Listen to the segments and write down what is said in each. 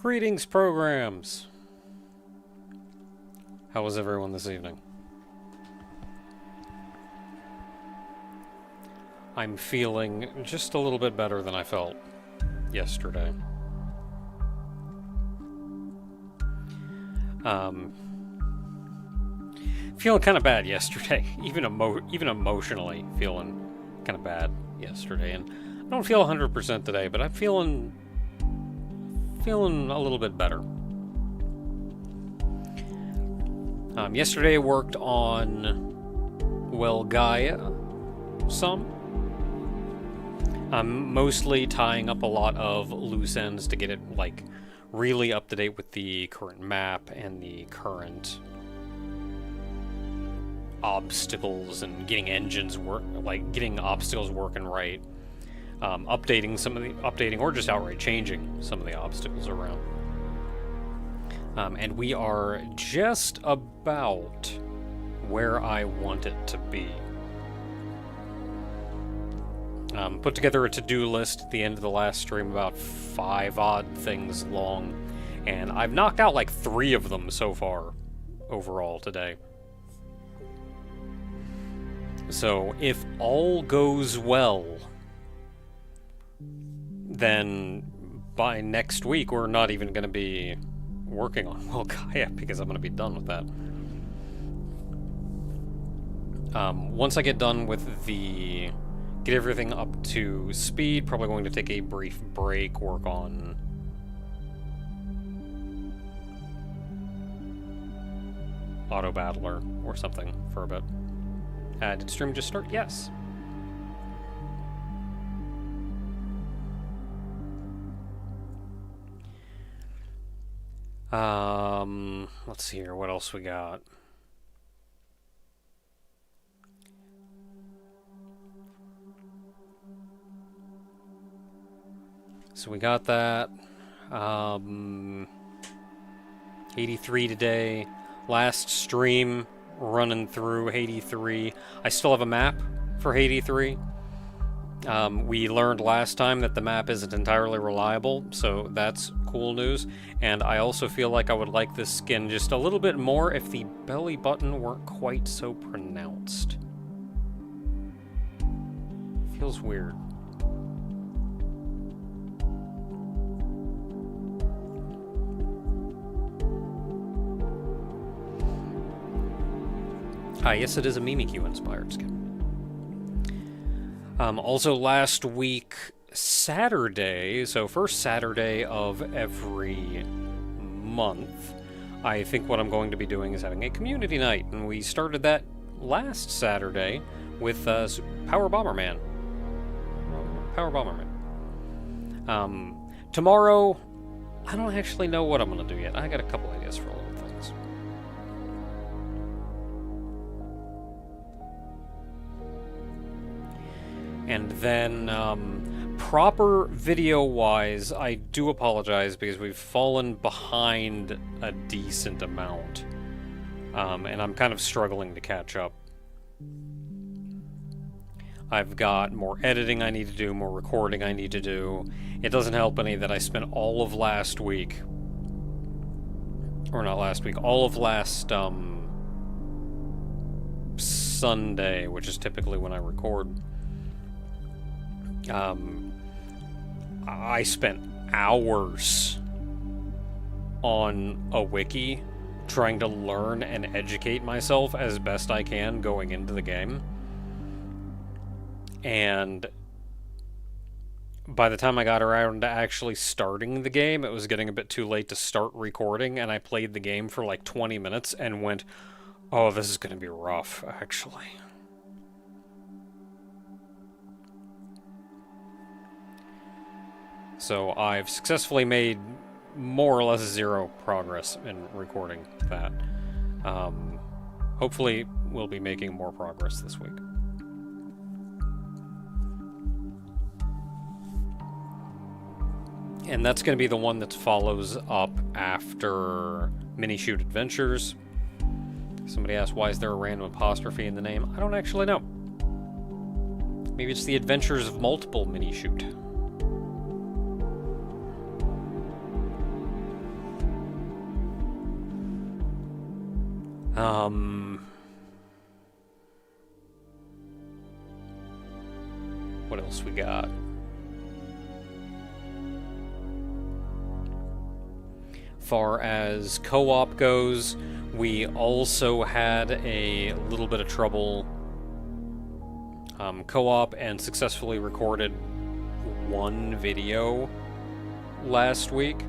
Greetings, programs! How was everyone this evening? I'm feeling just a little bit better than I felt yesterday. Feeling kind of bad yesterday, even emotionally feeling kind of bad yesterday, and I don't feel 100% today, but I'm feeling a little bit better. Yesterday I worked on, well, Gaia some. I'm mostly tying up a lot of loose ends to get it, like, really up to date with the current map and the current obstacles and getting engines getting obstacles working right. Updating or just outright changing some of the obstacles around. And we are just about where I want it to be. Put together a to-do list at the end of the last stream, about 5 odd things long, and I've knocked out like 3 of them so far overall today. So if all goes well, then by next week we're not even going to be working on Well Gaia, because I'm going to be done with that. Once I get done with get everything up to speed, probably going to take a brief break, work on Auto Battler or something for a bit. Did stream just start? Yes. Let's see here, what else we got? So we got that. Haydee 3 today. Last stream running through Haydee 3. I still have a map for Haydee 3. We learned last time that the map isn't entirely reliable, so that's cool news. And I also feel like I would like this skin just a little bit more if the belly button weren't quite so pronounced. Feels weird. Yes, it is a Mimikyu-inspired skin. Also, last week, Saturday, so first Saturday of every month, I think what I'm going to be doing is having a community night, and we started that last Saturday with Power Bomberman. Tomorrow, I don't actually know what I'm going to do yet. I got a couple ideas for little things. And then, proper video-wise, I do apologize because we've fallen behind a decent amount. And I'm kind of struggling to catch up. I've got more editing I need to do, more recording I need to do. It doesn't help any that I spent all of last week, or not last week, all of last, Sunday, which is typically when I record. I spent hours on a wiki trying to learn and educate myself as best I can going into the game. And by the time I got around to actually starting the game, it was getting a bit too late to start recording, and I played the game for like 20 minutes and went, oh, this is going to be rough, actually. So I've successfully made more or less 0 progress in recording that. Hopefully we'll be making more progress this week. And that's going to be the one that follows up after Mini-Shoot Adventures. Somebody asked, why is there a random apostrophe in the name? I don't actually know. Maybe it's the adventures of multiple Mini-Shoot. What else we got? Far as co-op goes, we also had a little bit of trouble co-op and successfully recorded one video last week.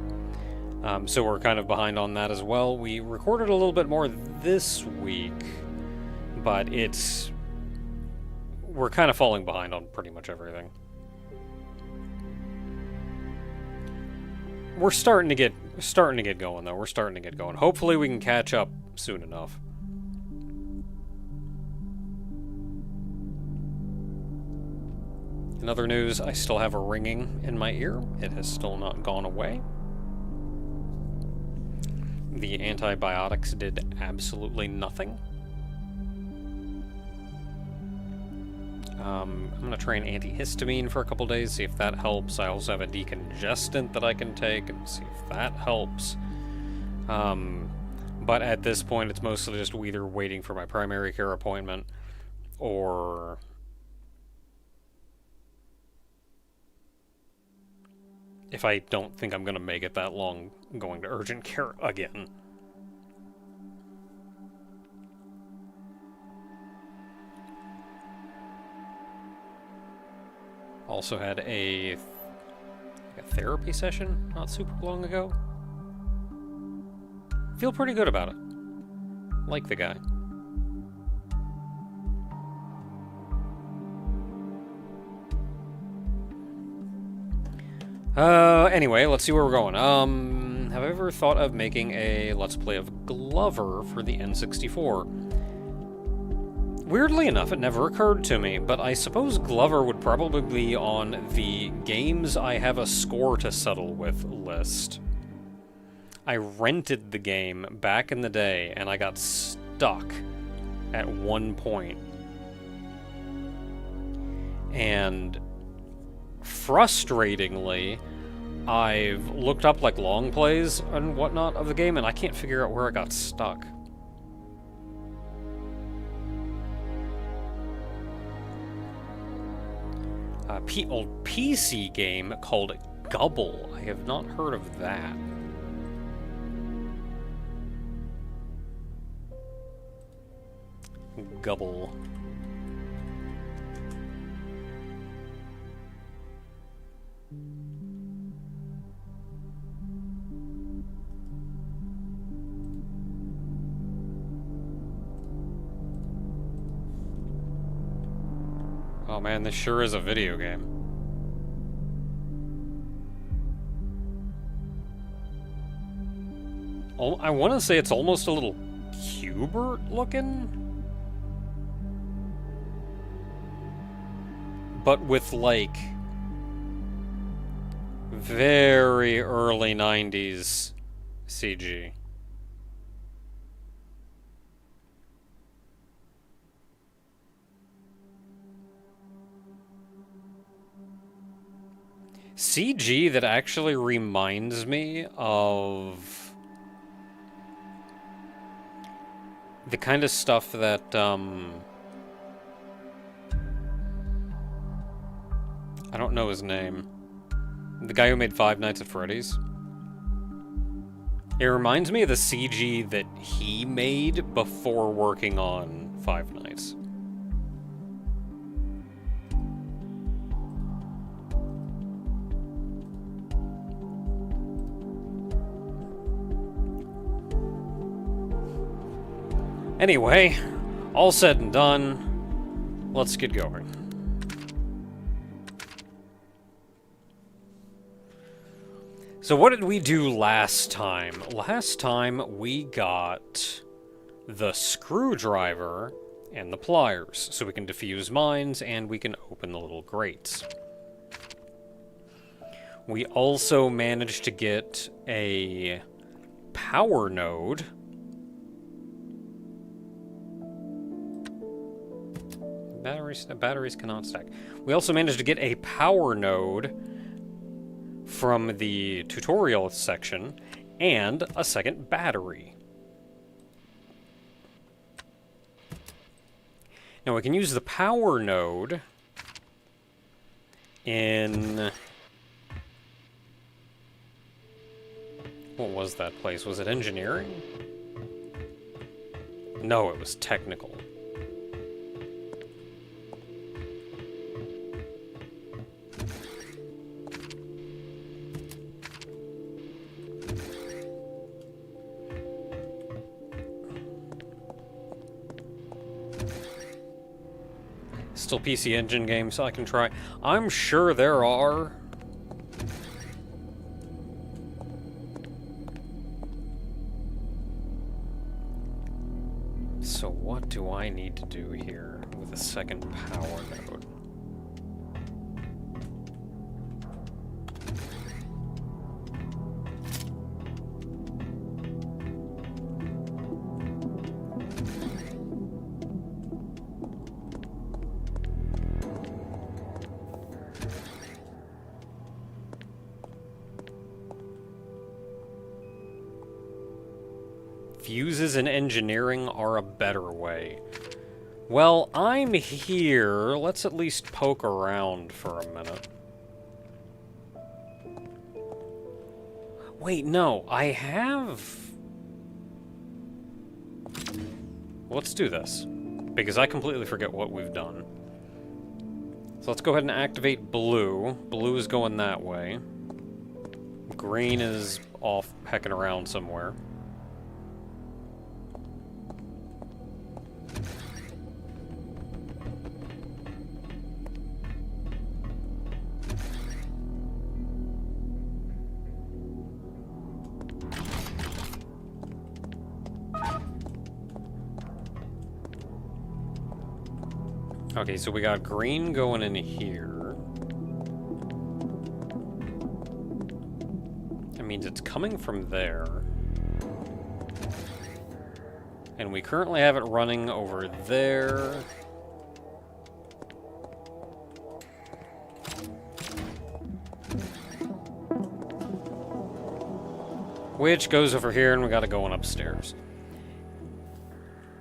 So we're kind of behind on that as well. We recorded a little bit more this week, but we're kind of falling behind on pretty much everything. We're starting to get going though. We're starting to get going. Hopefully we can catch up soon enough. In other news, I still have a ringing in my ear. It has still not gone away. The antibiotics did absolutely nothing. I'm going to try an antihistamine for a couple days, see if that helps. I also have a decongestant that I can take and see if that helps. But at this point, it's mostly just either waiting for my primary care appointment or if I don't think I'm going to make it that long, going to urgent care again. Also had a therapy session not super long ago. Feel pretty good about it. Like the guy. Anyway, let's see where we're going. Have I ever thought of making a Let's Play of Glover for the N64? Weirdly enough, it never occurred to me, but I suppose Glover would probably be on the games I have a score to settle with list. I rented the game back in the day, and I got stuck at one point. And frustratingly, I've looked up like long plays and whatnot of the game, and I can't figure out where I got stuck. Old PC game called Gubble. I have not heard of that. Gubble. Oh man, this sure is a video game. Oh, I want to say it's almost a little Q*bert looking, but with like very early 90s CG. CG that actually reminds me of the kind of stuff that, I don't know his name. The guy who made Five Nights at Freddy's. It reminds me of the CG that he made before working on Five Nights. Anyway, all said and done, let's get going. So what did we do last time? Last time we got the screwdriver and the pliers, so we can defuse mines and we can open the little grates. We also managed to get a power node. Batteries cannot stack. We also managed to get a power node from the tutorial section and a second battery. Now we can use the power node in... What was that place? Was it engineering? No, it was technical. Still PC Engine games I can try. I'm sure there are. So what do I need to do here with a second power node? Fuses in engineering are a better way. Well, I'm here. Let's at least poke around for a minute. Wait, no, I have... Let's do this, because I completely forget what we've done. So let's go ahead and activate blue. Blue is going that way. Green is off hecking around somewhere. Okay, so we got green going in here. That means it's coming from there. And we currently have it running over there. Which goes over here, and we gotta go on upstairs.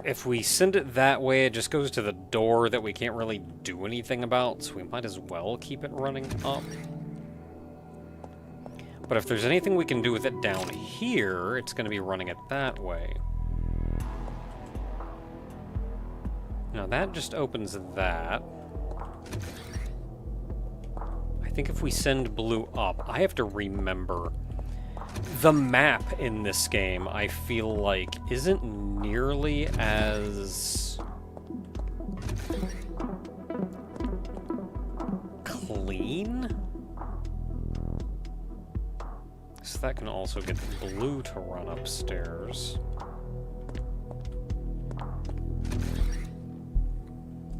If we send it that way, it just goes to the door that we can't really do anything about, so we might as well keep it running up. But if there's anything we can do with it down here, it's going to be running it that way. Now that just opens that. I think if we send blue up, I have to remember... The map in this game, I feel like, isn't nearly as clean. So that can also get blue to run upstairs.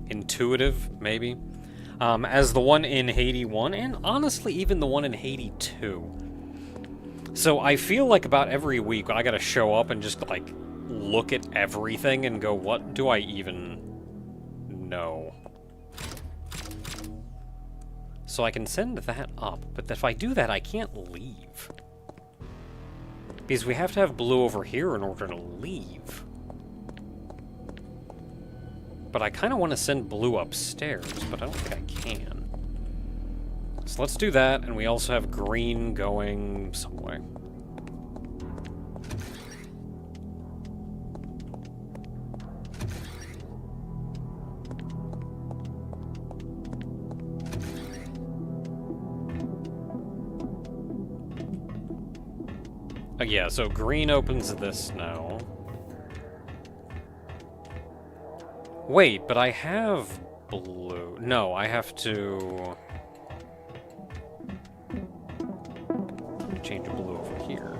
Intuitive, maybe. As the one in Haydee 1, and honestly, even the one in Haydee 2. So I feel like about every week I gotta show up and just, like, look at everything and go, what do I even know? So I can send that up, but if I do that, I can't leave. Because we have to have blue over here in order to leave. But I kind of want to send blue upstairs, but I don't think I can. So let's do that, and we also have green going some way. Yeah, so green opens this now. Wait, but I have blue. No, I have to... change blue over here.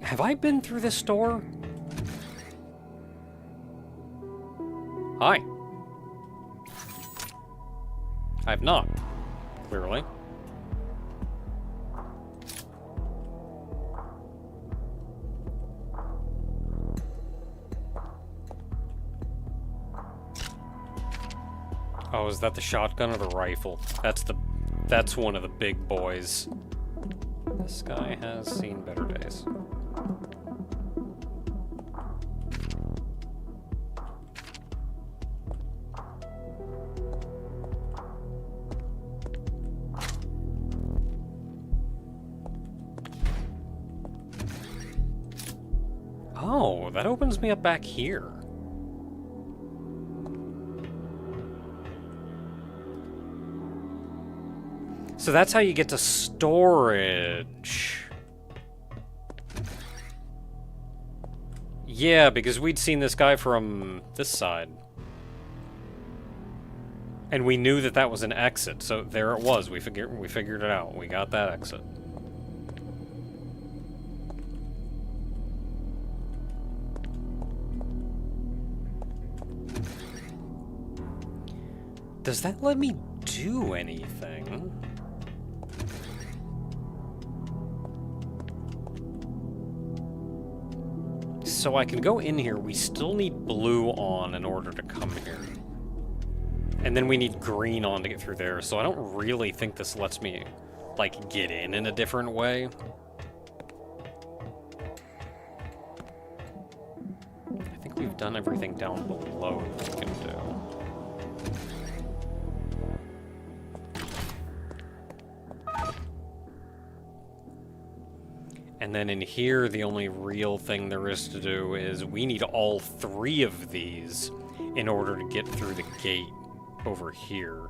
Have I been through this door? Hi. I have not, clearly. Oh, is that the shotgun or the rifle? That's one of the big boys. This guy has seen better days. Oh, that opens me up back here. So that's how you get to storage. Yeah, because we'd seen this guy from this side. And we knew that that was an exit, so there it was. We figured it out. We got that exit. Does that let me do anything? So I can go in here. We still need blue on in order to come here. And then we need green on to get through there. So I don't really think this lets me, like, get in a different way. I think we've done everything down below that we can do. And then in here, the only real thing there is to do is we need all 3 of these in order to get through the gate over here.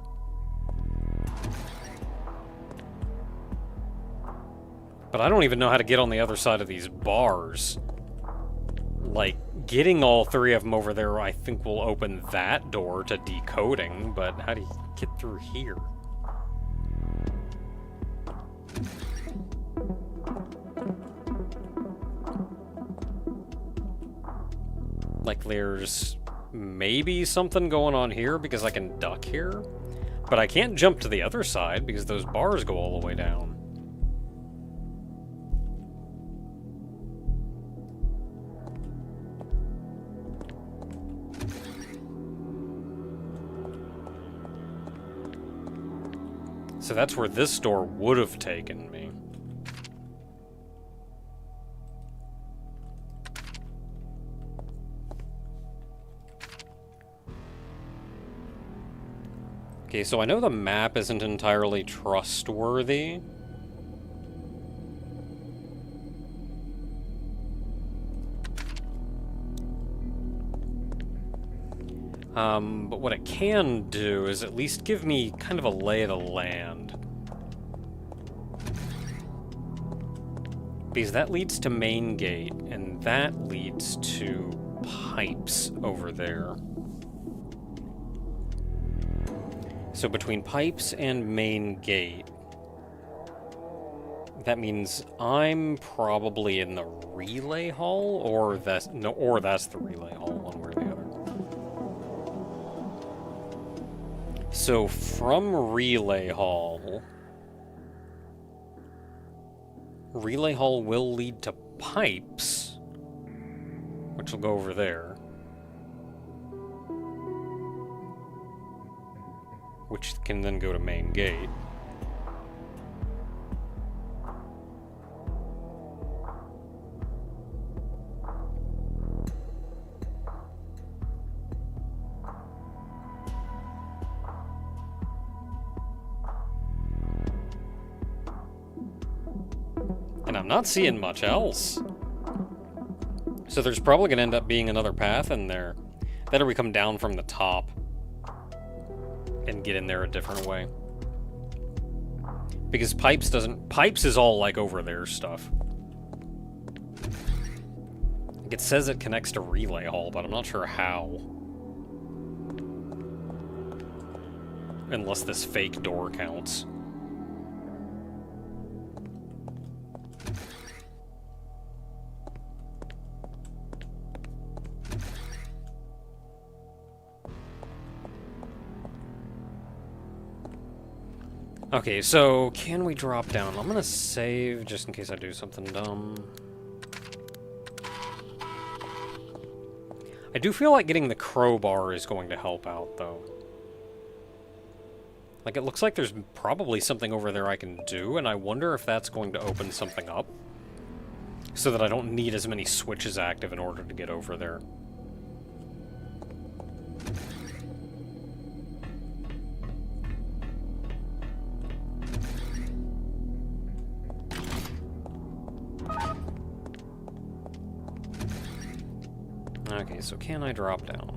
But I don't even know how to get on the other side of these bars. Like, getting all 3 of them over there, I think will open that door to decoding, but how do you get through here? Like, there's maybe something going on here because I can duck here, but I can't jump to the other side because those bars go all the way down. So that's where this door would have taken me. Okay, so I know the map isn't entirely trustworthy. But what it can do is at least give me kind of a lay of the land. Because that leads to main gate, and that leads to pipes over there. So between pipes and main gate, that means I'm probably in the relay hall, or that's the relay hall, one way or the other. So from relay hall will lead to pipes, which will go over there. Which can then go to main gate. And I'm not seeing much else. So there's probably going to end up being another path in there. That or we come down from the top and get in there a different way. Because pipes is all like over there stuff. It says it connects to relay hall, but I'm not sure how. Unless this fake door counts. Okay, so can we drop down? I'm gonna save just in case I do something dumb. I do feel like getting the crowbar is going to help out, though. Like, it looks like there's probably something over there I can do, and I wonder if that's going to open something up. So that I don't need as many switches active in order to get over there. Okay, so can I drop down?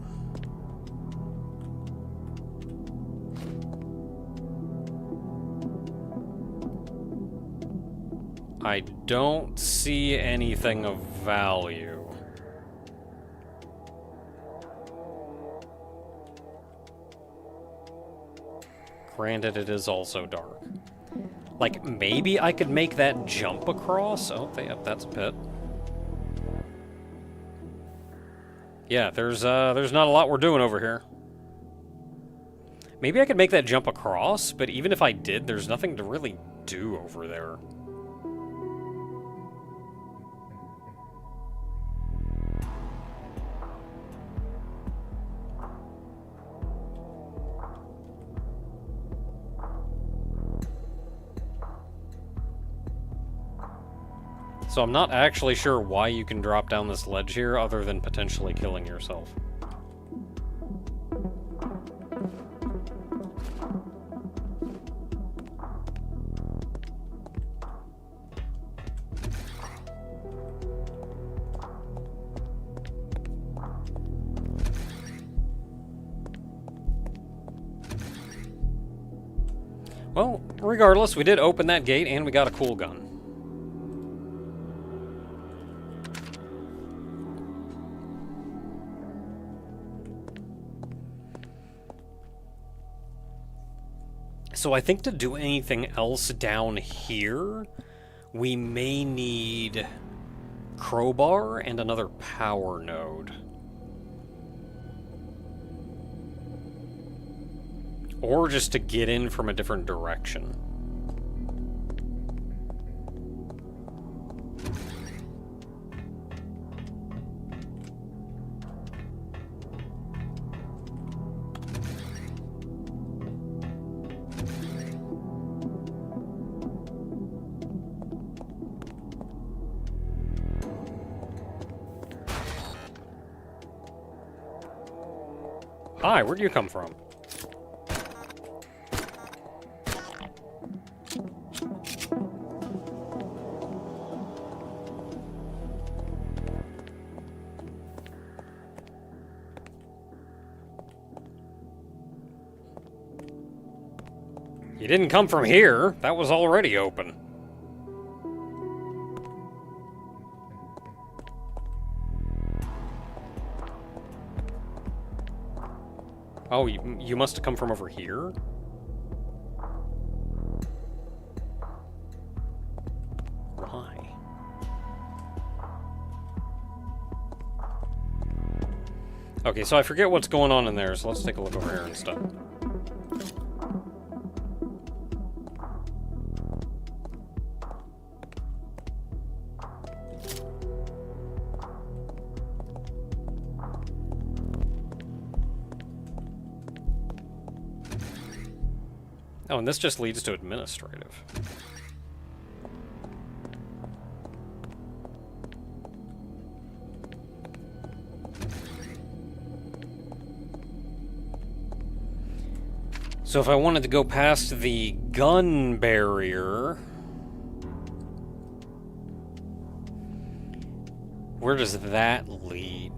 I don't see anything of value. Granted, it is also dark. Like, maybe I could make that jump across? Oh, yep, that's a pit. Yeah, there's not a lot we're doing over here. Maybe I could make that jump across, but even if I did, there's nothing to really do over there. So I'm not actually sure why you can drop down this ledge here, other than potentially killing yourself. Well, regardless, we did open that gate and we got a cool gun. So I think to do anything else down here, we may need crowbar and another power node. Or just to get in from a different direction. Hi, where'd you come from? You didn't come from here. That was already open. Oh, you must have come from over here? Why? Okay, so I forget what's going on in there, so let's take a look over here instead. Oh, and this just leads to administrative. So if I wanted to go past the gun barrier, where does that lead?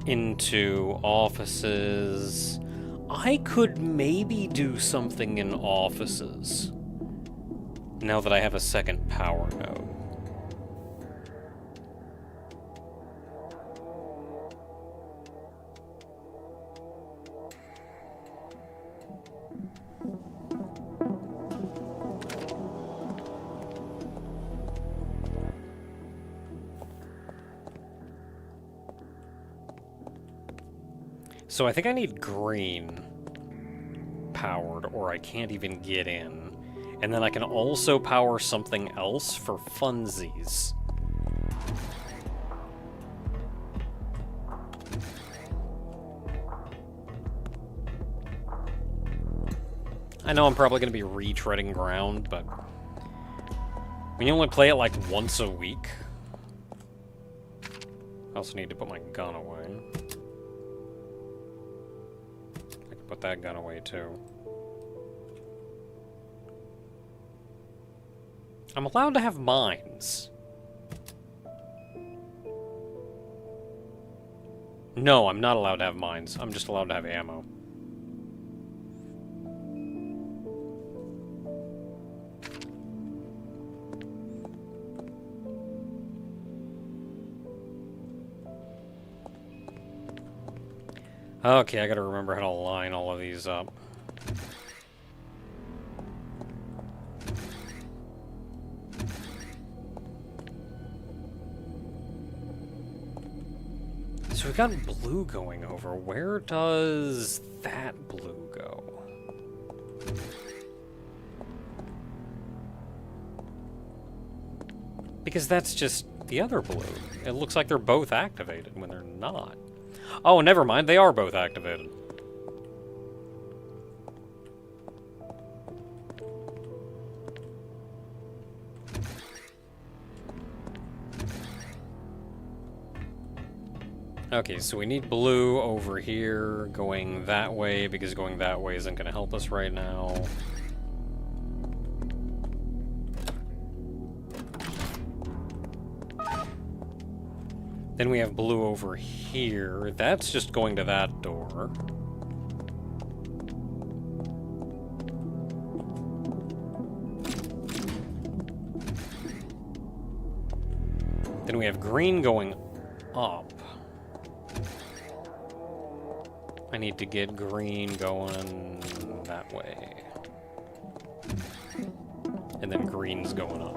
Into offices. I could maybe do something in offices, now that I have a second power node. So I think I need green powered, or I can't even get in. And then I can also power something else for funsies. I know I'm probably going to be retreading ground, but when you only play it like once a week... I also need to put my gun away. I can put that gun away too. I'm allowed to have mines. No, I'm not allowed to have mines. I'm just allowed to have ammo. Okay, I gotta remember how to line all of these up. So we've got blue going over. Where does that blue go? Because that's just the other blue. It looks like they're both activated when they're not. Oh, never mind. They are both activated. Okay, so we need blue over here going that way, because going that way isn't going to help us right now. Then we have blue over here. That's just going to that door. Then we have green going up. I need to get green going that way. And then green's going up.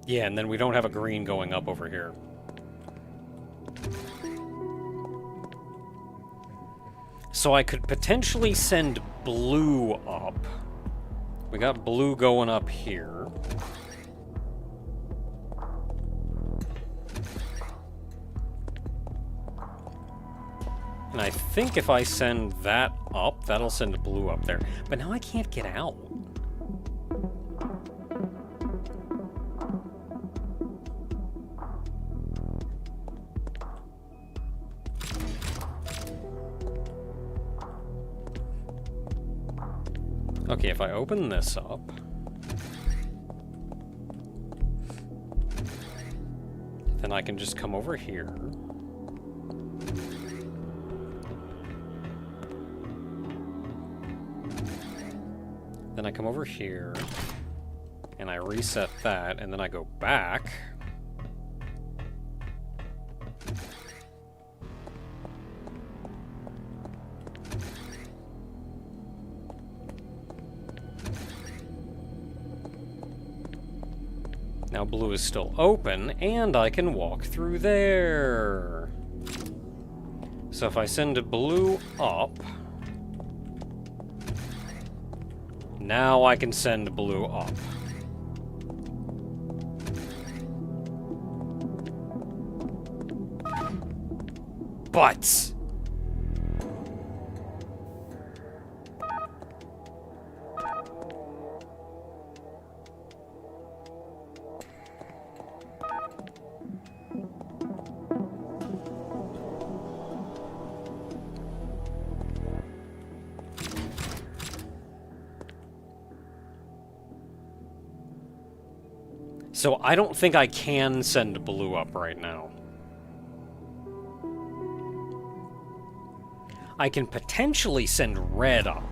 Yeah, and then we don't have a green going up over here. So I could potentially send blue up. We got blue going up here. And I think if I send that up, that'll send blue up there. But now I can't get out. Okay, if I open this up... then I can just come over here. Then I come over here, and I reset that, and then I go back. Now blue is still open, and I can walk through there. So if I send blue up, now I can send blue up. But... so I don't think I can send blue up right now. I can potentially send red up.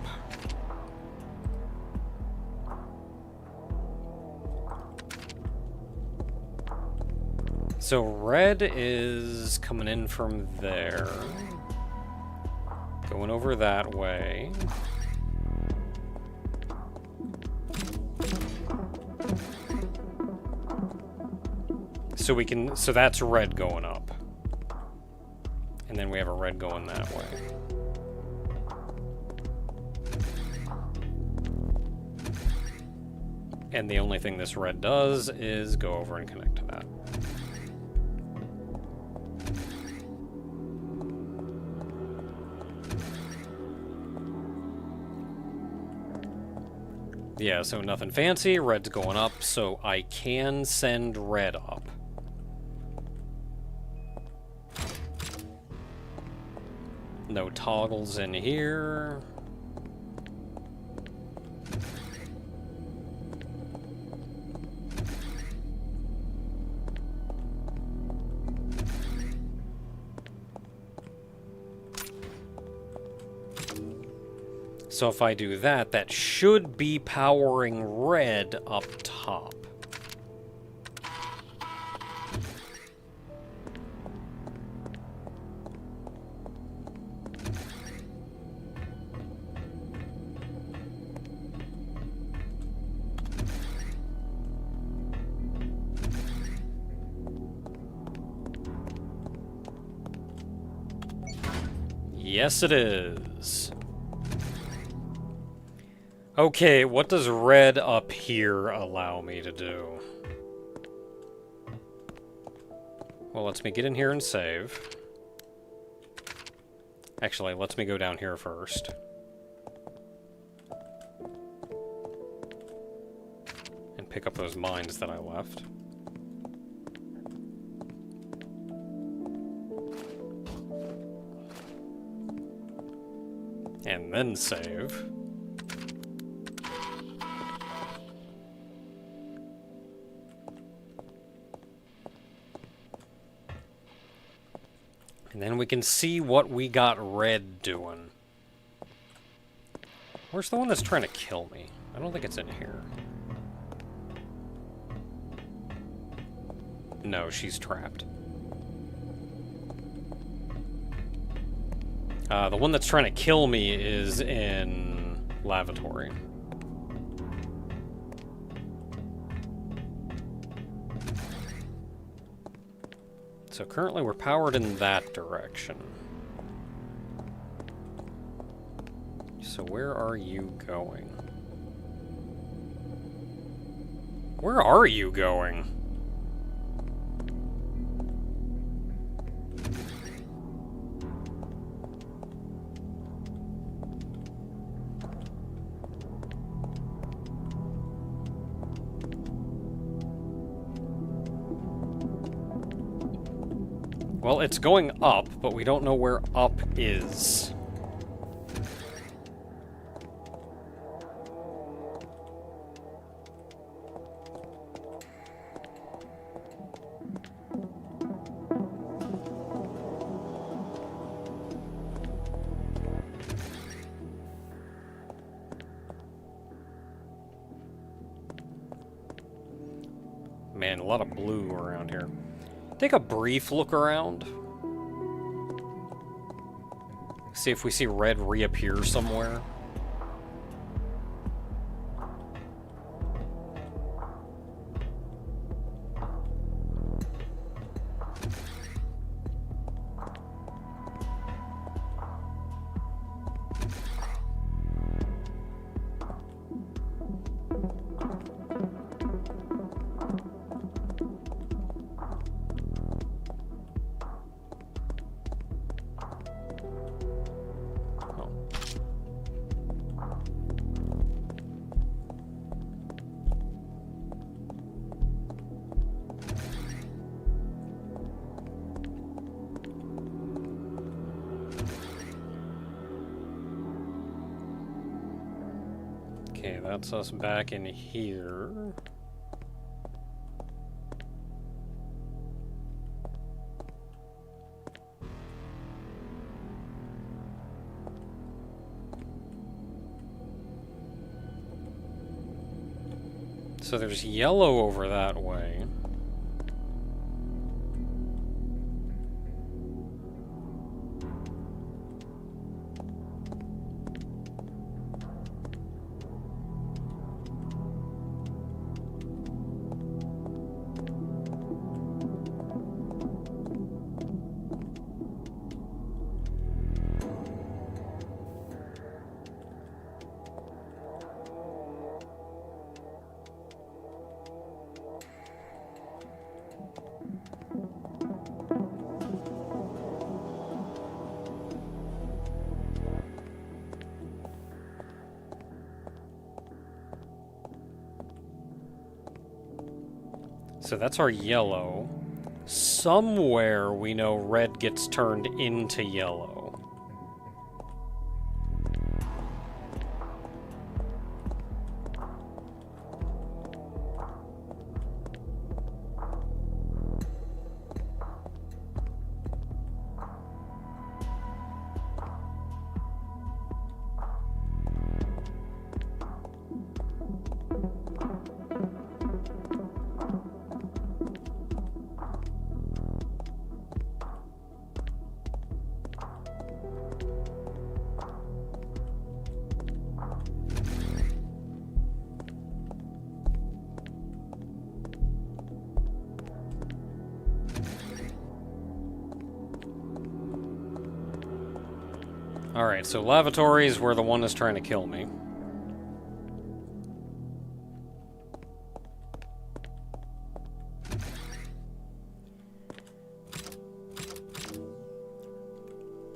So red is coming in from there. Going over that way. So we can, so that's red going up. And then we have a red going that way. And the only thing this red does is go over and connect to that. Yeah, so nothing fancy. Red's going up, so I can send red up. No toggles in here. So if I do that, that should be powering red up top. Yes, it is. Okay, what does red up here allow me to do? Well, lets me get in here and save. Actually, lets me go down here first. And pick up those mines that I left. And then save. And then we can see what we got red doing. Where's the one that's trying to kill me? I don't think it's in here. No, she's trapped. The one that's trying to kill me is in lavatory. So currently we're powered in that direction. So where are you going? Where are you going? Well, it's going up, but we don't know where up is. Man, a lot of blue around here. Take a brief look around. See if we see red reappear somewhere. Okay, that's us back in here. So there's yellow over that way. So that's our yellow. Somewhere we know red gets turned into yellow. Alright, so lavatory is where the one is trying to kill me.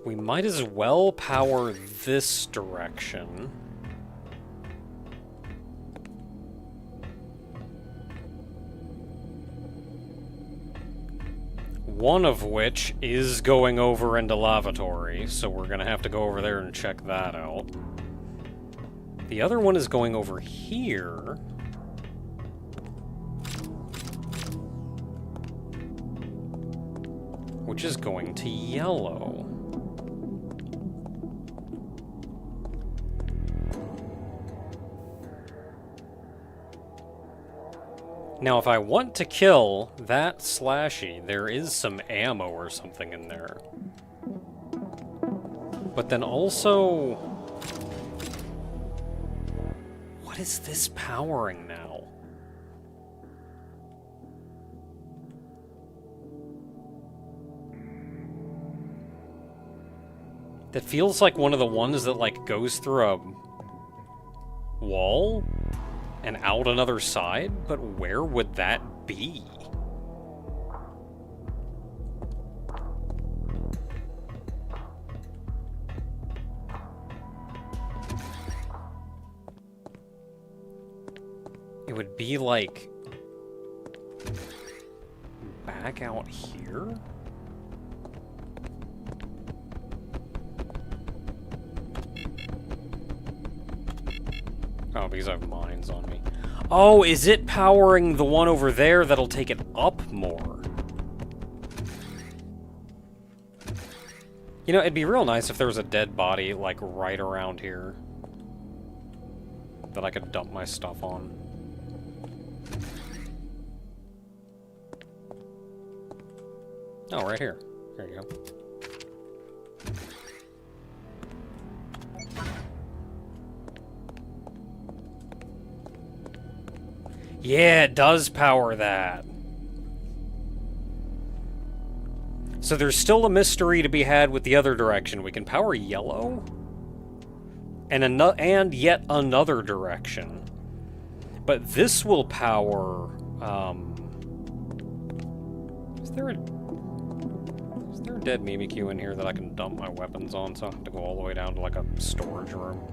We might as well power this direction. One of which is going over into lavatory, so we're gonna have to go over there and check that out. The other one is going over here. Which is going to yellow. Now, if I want to kill that slashy, there is some ammo or something in there. But then also... what is this powering now? That feels like one of the ones that, like, goes through a wall and out another side, but where would that be? It would be like back out here? Oh, because I have mines on me. Oh, is it powering the one over there that'll take it up more? You know, it'd be real nice if there was a dead body, like, right around here that I could dump my stuff on. Oh, right here. There you go. Yeah, it does power that. So there's still a mystery to be had with the other direction. We can power yellow and yet another direction. But this will power is there a dead Mimikyu in here that I can dump my weapons on so I don't have to go all the way down to like a storage room?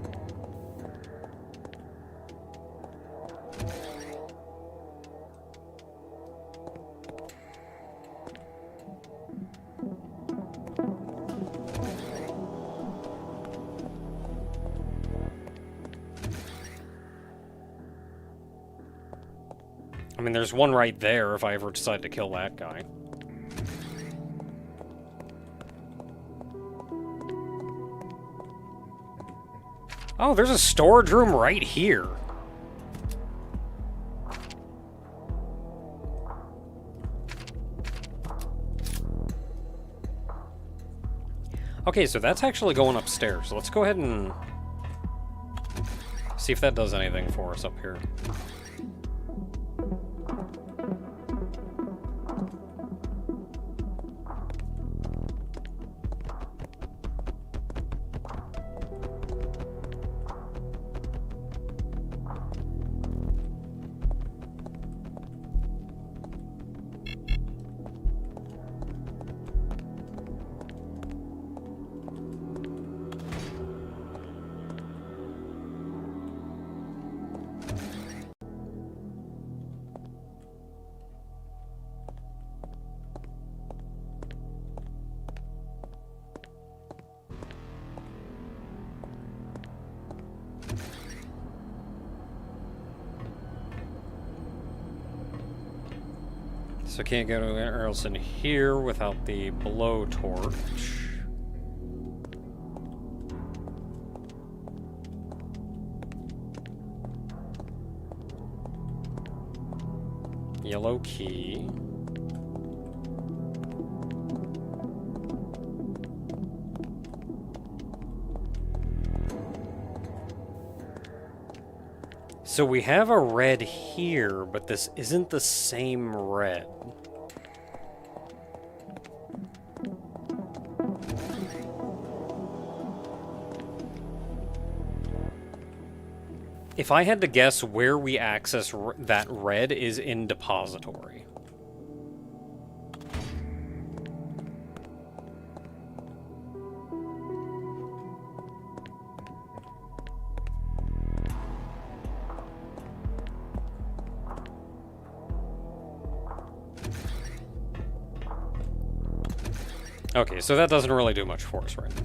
I mean, there's one right there if I ever decide to kill that guy. Oh, there's a storage room right here. Okay, so that's actually going upstairs. So let's go ahead and see if that does anything for us up here. So can't go anywhere else in here without the blowtorch. Yellow key. So we have a red here, but this isn't the same red. If I had to guess, where we access that red is in depository. Okay, so that doesn't really do much for us right now.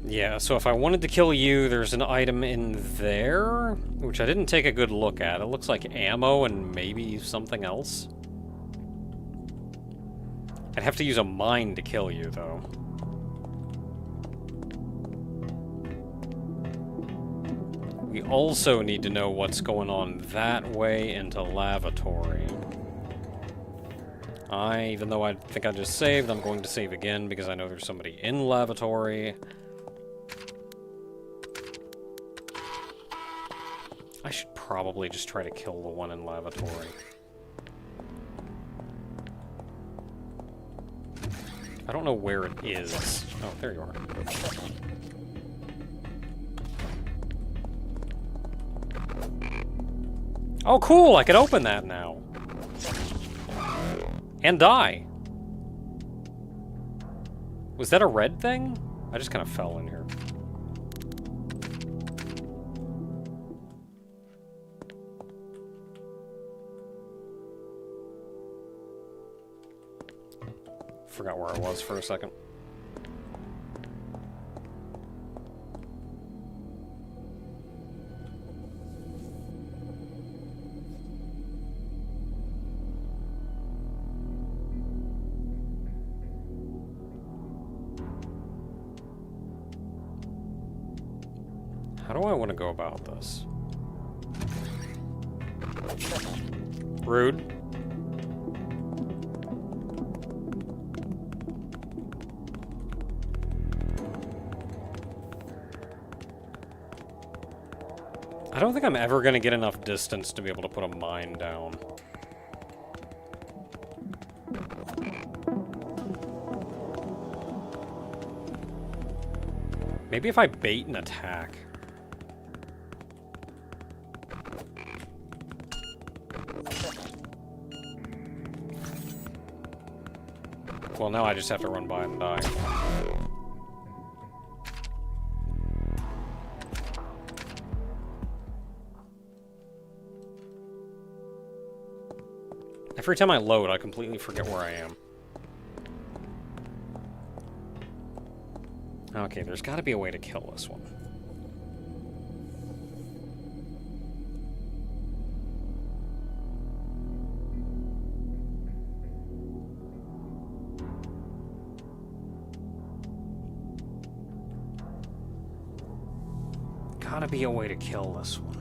Yeah, so if I wanted to kill you, there's an item in there, which I didn't take a good look at. It looks like ammo and maybe something else. I'd have to use a mine to kill you, though. We also need to know what's going on that way into lavatory. Even though I think I just saved, I'm going to save again because I know there's somebody in lavatory. I should probably just try to kill the one in lavatory. I don't know where it is. Oh, there you are. Oh, cool! I can open that now. And die. Was that a red thing? I just kind of fell in here. Forgot where I was for a second. How do I want to go about this? Rude. I don't think I'm ever going to get enough distance to be able to put a mine down. Maybe if I bait an attack. Well, now I just have to run by and die. Every time I load, I completely forget where I am. Okay, there's got to be a way to kill this one. Gotta be a way to kill this one.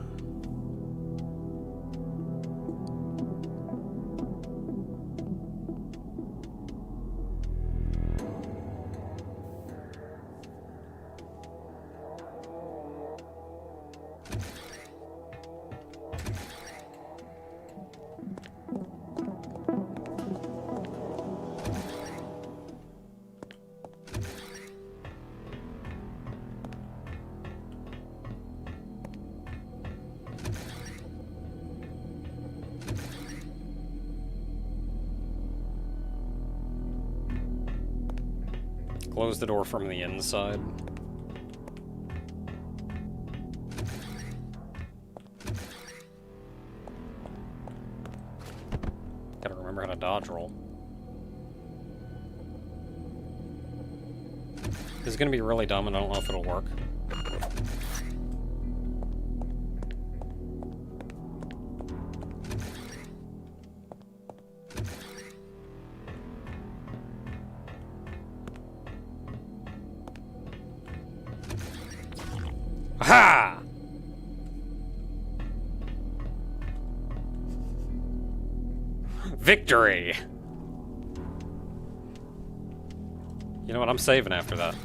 Close the door from the inside. Gotta remember how to dodge roll. This is gonna be really dumb and I don't know if it'll work. Ha! Victory! You know what? I'm saving after that.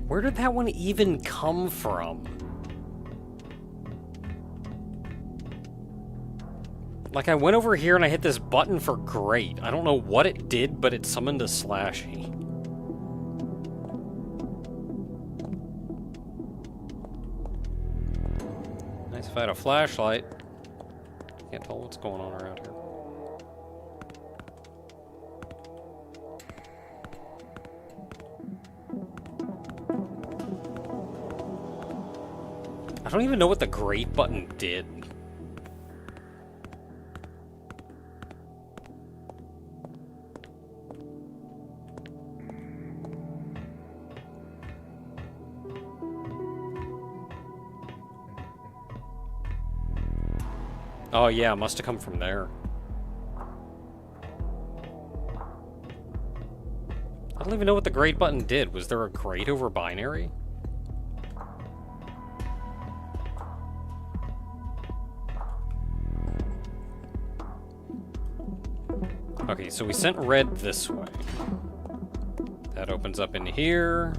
Where did that one even come from? Like, I went over here and I hit this button for great. I don't know what it did, but it summoned a Slashy. Nice if I had a flashlight. Can't tell what's going on around here. I don't even know what the great button did. Oh yeah, it must have come from there. I don't even know what the great button did. Was there a great over binary? Okay, so we sent red this way. That opens up in here.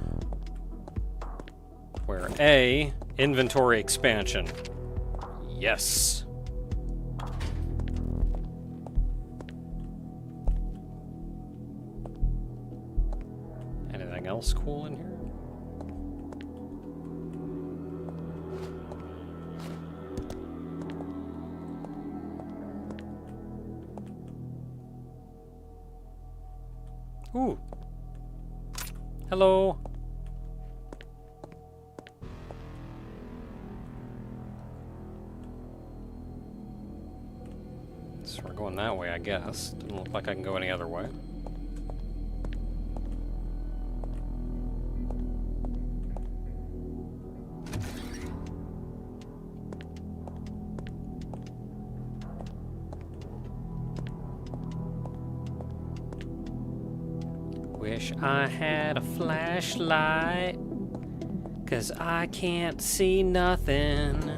Where A, inventory expansion. Yes. Anything else cool in here? Ooh. Hello. So we're going that way, I guess. Doesn't look like I can go any other way. Wish I had a flashlight, 'cause I can't see nothing.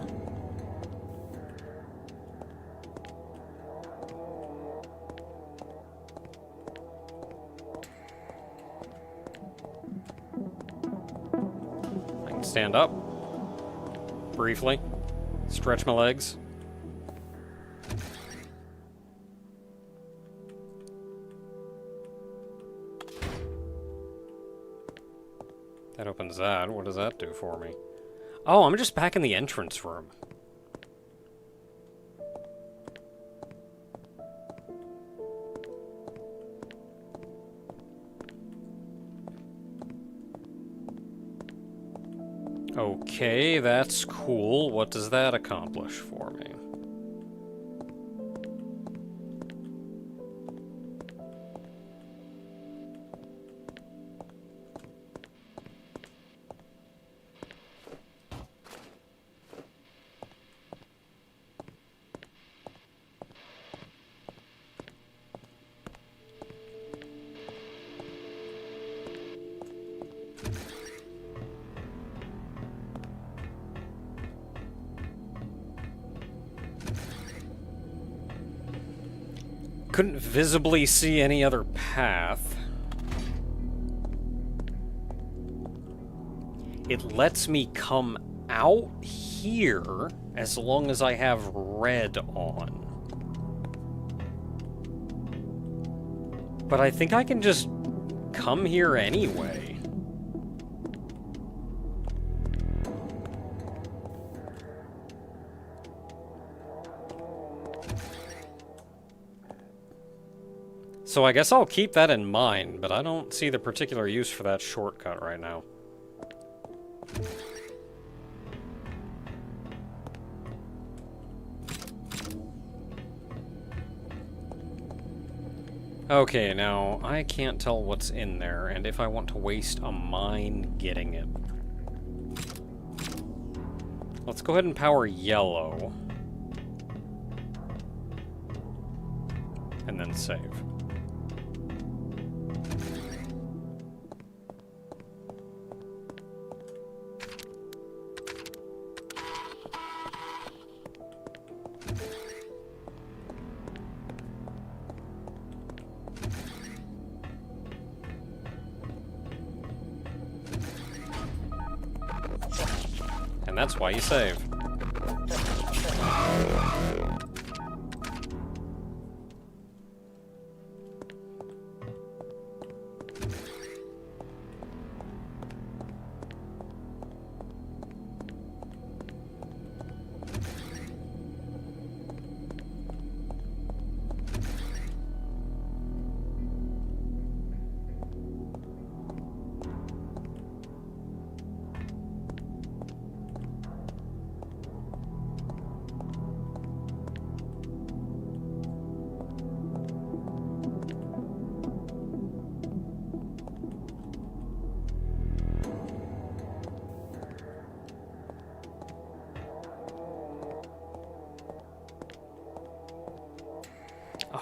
I can stand up briefly, stretch my legs. That opens that. What does that do for me? Oh, I'm just back in the entrance room. Okay, that's cool. What does that accomplish for me? Couldn't visibly see any other path. it lets me come out here as long as I have red on. But I think I can just come here anyway. So I guess I'll keep that in mind, but I don't see the particular use for that shortcut right now. Okay, now I can't tell what's in there, and if I want to waste a mine getting it. Let's go ahead and power yellow. And then save. And that's why you save.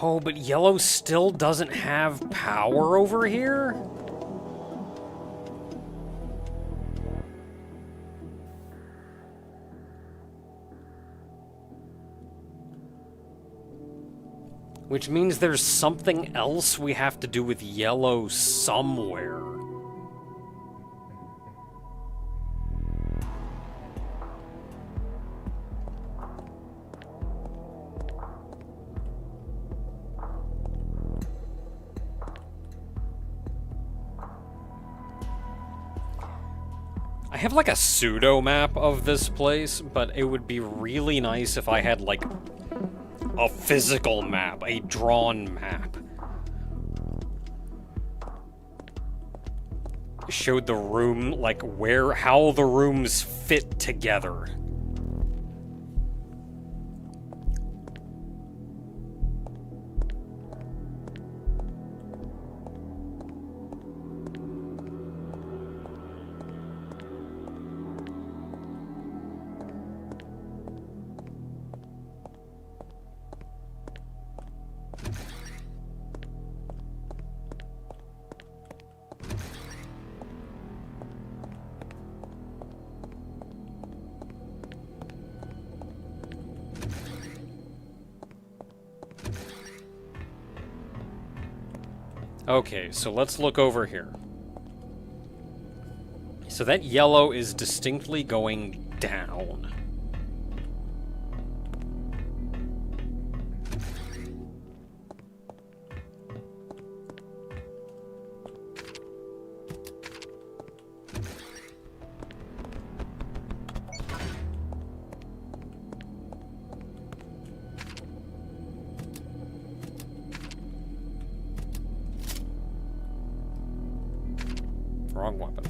Oh, but yellow still doesn't have power over here? Which means there's something else we have to do with yellow somewhere. I have like a pseudo map of this place, but it would be really nice if I had like a physical map, a drawn map. Showed the room, like how the rooms fit together. Okay, so let's look over here. So that yellow is distinctly going down. Wrong weapon.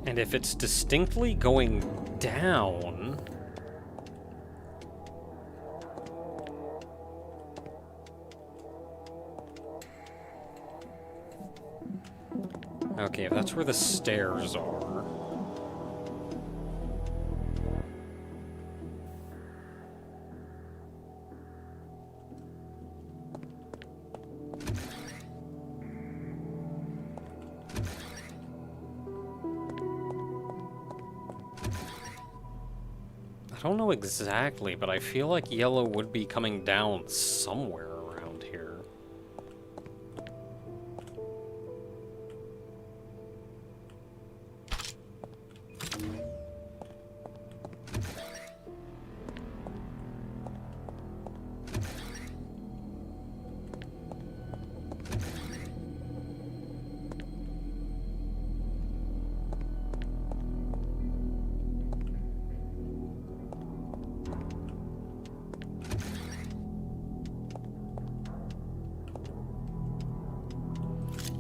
And if it's distinctly going down... Okay, that's where the stairs are. don't know exactly, but I feel like yellow would be coming down somewhere around here.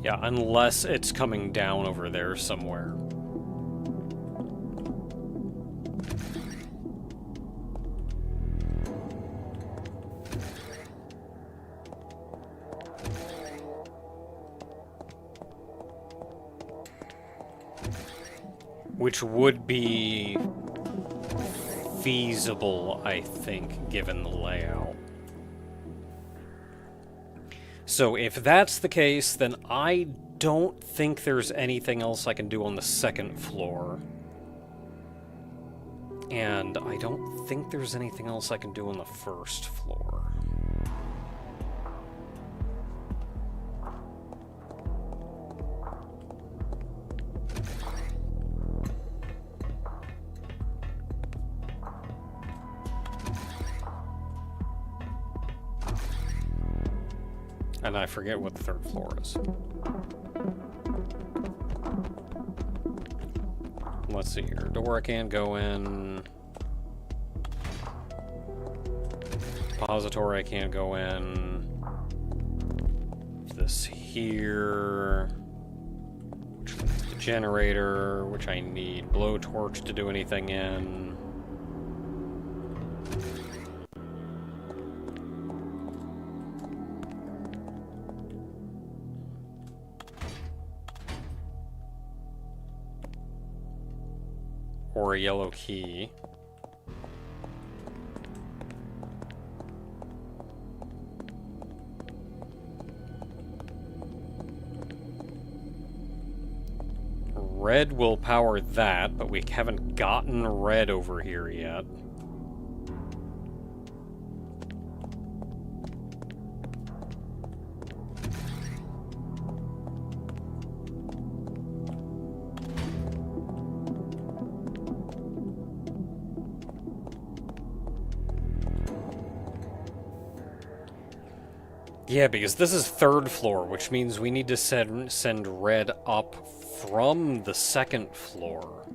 Yeah, unless it's coming down over there somewhere. Which would be feasible, I think, given the layout. So if that's the case, then I don't think there's anything else I can do on the second floor. And I don't think there's anything else I can do on the first floor. And I forget what the third floor is. Let's see here. Door I can't go in. Depository I can't go in. This here. Which leads to generator, which I need blowtorch to do anything in. Or a yellow key. Red will power that, but we haven't gotten red over here yet. Yeah, because this is third floor, which means we need to send red up from the second floor.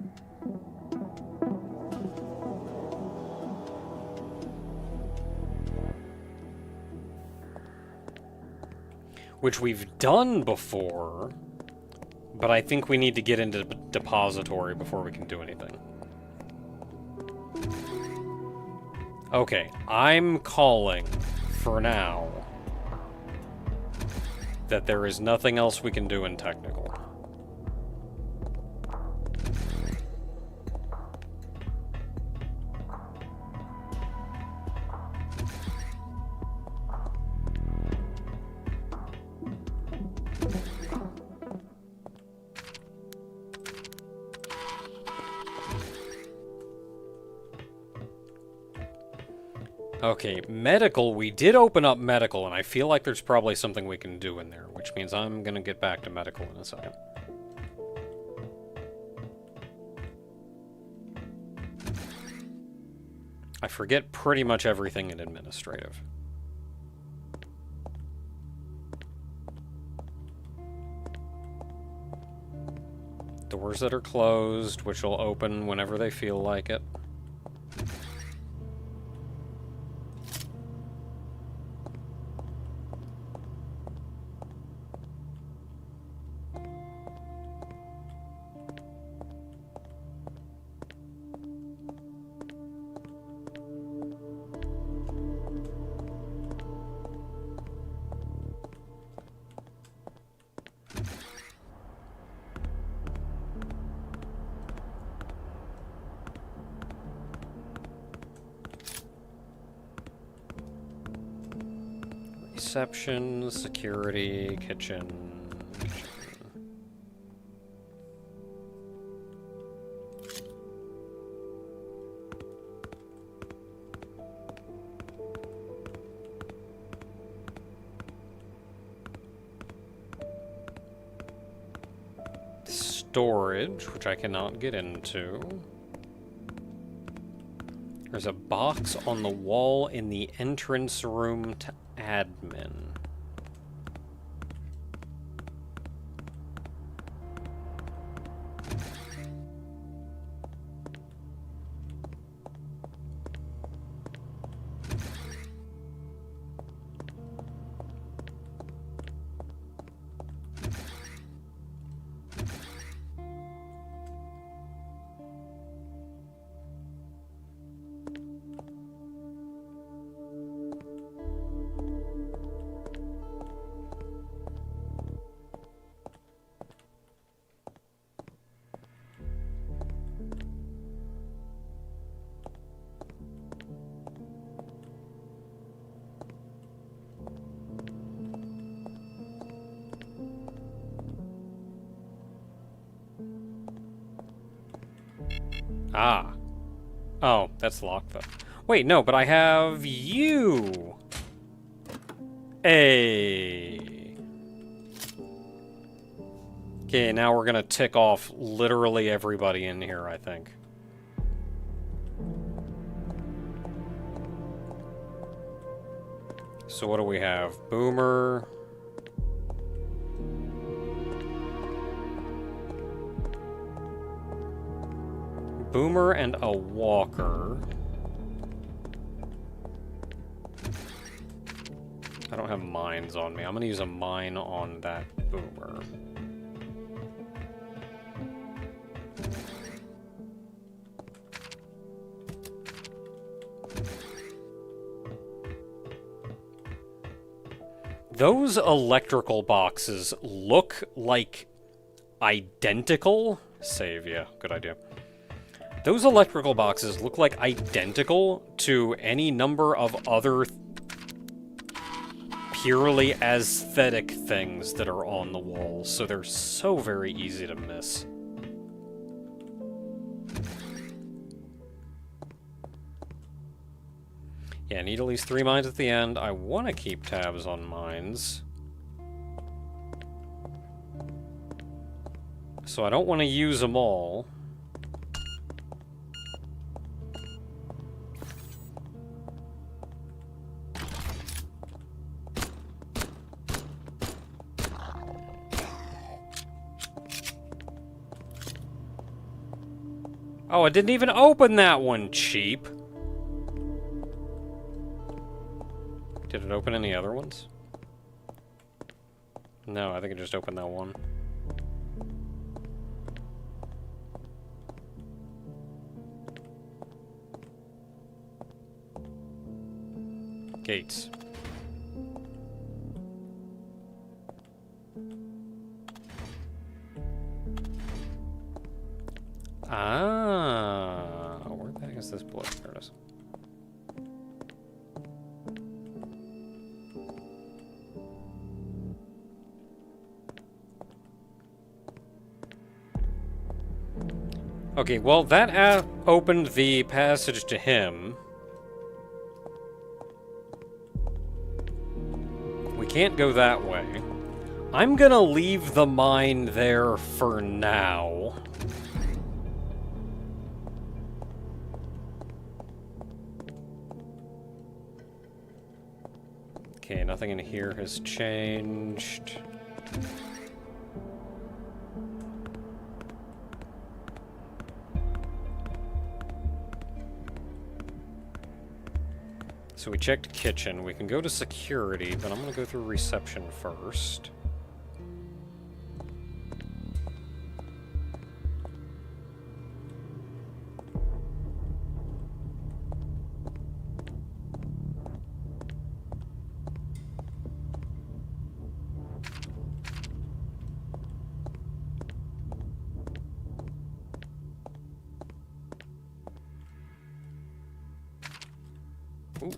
Which we've done before, but I think we need to get into depository before we can do anything. Okay, I'm calling, for now, that there is nothing else we can do in technical. Okay, medical, we did open up medical, and I feel like there's probably something we can do in there, which means I'm gonna get back to medical in a second. I forget pretty much everything in administrative. Doors that are closed, which will open whenever they feel like it. Reception, security, kitchen. storage, which I cannot get into. There's a box on the wall in the entrance room to admin. Ah. Oh, that's locked though. Wait, no, but I have you. Hey. Okay, now we're gonna tick off literally everybody in here, I think. So what do we have? Boomer. Boomer and a walker. I don't have mines on me. I'm gonna use a mine on that boomer. Those electrical boxes look like identical. Save, yeah, good idea. Those electrical boxes look like identical to any number of other purely aesthetic things that are on the walls, so they're so very easy to miss. Yeah, I need at least 3 mines at the end. I want to keep tabs on mines. So I don't want to use them all. Oh, I didn't even open that one, cheap. Did it open any other ones? No, I think it just opened that one. Gates. Ah, where the heck is this blood? There it is. Okay, well, that opened the passage to him. We can't go that way. I'm gonna leave the mine there for now. Okay, nothing in here has changed. So we checked kitchen. We can go to security, but I'm going to go through reception first. Ooh.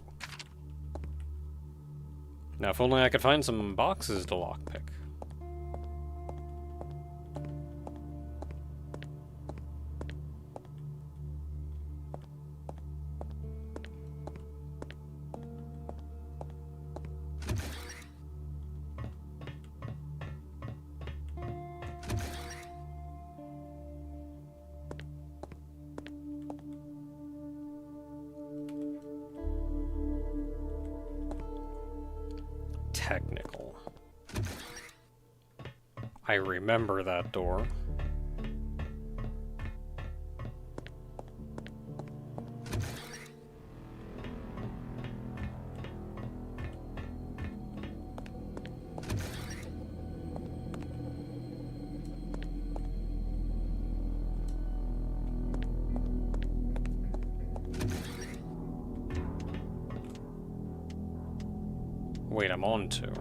Now, if only I could find some boxes to lockpick. technical. I remember that door. Wait, I'm on to.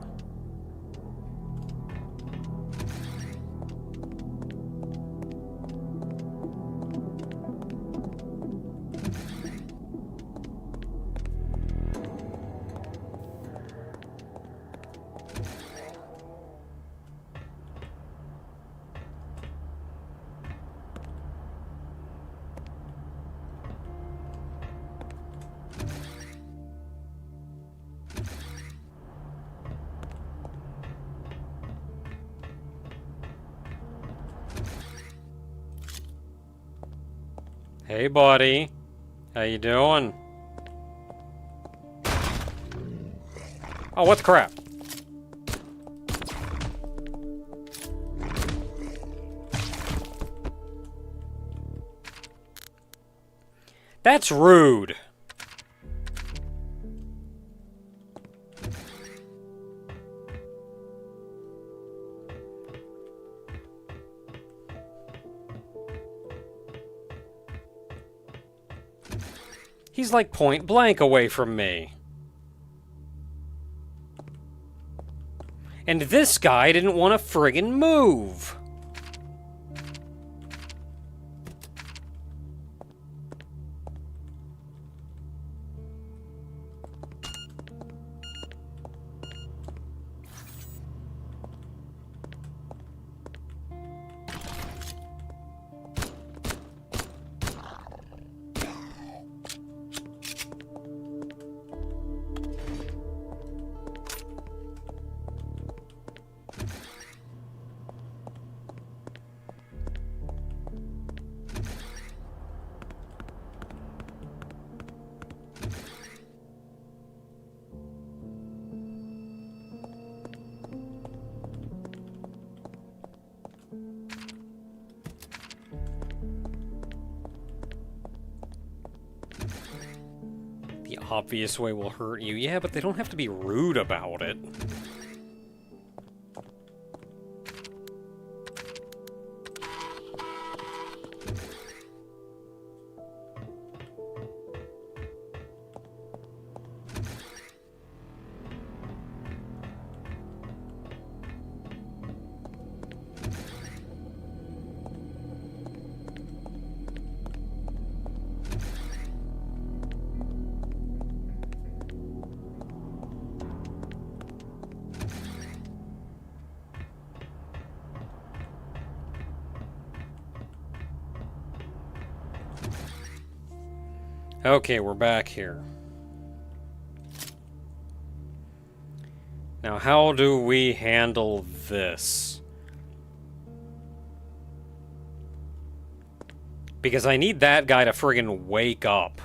Hey, buddy. How you doing? Oh, what the crap? That's rude. He's like point blank away from me. And this guy didn't want to friggin' move. The obvious way will hurt you. Yeah, but they don't have to be rude about it. Okay, we're back here. Now, how do we handle this? Because I need that guy to friggin' wake up.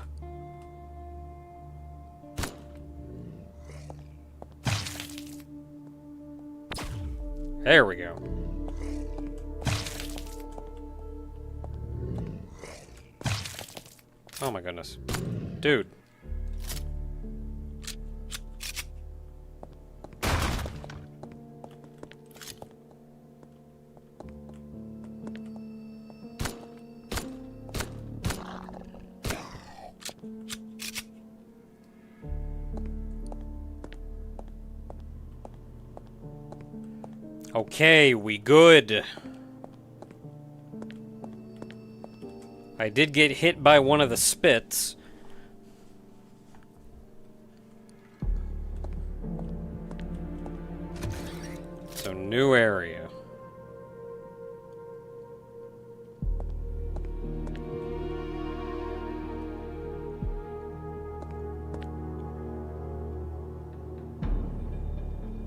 There we go. Oh my goodness. Dude. Okay, we good. I did get hit by one of the spits. So, new area.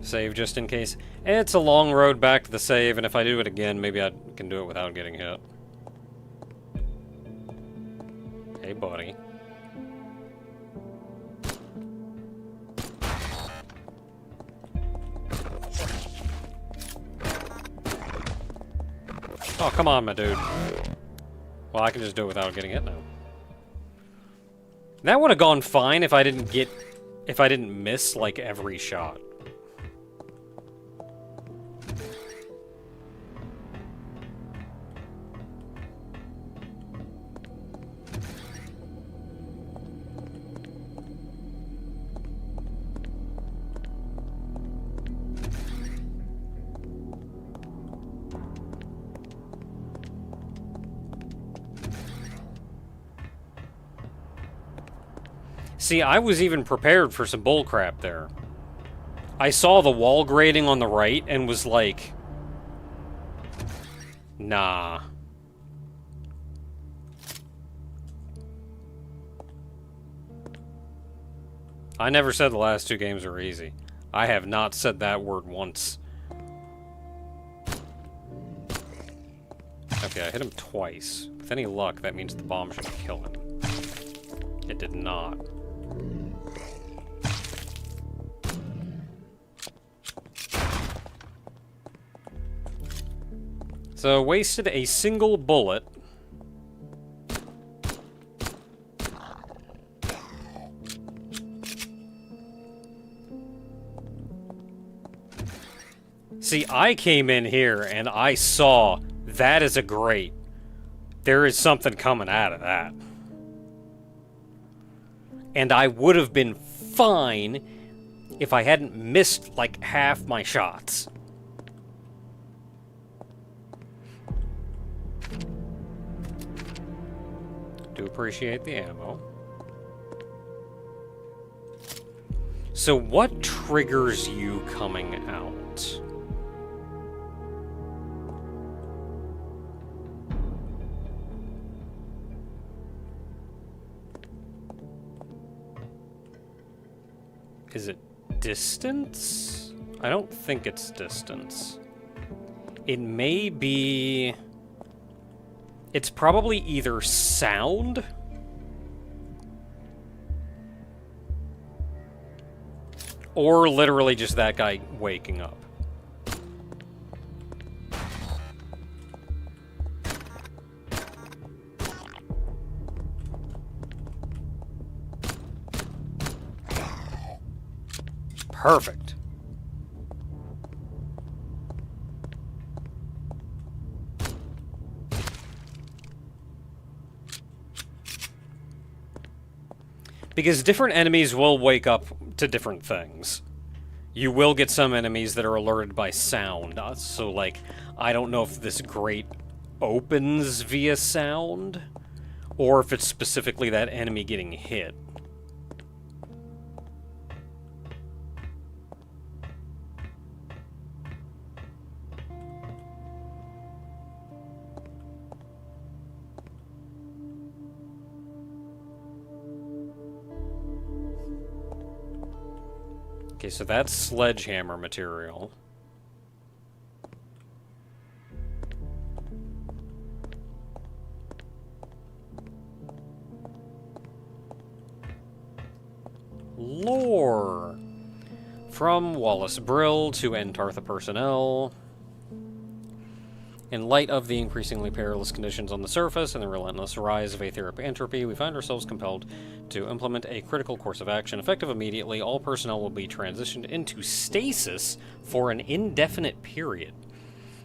Save just in case. It's a long road back to the save, and if I do it again, maybe I can do it without getting hit. Hey, buddy. Oh, come on, my dude. Well, I can just do it without getting hit now. That would have gone fine if I didn't miss, like, every shot. See, I was even prepared for some bullcrap there. I saw the wall grating on the right and was like, nah. I never said the last two games were easy. I have not said that word once. Okay, I hit him twice. With any luck, that means the bomb should kill him. It did not. So, wasted a single bullet. See, I came in here and I saw that is a grate. There is something coming out of that. And I would have been fine if I hadn't missed like half my shots. Do appreciate the ammo. So what triggers you coming out? Is it distance? I don't think it's distance. It may be... It's probably either sound or literally just that guy waking up. Perfect. Because different enemies will wake up to different things. You will get some enemies that are alerted by sound. So, like, I don't know if this grate opens via sound, or if it's specifically that enemy getting hit. Okay, so that's sledgehammer material. Lore! From Wallace Brill to Entartha personnel. In light of the increasingly perilous conditions on the surface and the relentless rise of aetheric entropy, we find ourselves compelled to implement a critical course of action. Effective immediately, all personnel will be transitioned into stasis for an indefinite period.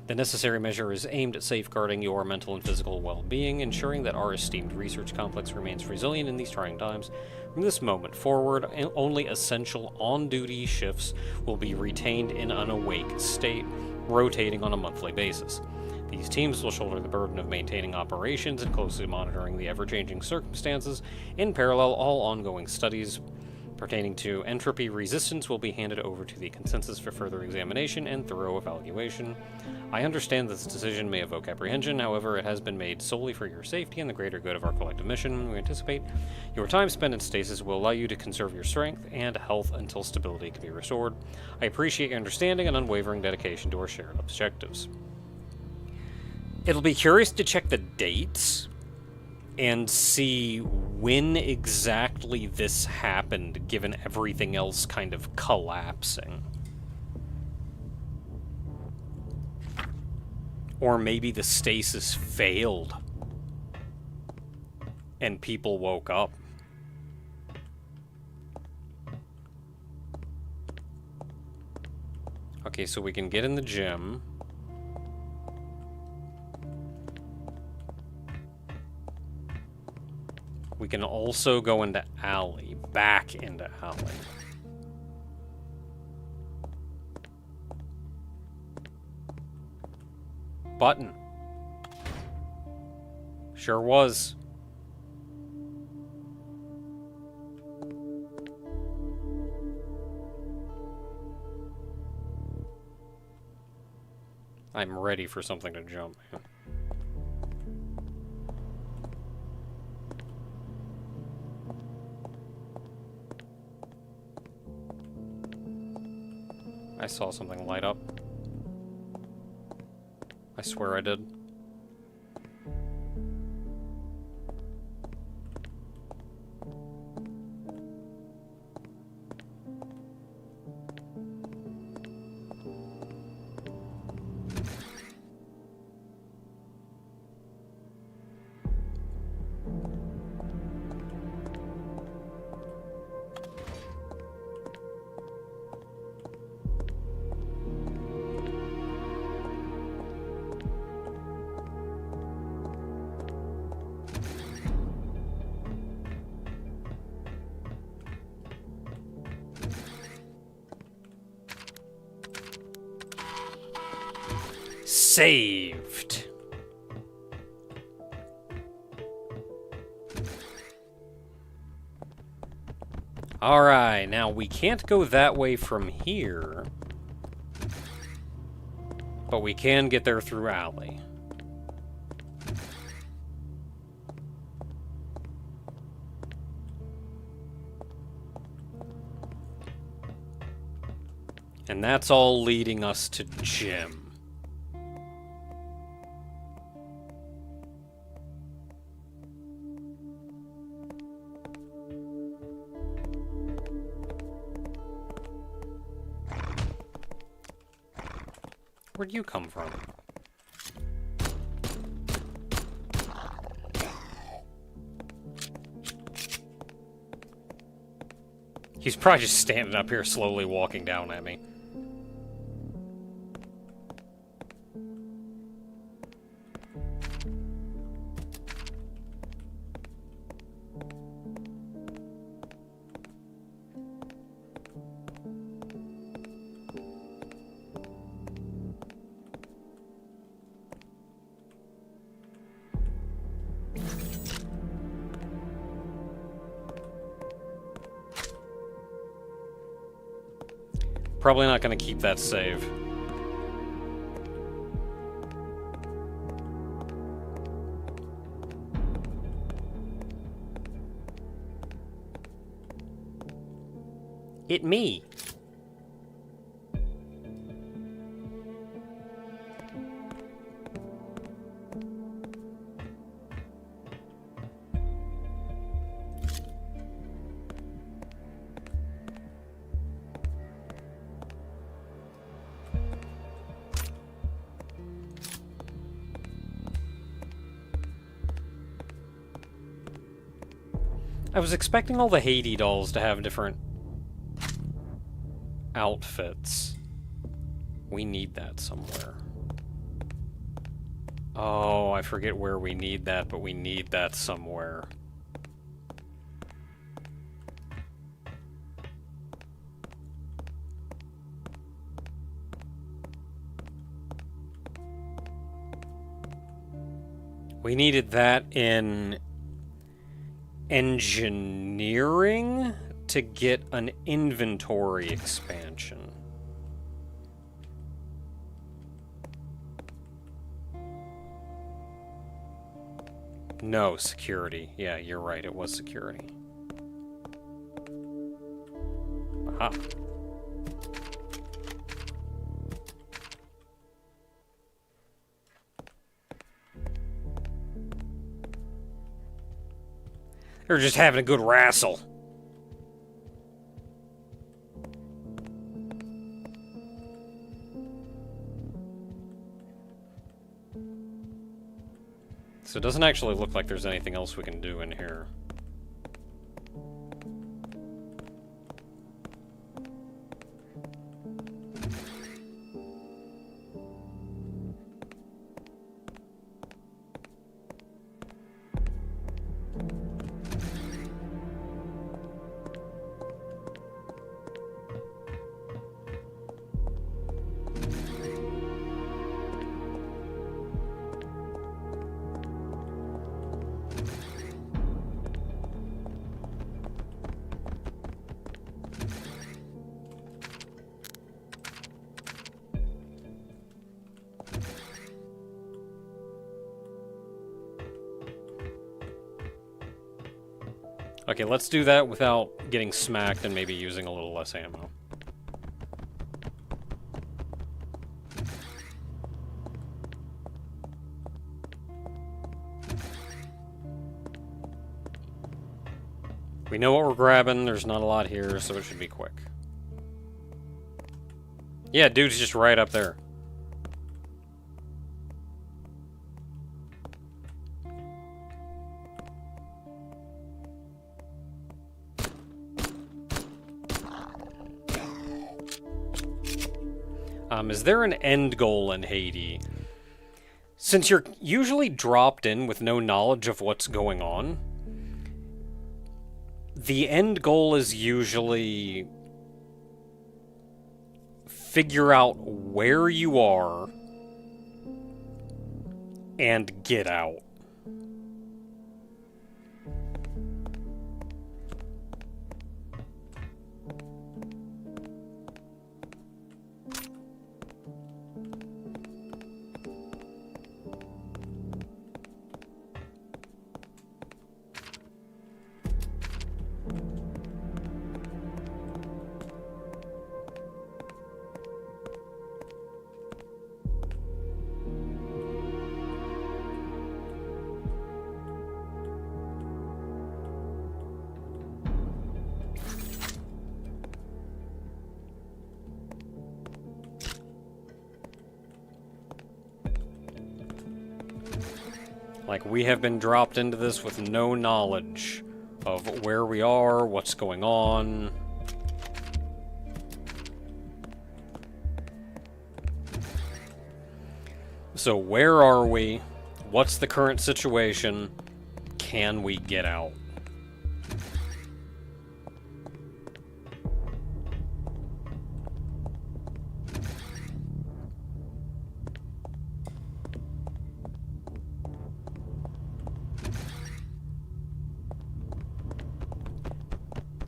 The necessary measure is aimed at safeguarding your mental and physical well-being, ensuring that our esteemed research complex remains resilient in these trying times. From this moment forward, only essential on-duty shifts will be retained in an awake state, rotating on a monthly basis. These teams will shoulder the burden of maintaining operations and closely monitoring the ever-changing circumstances. In parallel, all ongoing studies pertaining to entropy resistance will be handed over to the consensus for further examination and thorough evaluation. I understand this decision may evoke apprehension, however, it has been made solely for your safety and the greater good of our collective mission. We anticipate your time spent in stasis will allow you to conserve your strength and health until stability can be restored. I appreciate your understanding and unwavering dedication to our shared objectives. It'll be curious to check the dates and see when exactly this happened, given everything else kind of collapsing. Or maybe the stasis failed. And people woke up. Okay, so we can get in the gym. We can also go into alley. Back into alley. Button. Sure was. I'm ready for something to jump. I saw something light up. I swear I did. Saved. Alright, now we can't go that way from here. But we can get there through alley. And that's all leading us to gym. Where'd you come from? He's probably just standing up here slowly walking down at me. Probably not going to keep that save. It me. I was expecting all the Haydee dolls to have different outfits. We need that somewhere. Oh, I forget where we need that, but we need that somewhere. We needed that in engineering to get an inventory expansion. No, security. Yeah, you're right, it was security. Aha. They're just having a good wrestle. So it doesn't actually look like there's anything else we can do in here. Okay, let's do that without getting smacked and maybe using a little less ammo. We know what we're grabbing, there's not a lot here, so it should be quick. Yeah, dude's just right up there. Is there an end goal in Haydee? Since you're usually dropped in with no knowledge of what's going on, the end goal is usually figure out where you are and get out. Like, we have been dropped into this with no knowledge of where we are, what's going on. So where are we? What's the current situation? Can we get out?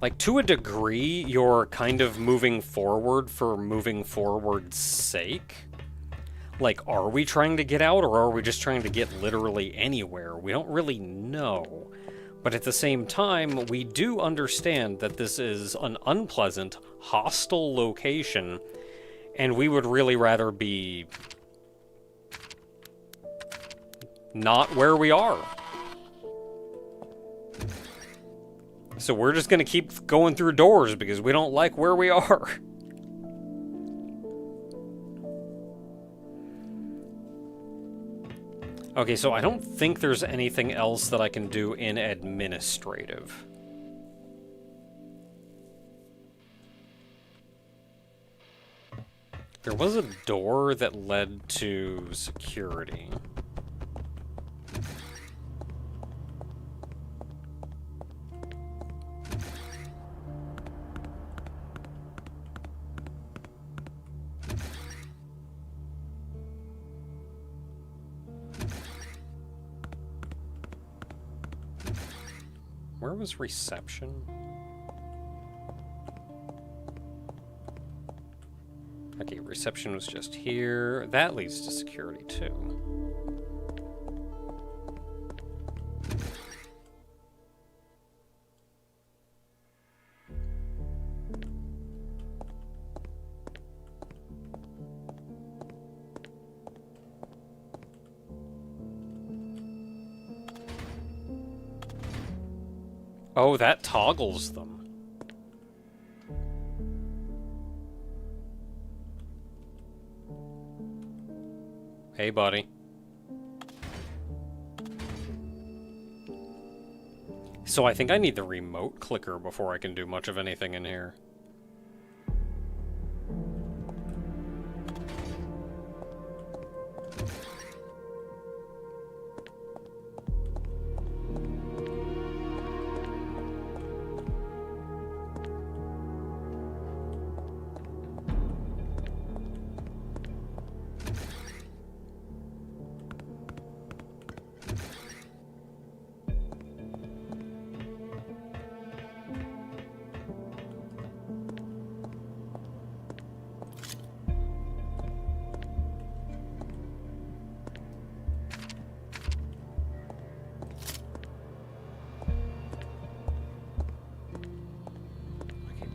Like, to a degree, you're kind of moving forward for moving forward's sake. Like, are we trying to get out, or are we just trying to get literally anywhere? We don't really know. But at the same time, we do understand that this is an unpleasant, hostile location, and we would really rather be not where we are. So we're just gonna keep going through doors because we don't like where we are. Okay, so I don't think there's anything else that I can do in administrative. There was a door that led to security. Where was reception? Okay, reception was just here. That leads to security, too. Oh, that toggles them. Hey, buddy. So I think I need the remote clicker before I can do much of anything in here.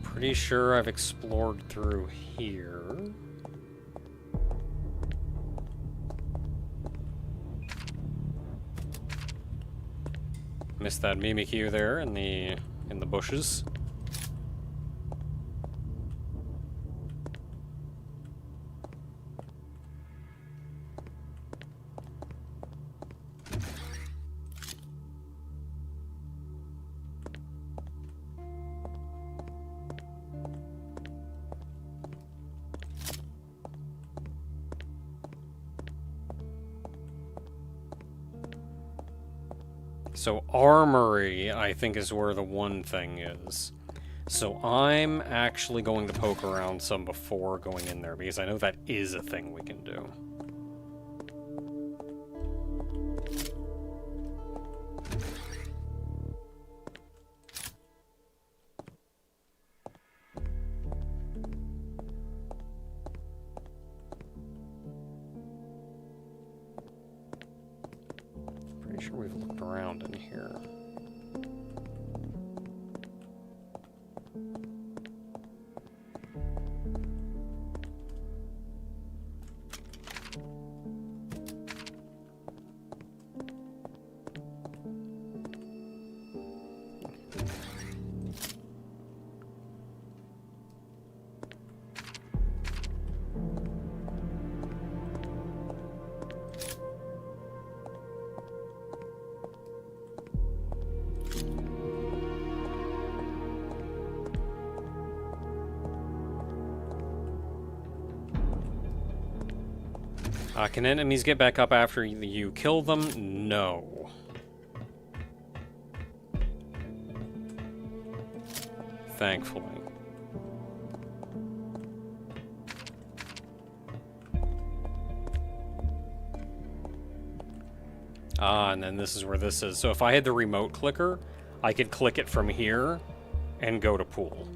Pretty sure I've explored through here. Missed that Mimikyu there in the bushes. So armory, I think, is where the one thing is. So I'm actually going to poke around some before going in there, because I know that is a thing we can do. Pretty sure we've looked around in here. Can enemies get back up after you kill them? No. Thankfully. And then this is where this is. So if I had the remote clicker, I could click it from here and go to pool.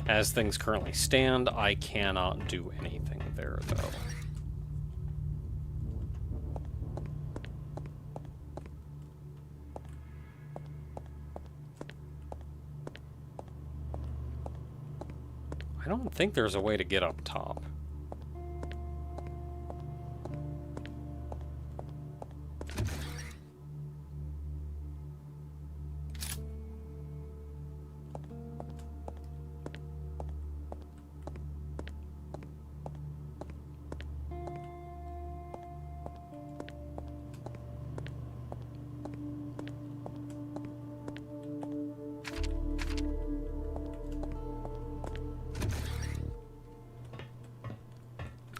As things currently stand, I cannot do anything there, though. I don't think there's a way to get up top.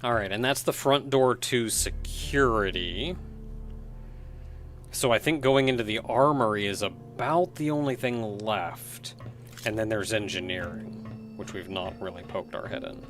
Alright, and that's the front door to security. So I think going into the armory is about the only thing left. And then there's engineering, which we've not really poked our head in.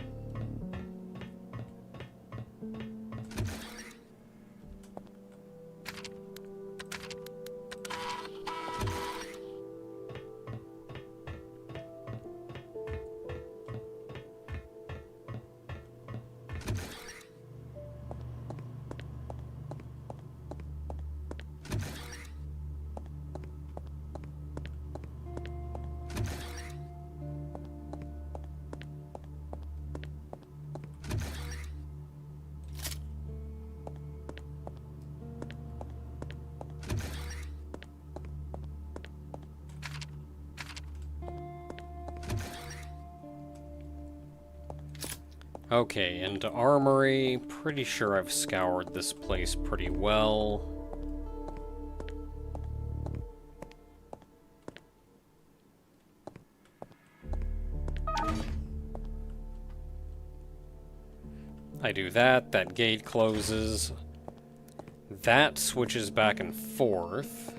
Okay, into Armory. Pretty sure I've scoured this place pretty well. I do that, that gate closes. That switches back and forth.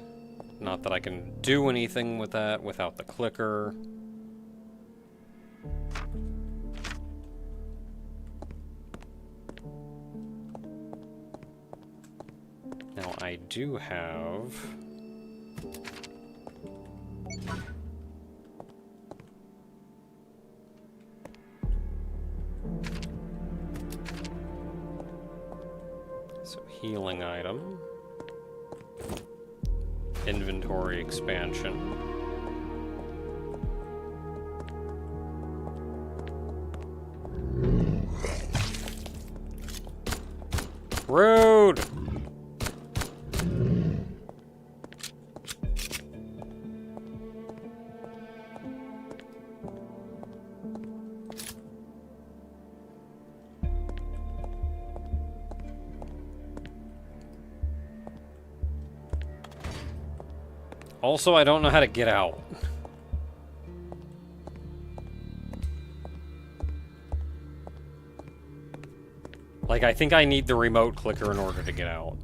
Not that I can do anything with that without the clicker. Now I do have... So healing item. Inventory expansion. Rude! Also, I don't know how to get out. Like, I think I need the remote clicker in order to get out.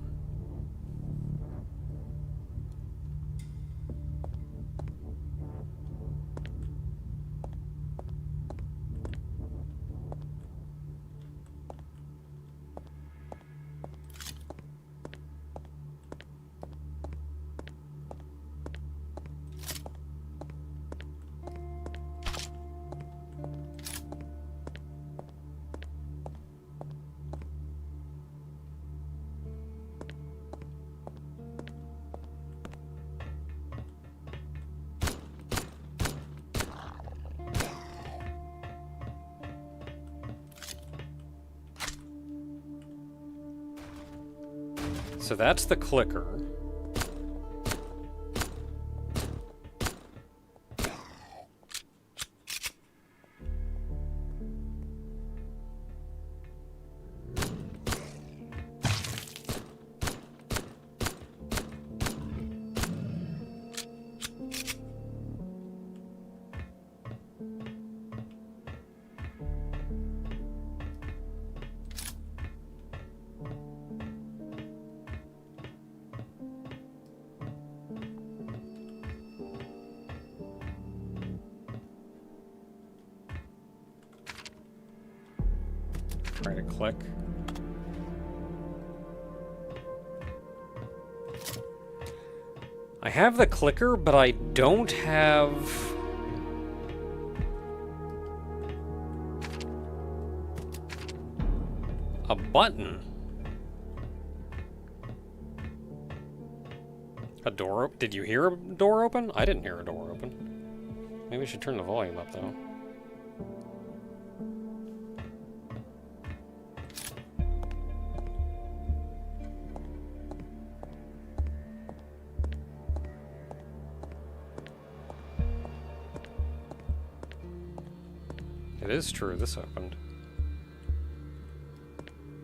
So that's the clicker. Try to click. I have the clicker, but I don't have... a button. A door open? Did you hear a door open? I didn't hear a door open. Maybe we should turn the volume up, though. It is true, this opened.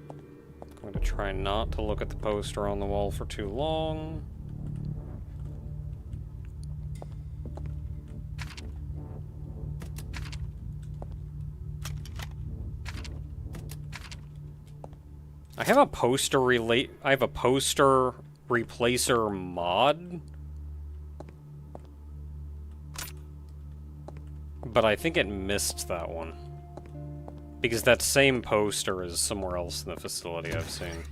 I'm going to try not to look at the poster on the wall for too long. I have a poster replacer mod. But I think it missed that one. Because that same poster is somewhere else in the facility I've seen.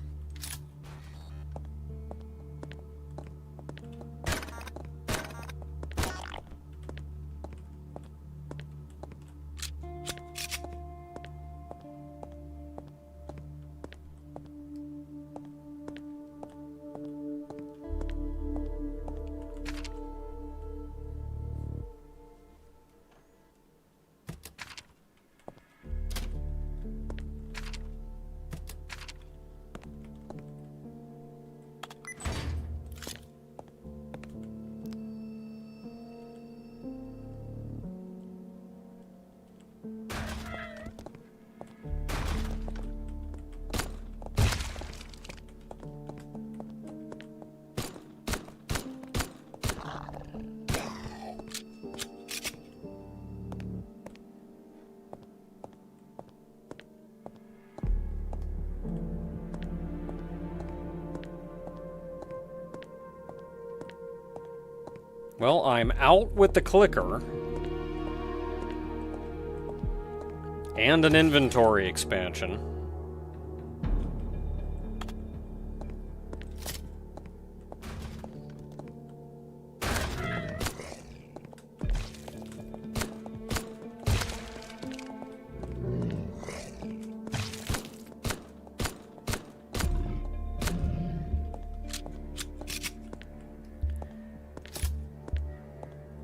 Well, I'm out with the clicker. And an inventory expansion.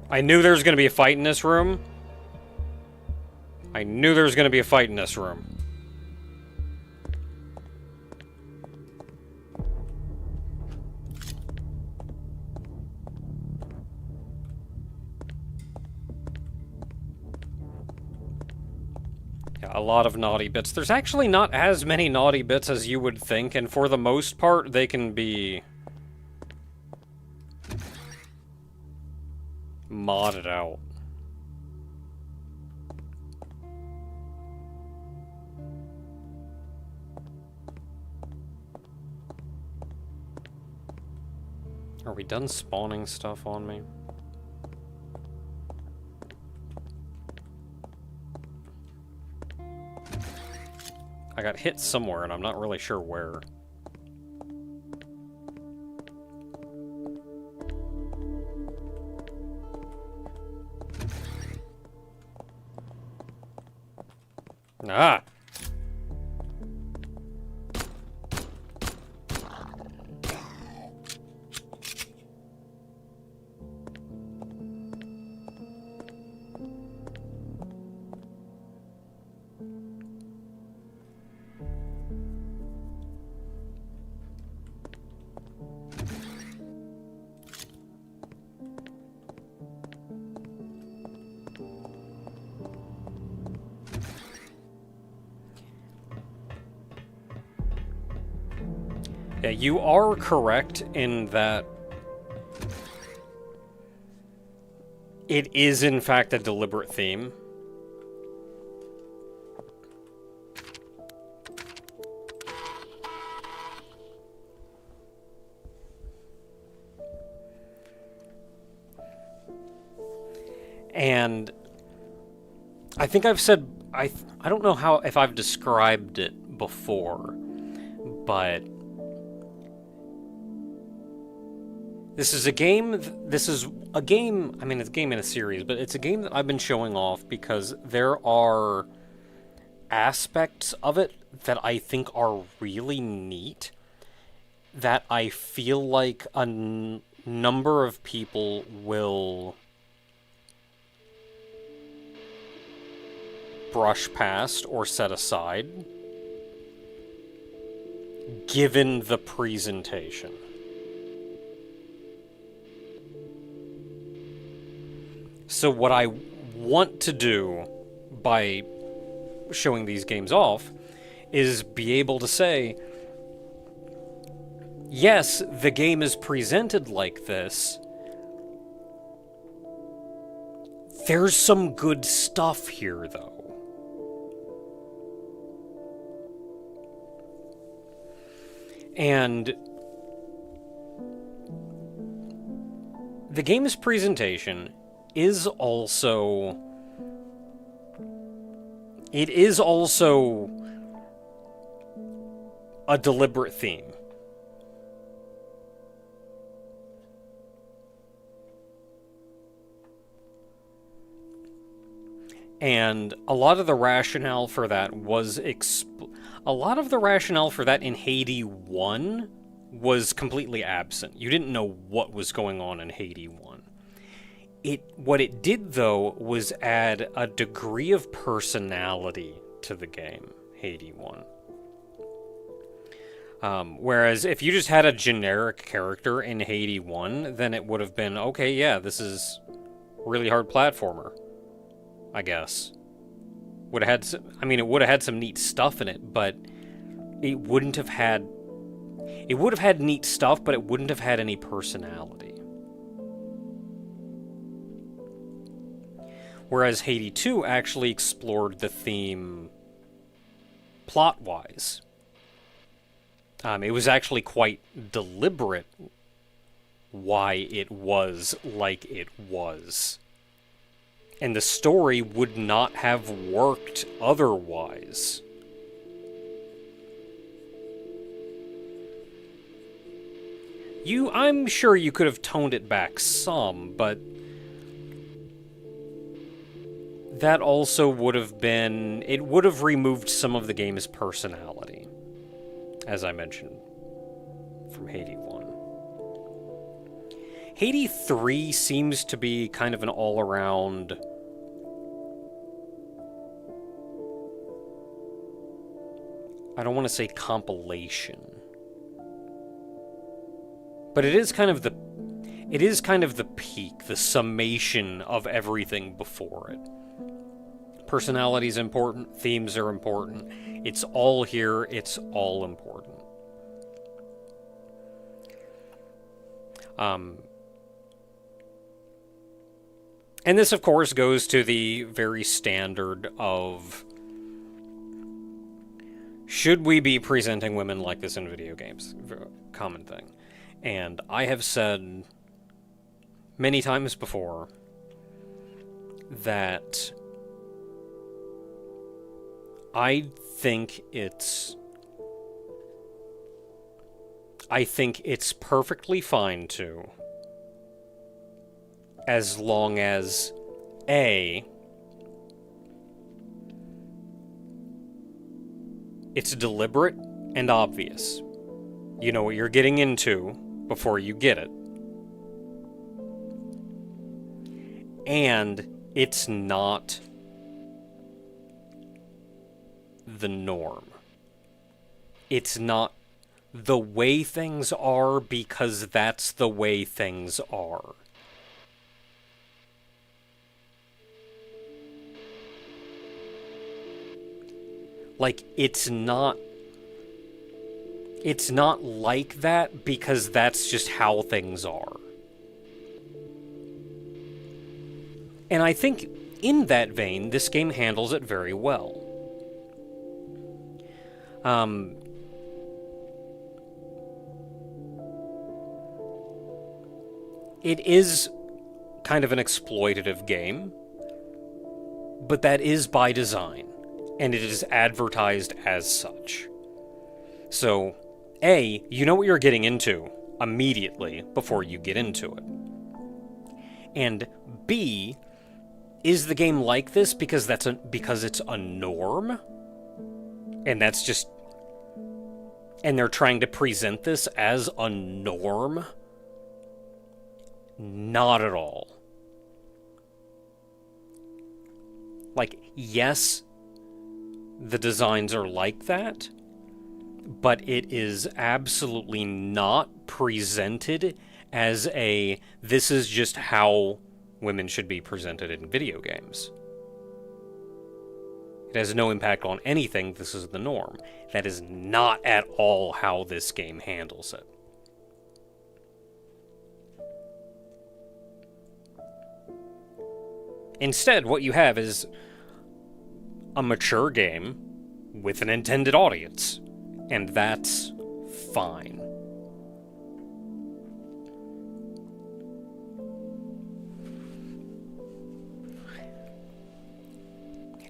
I knew there was going to be a fight in this room. I knew there was going to be a fight in this room. Yeah, a lot of naughty bits. There's actually not as many naughty bits as you would think, and for the most part, they can be modded out. Are we done spawning stuff on me? I got hit somewhere and I'm not really sure where. Ah! Yeah, you are correct in that it is in fact a deliberate theme. And I think I've said, I don't know how, if I've described it before, but this is a game, I mean, it's a game in a series, but it's a game that I've been showing off because there are aspects of it that I think are really neat, that I feel like a number of people will brush past or set aside, given the presentation. So what I want to do by showing these games off is be able to say, yes, the game is presented like this. There's some good stuff here, though. And the game's presentation is also... it is also a deliberate theme. And a lot of the rationale for that was a lot of the rationale for that in Haydee 1 was completely absent. You didn't know what was going on in Haydee 1. What it did, though, was add a degree of personality to the game, Haydee 1. Whereas if you just had a generic character in Haydee 1, then it would have been, okay, yeah, this is really hard platformer, I guess. Would have had some, I mean, it would have had some neat stuff in it, but it wouldn't have had... it would have had neat stuff, but it wouldn't have had any personality. Whereas Haydee 2 actually explored the theme plot-wise. It was actually quite deliberate why it was like it was. And the story would not have worked otherwise. I'm sure you could have toned it back some, but that also would have been... It would have removed some of the game's personality, as I mentioned, from Haydee 1. Haydee 3 seems to be kind of an all-around... I don't want to say compilation. But it is kind of the... It is kind of the peak, the summation of everything before it. Personality's important, themes are important. It's all here, it's all important. And this, of course, goes to the very standard of... Should we be presenting women like this in video games? Common thing. And I have said many times before that I think it's perfectly fine to, as long as A, it's deliberate and obvious. You know what you're getting into before you get it. And it's not the norm. It's not the way things are because that's the way things are. Like, it's not like that because that's just how things are. And I think in that vein, this game handles it very well. It is kind of an exploitative game, but that is by design, and it is advertised as such. So, A, you know what you're getting into immediately before you get into it. And B, is the game like this because it's a norm? And that's just... And they're trying to present this as a norm? Not at all. Like, yes, the designs are like that, but it is absolutely not presented as a, this is just how women should be presented in video games. It has no impact on anything, this is the norm. That is not at all how this game handles it. Instead, what you have is a mature game with an intended audience, and that's fine.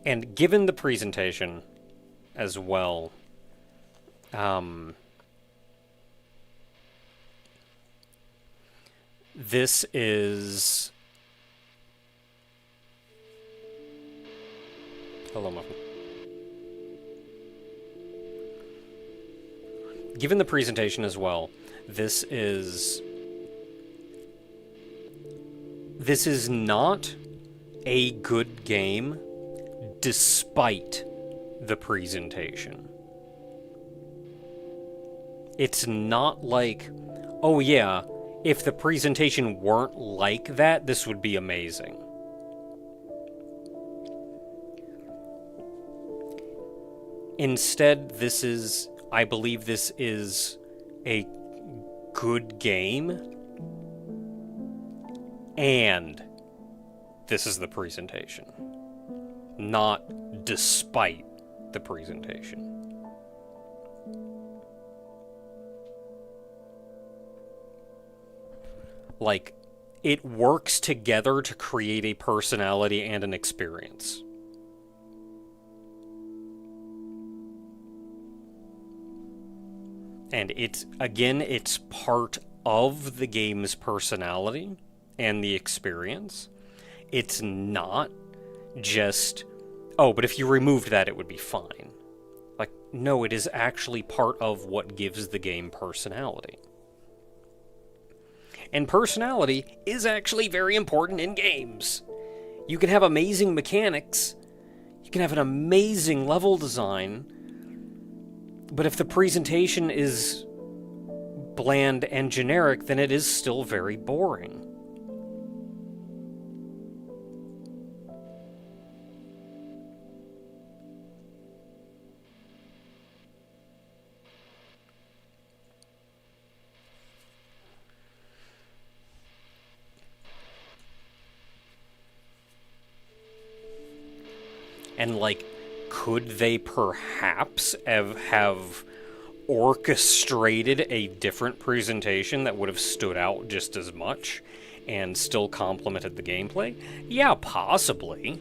And given the presentation as well, this is... Hello, Muffin. Given the presentation as well, this is not a good game despite the presentation. It's not like, oh yeah, if the presentation weren't like that, this would be amazing. Instead, I believe this is a good game, and this is the presentation. Not despite the presentation. Like, it works together to create a personality and an experience. And it's, again, it's part of the game's personality and the experience. It's not just, oh, but if you removed that, it would be fine. Like, no, it is actually part of what gives the game personality. And personality is actually very important in games. You can have amazing mechanics, you can have an amazing level design, but if the presentation is bland and generic, then it is still very boring. And, like, could they perhaps have orchestrated a different presentation that would have stood out just as much and still complemented the gameplay? Yeah, possibly.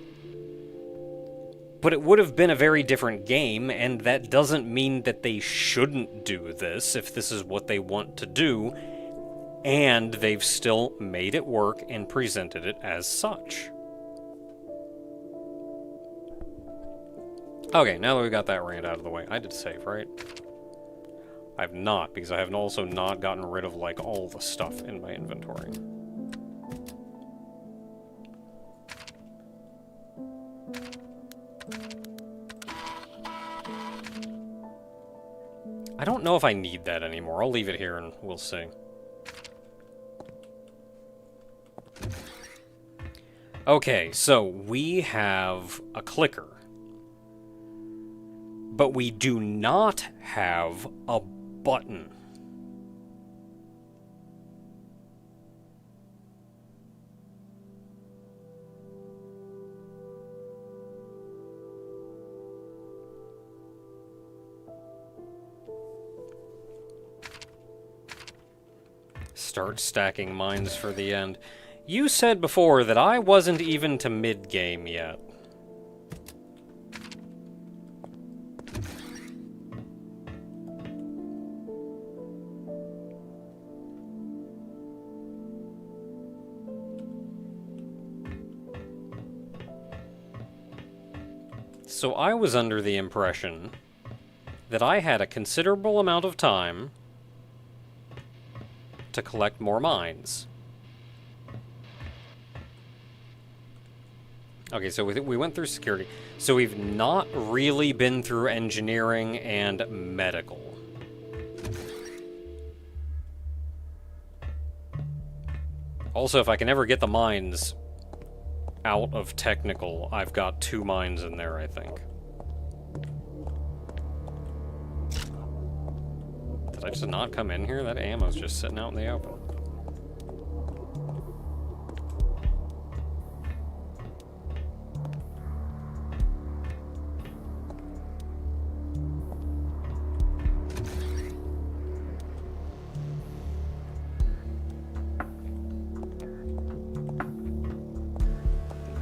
But it would have been a very different game, and that doesn't mean that they shouldn't do this if this is what they want to do, and they've still made it work and presented it as such. Okay, now that we got that rant out of the way, I did save, right? I have not, because I have also not gotten rid of, like, all the stuff in my inventory. I don't know if I need that anymore. I'll leave it here and we'll see. Okay, so we have a clicker. But we do not have a button. Start stacking mines for the end. You said before that I wasn't even to mid-game yet. So I was under the impression that I had a considerable amount of time to collect more mines. Okay, so we went through security. So we've not really been through engineering and medical. Also, if I can ever get the mines out of technical, I've got 2 mines in there, I think. Did I just not come in here? That ammo's just sitting out in the open.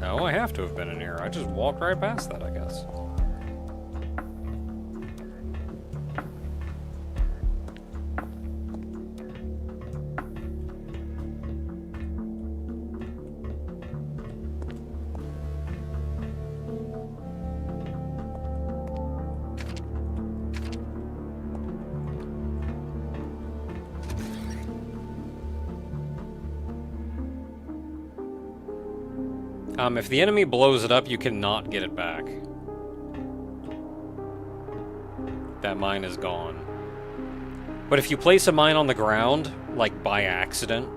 No, I have to have been in here. I just walked right past that, I guess. If the enemy blows it up, you cannot get it back. That mine is gone. But if you place a mine on the ground, like by accident,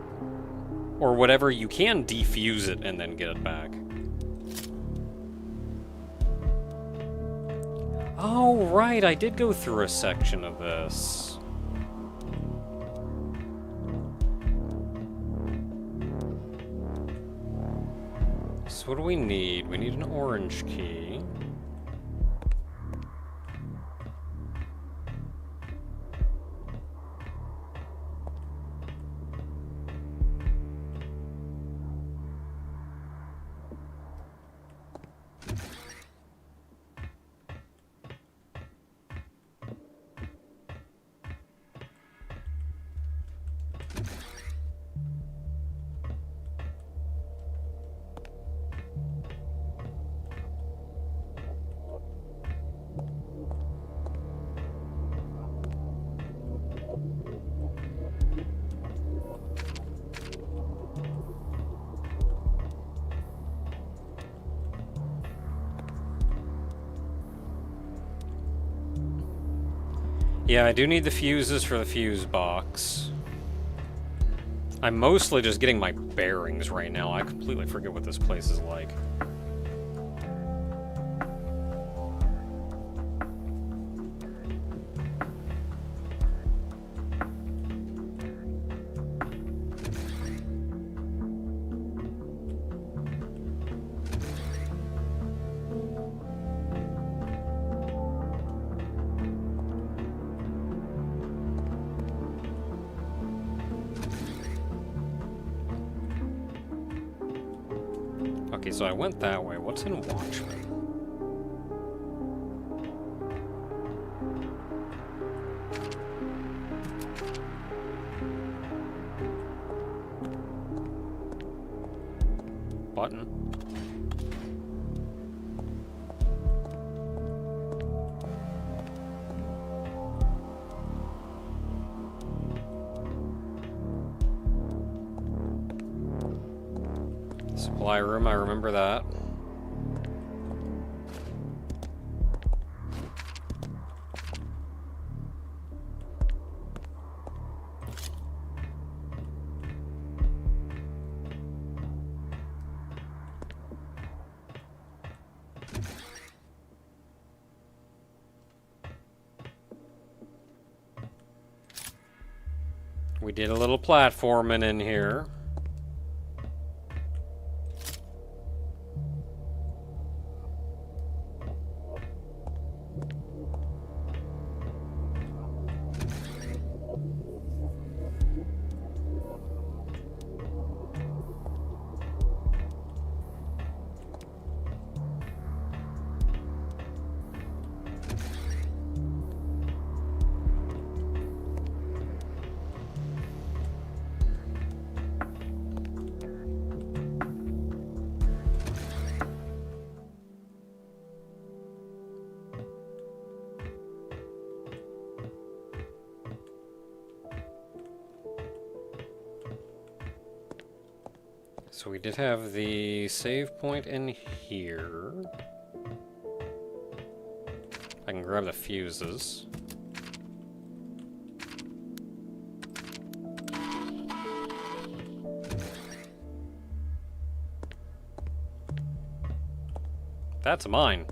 or whatever, you can defuse it and then get it back. Oh, right, I did go through a section of this. So what do we need? We need an orange key. Yeah, I do need the fuses for the fuse box. I'm mostly just getting my bearings right now. I completely forget what this place is like. Okay, so I went that way. What's in Watchmen? Button. Supply room, I remember that. We did a little platforming in here. So we did have the save point in here. I can grab the fuses. That's mine.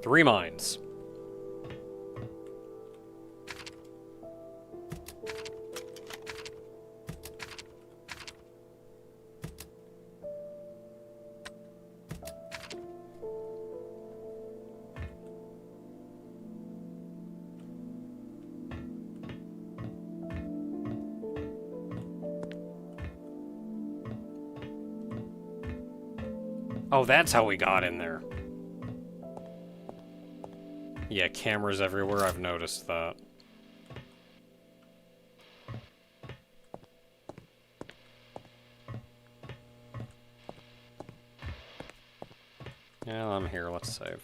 Three mines. Oh, that's how we got in there. Yeah, cameras everywhere, I've noticed that. Yeah, I'm here, let's save.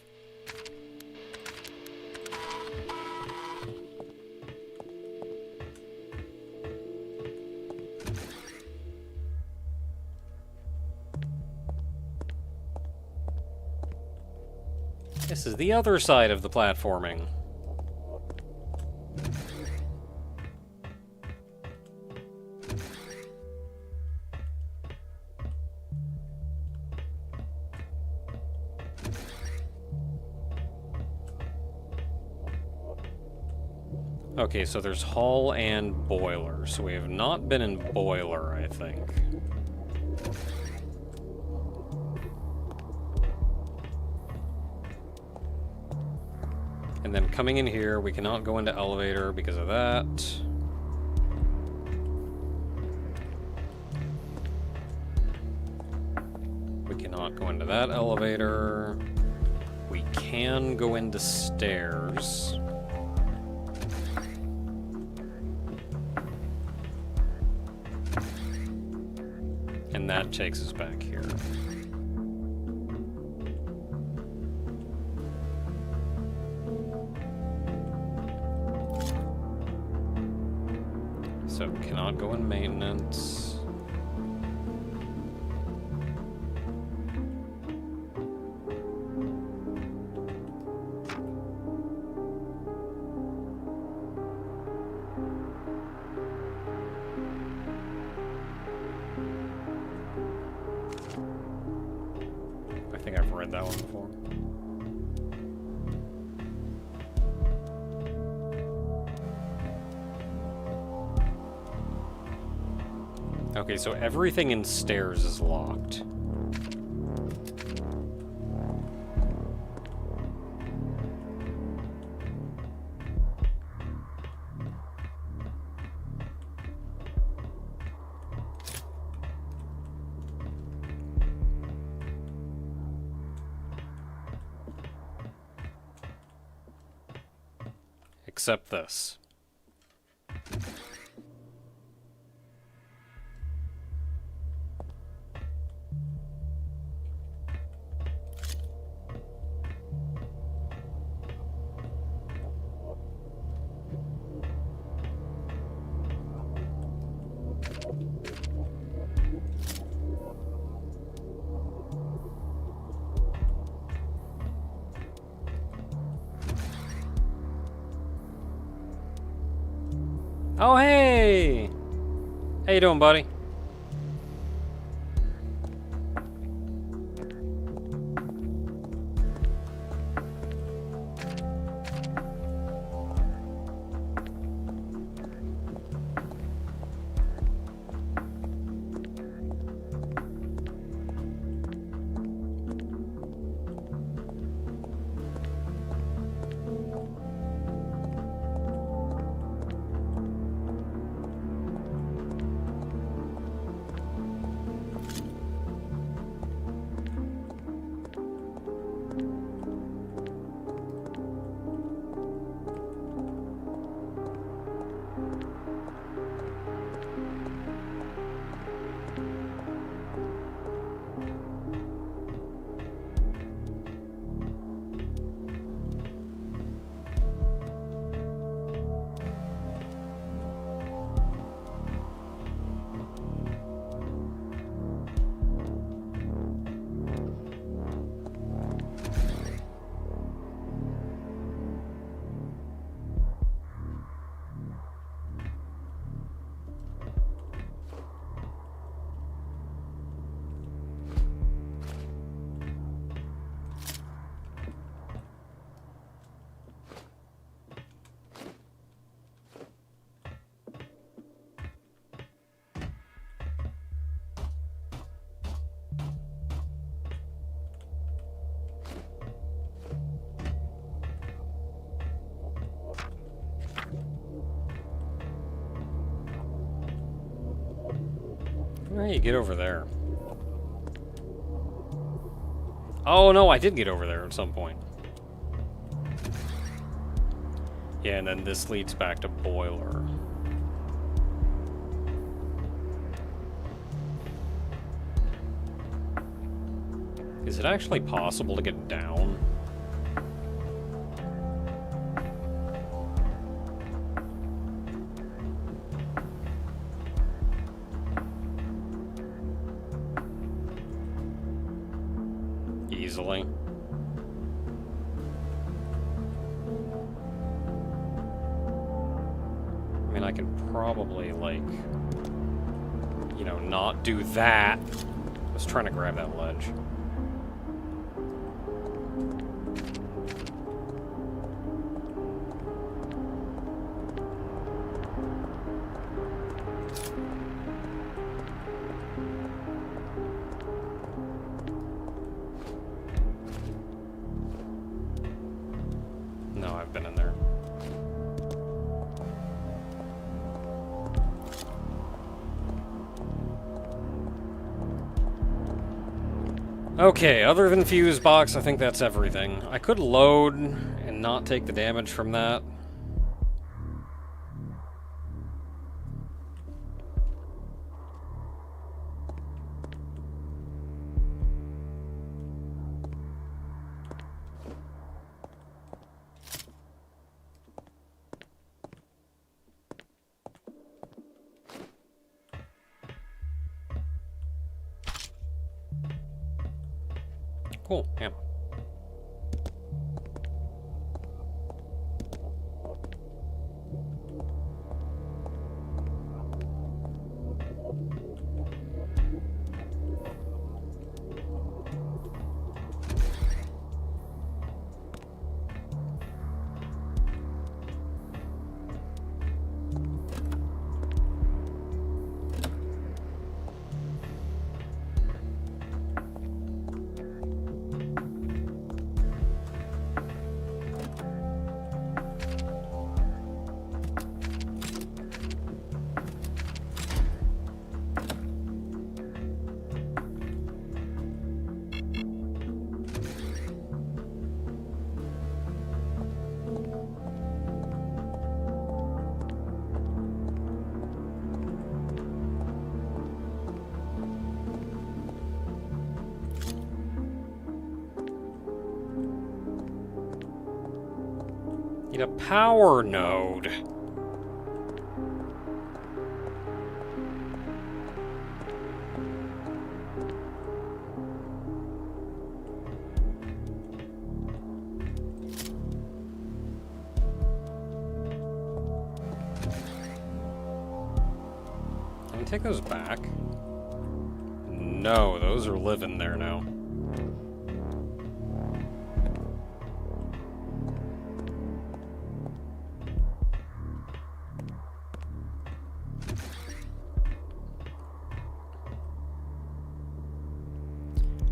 This is the other side of the platforming. Okay, so there's hull and boiler. So we have not been in boiler, I think. And then coming in here, we cannot go into elevator because of that. We cannot go into that elevator. We can go into stairs. And that takes us back here. So cannot go in maintenance. I think I've read that one before. Okay, so everything in stairs is locked. Except this. Oh, hey! How you doing, buddy? Hey, get over there. Oh no, I did get over there at some point. Yeah, and then this leads back to boiler. Is it actually possible to get down? Easily. I mean, I can probably, like, you know, not do that. I was trying to grab that ledge. No, I've been in there. Okay, other than fuse box, I think that's everything. I could load and not take the damage from that. Cool, yeah. Need a power node. Can we take those back? No, those are living there now.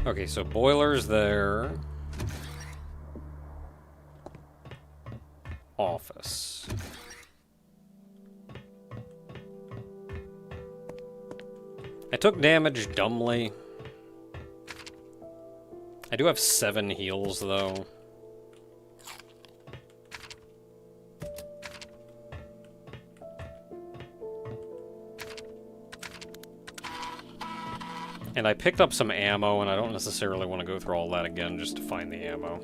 Okay, so boiler's there. Office. I took damage dumbly. I do have 7 heals, though. And I picked up some ammo, and I don't necessarily want to go through all that again just to find the ammo.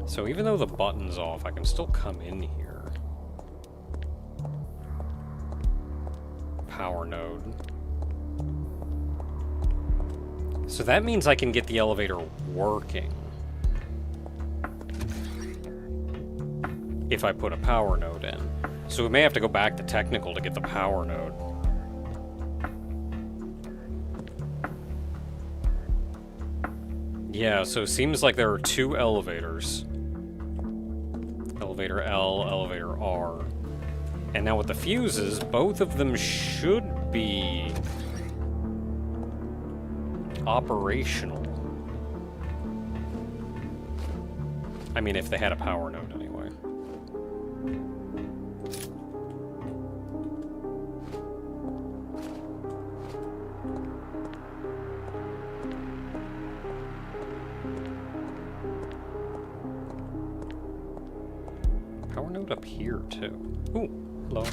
So even though the button's off, I can still come in here. Power node. So that means I can get the elevator working. If I put a power node in. So we may have to go back to technical to get the power node. Yeah, so it seems like there are 2 elevators. Elevator L, elevator R. And now with the fuses, both of them should be operational. I mean, if they had a power node anyway. Power node up here, too. Ooh, hello.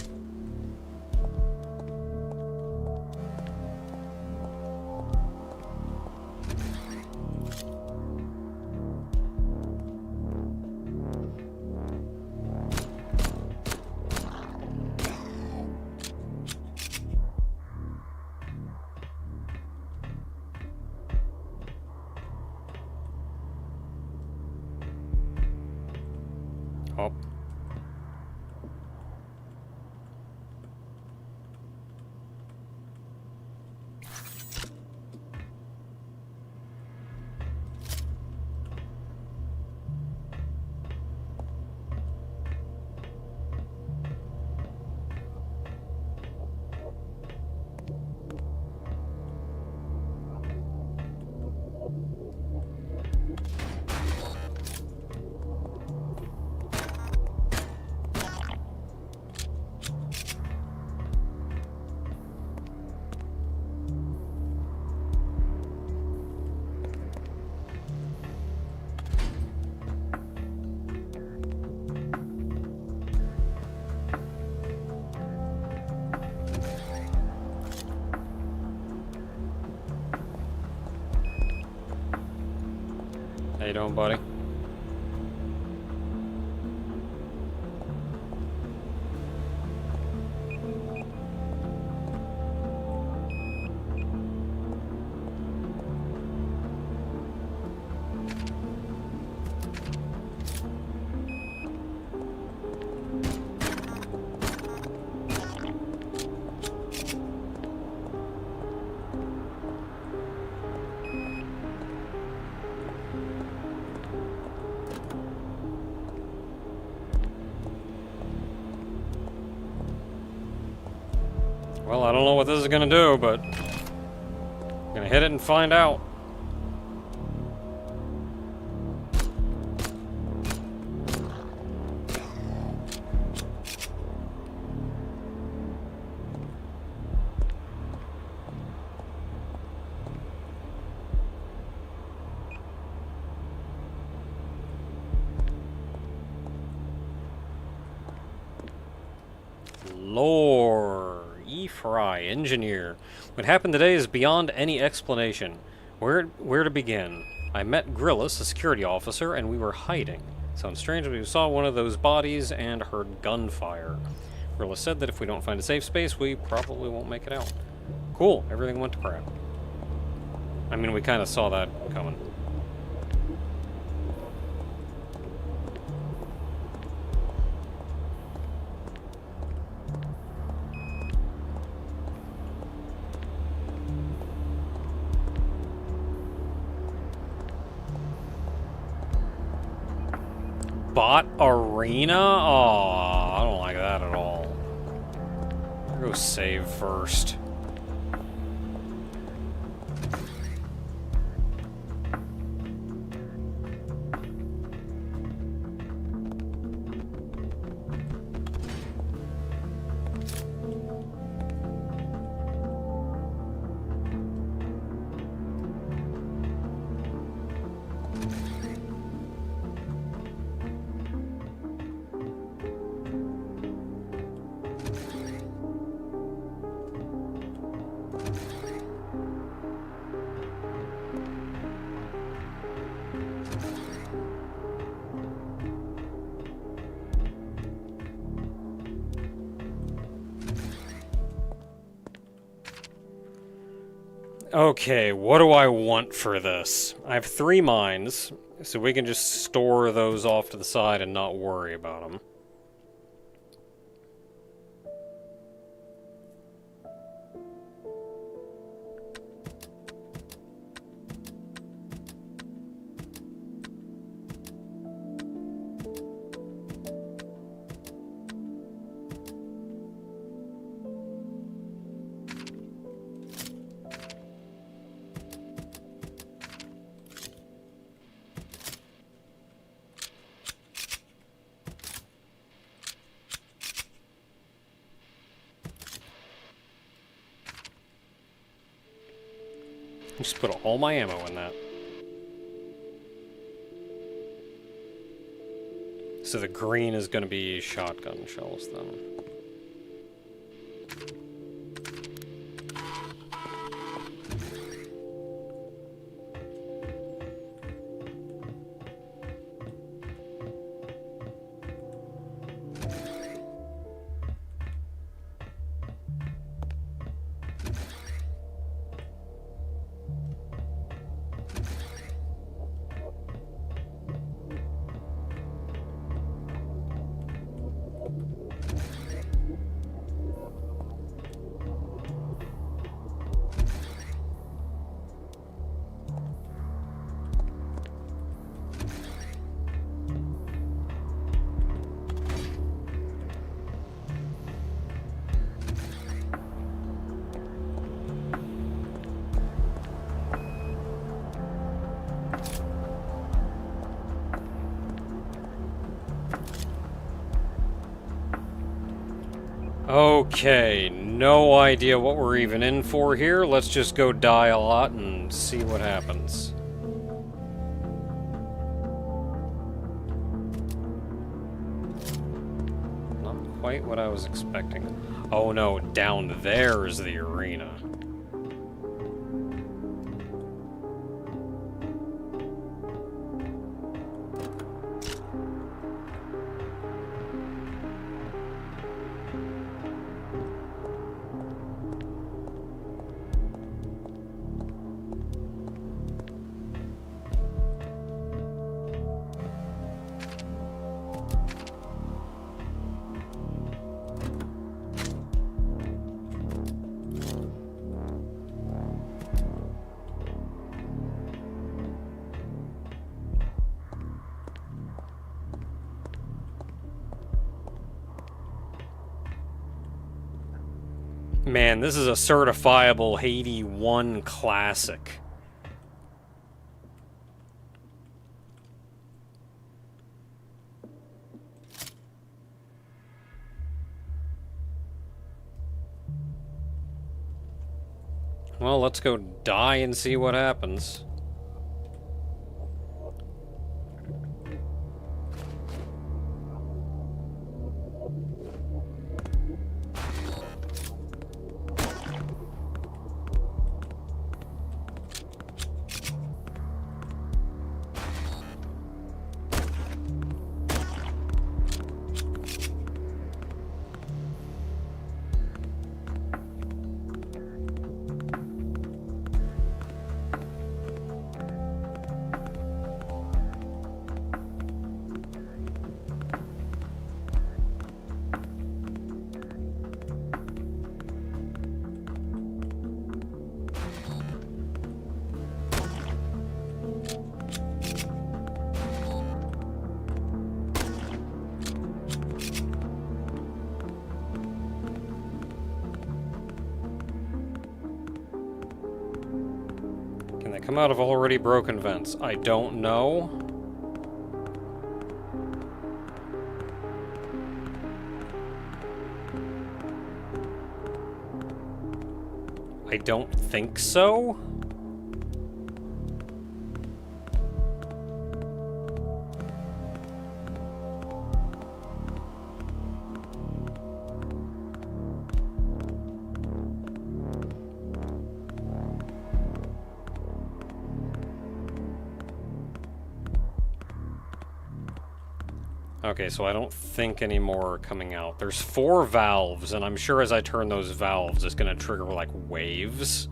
Oh. How you doing, buddy? Well, I don't know what this is gonna do, but I'm gonna hit it and find out. Lore. Fry, engineer. What happened today is beyond any explanation. Where to begin? I met Grillis, a security officer, and we were hiding. Sounds strange, but we saw one of those bodies and heard gunfire. Grillis said that if we don't find a safe space, we probably won't make it out. Cool, everything went to crap. I mean, we kind of saw that coming. Bot arena? Oh, I don't like that at all. I'll go save first. Okay, what do I want for this? I have 3 mines, so we can just store those off to the side and not worry about them. Just put all my ammo in that. So the green is going to be shotgun shells then. Okay, no idea what we're even in for here. Let's just go die a lot and see what happens. Not quite what I was expecting. Oh no, down there is the arena. Man, this is a certifiable Haydee 1 classic. Well, let's go die and see what happens. Can they come out of already broken vents? I don't know. I don't think so. Okay, so I don't think any more are coming out. There's 4 valves, and I'm sure as I turn those valves, it's gonna trigger, like, waves.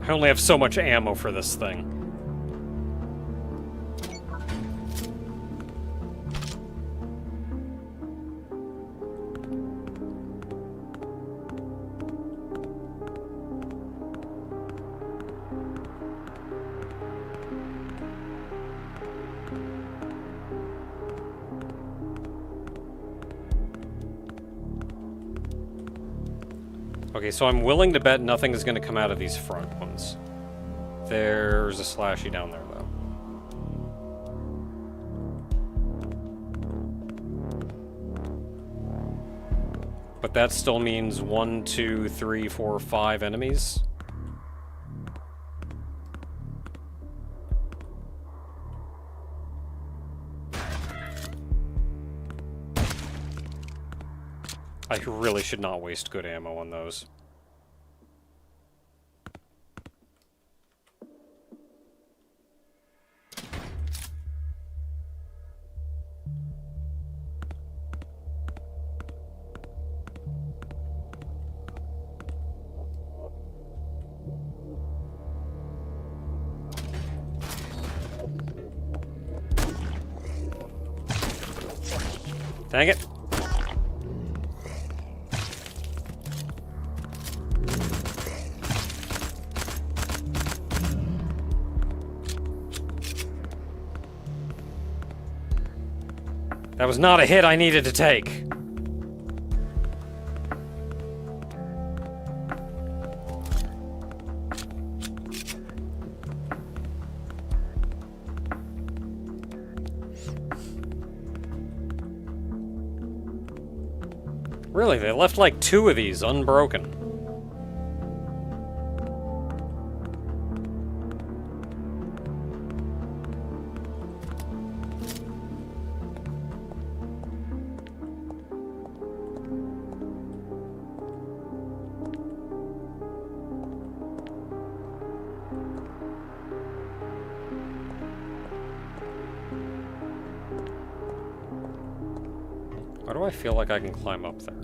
I only have so much ammo for this thing. Okay, so I'm willing to bet nothing is going to come out of these front ones. There's a slashy down there, though. But that still means 1, 2, 3, 4, 5 enemies. I really should not waste good ammo on those. Dang it. That was not a hit I needed to take. Really, they left like 2 of these unbroken. Why do I feel like I can climb up there?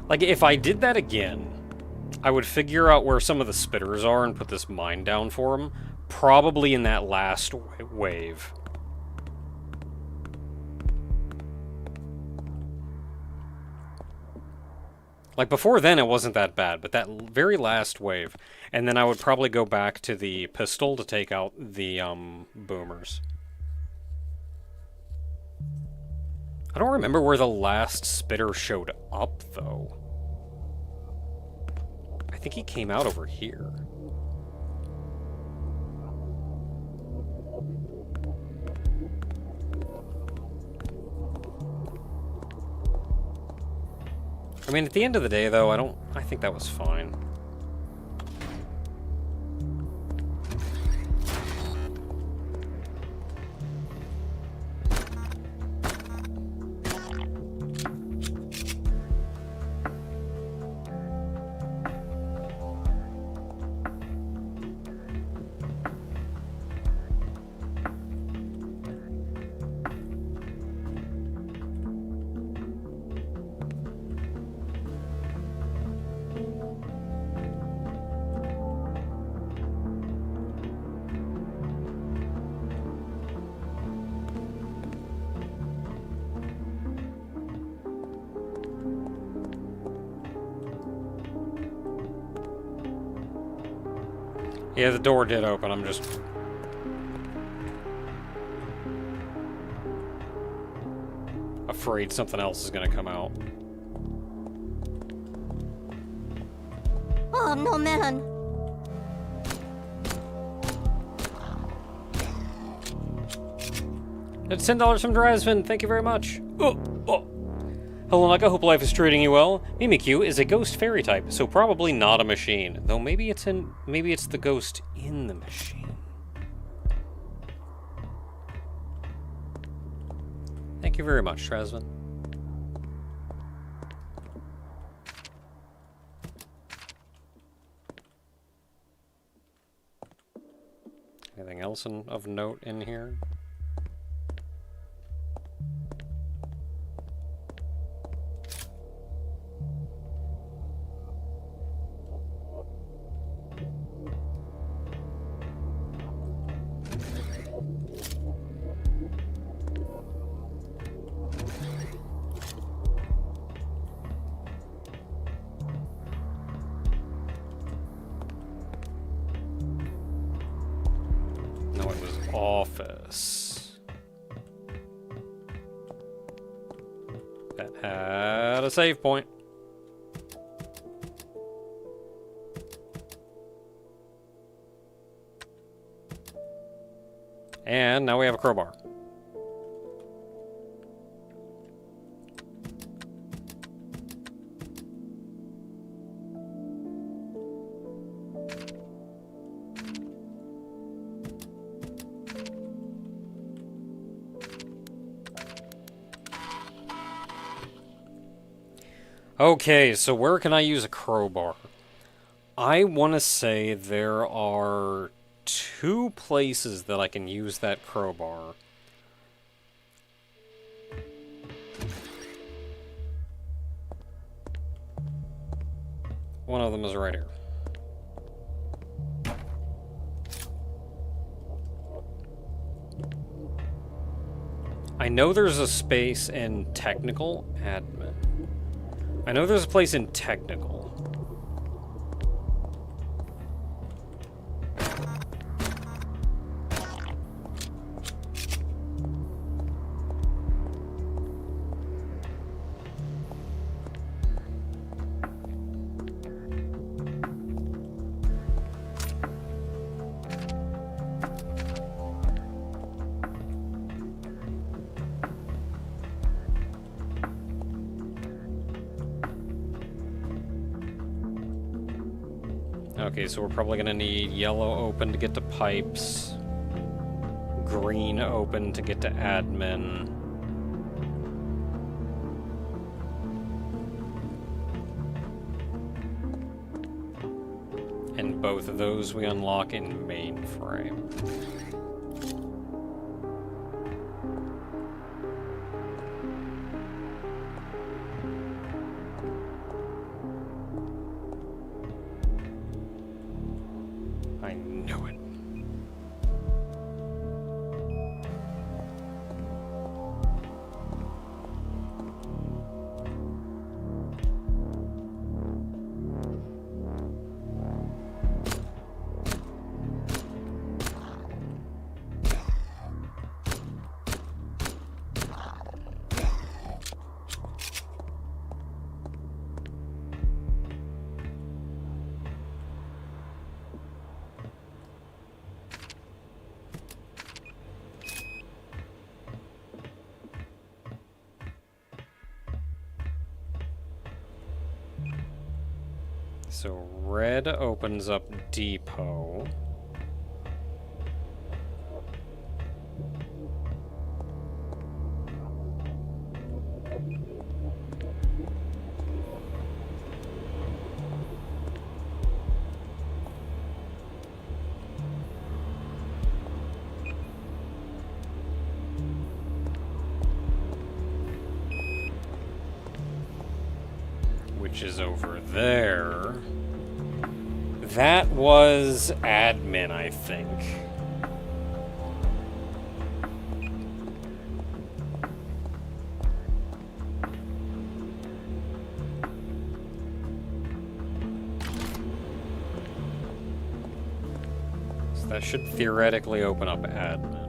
Like, if I did that again, I would figure out where some of the spitters are and put this mine down for them. Probably in that last wave. Like, before then, it wasn't that bad, but that very last wave. And then I would probably go back to the pistol to take out the, boomers. I don't remember where the last spitter showed up, though. I think he came out over here. I mean, at the end of the day, though, I think that was fine. Yeah, the door did open, I'm just... afraid something else is gonna come out. Oh, no melon. It's $10 from Drazvin, thank you very much. Oh. Hello, Naka, hope life is treating you well. Mimikyu is a ghost fairy type, so probably not a machine. Though maybe it's the ghost in the machine. Thank you very much, Drazvin. Anything else of note in here? Office. That had a save point. And now we have a crowbar. Okay, so where can I use a crowbar? I want to say there are 2 places that I can use that crowbar. One of them is right here. I know there's a space in technical admin. I know there's a place in technical. Okay, so we're probably gonna need yellow open to get to pipes. Green open to get to admin. And both of those we unlock in mainframe. I knew it. So red opens up depot. Which is over there. That was admin, I think. So that should theoretically open up admin.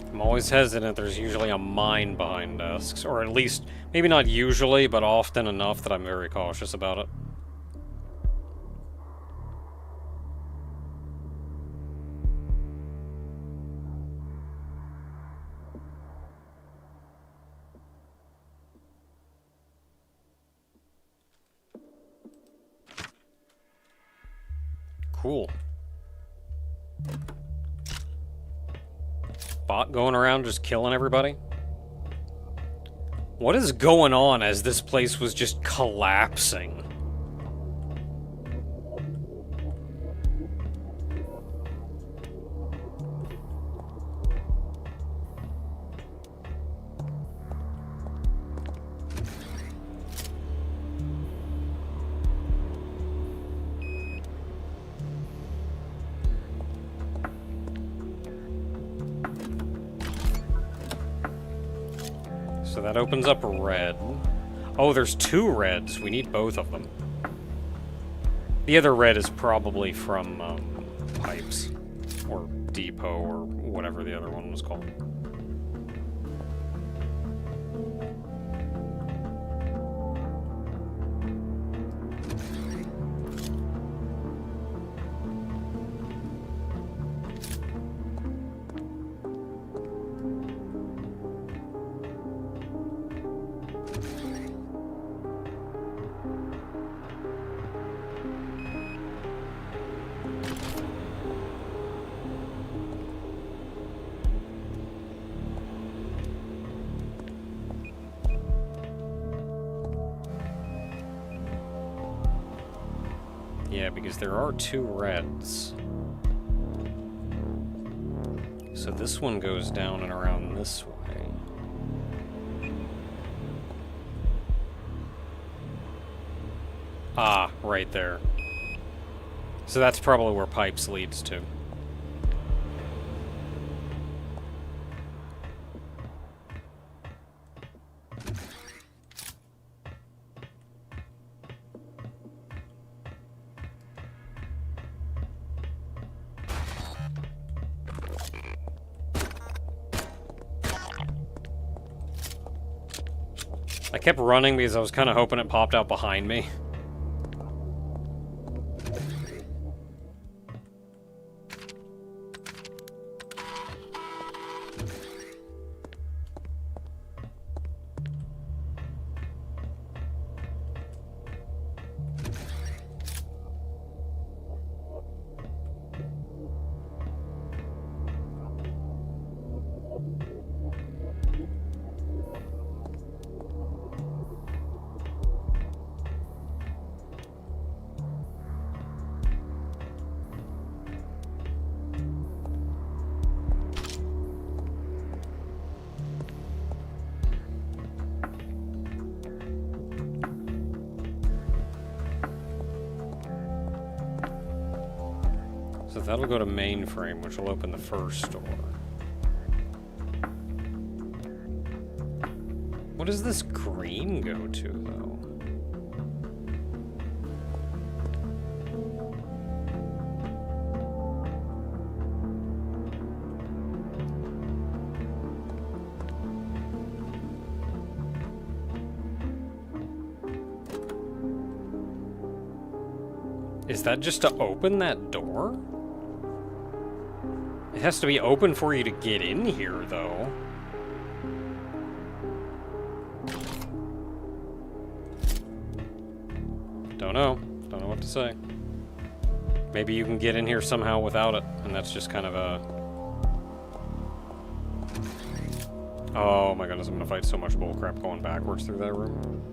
I'm always hesitant. There's usually a mine behind desks, or at least, maybe not usually, but often enough that I'm very cautious about it. Cool. Bot going around just killing everybody? What is going on as this place was just collapsing? So that opens up red. Oh, there's two reds. We need both of them. The other red is probably from pipes. Or depot, or whatever the other one was called. Yeah, because there are two reds. So this one goes down and around this way. Ah, right there. So that's probably where pipes leads to. I kept running because I was kind of hoping it popped out behind me. So that'll go to mainframe, which will open the first door. What does this green go to, though? Is that just to open that door? It has to be open for you to get in here, though. Don't know. Don't know what to say. Maybe you can get in here somehow without it, and that's just kind of a... Oh my goodness, I'm gonna fight so much bullcrap going backwards through that room.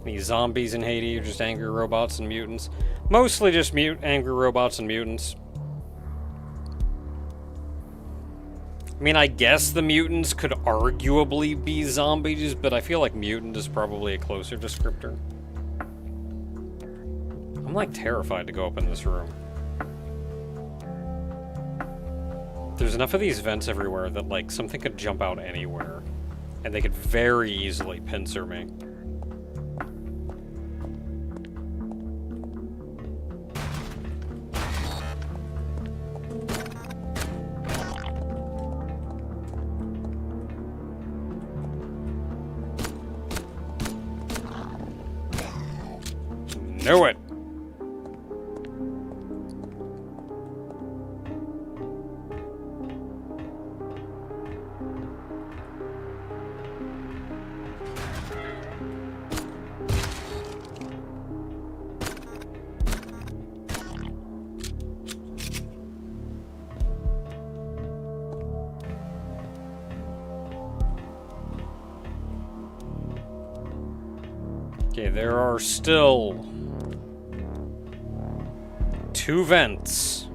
These zombies in Haydee are just angry robots and mutants. Mostly just angry robots and mutants. I mean, I guess the mutants could arguably be zombies, but I feel like mutant is probably a closer descriptor. I'm like terrified to go up in this room. There's enough of these vents everywhere that like something could jump out anywhere, and they could very easily pincer me. Knew it! Okay, there are still 2 vents.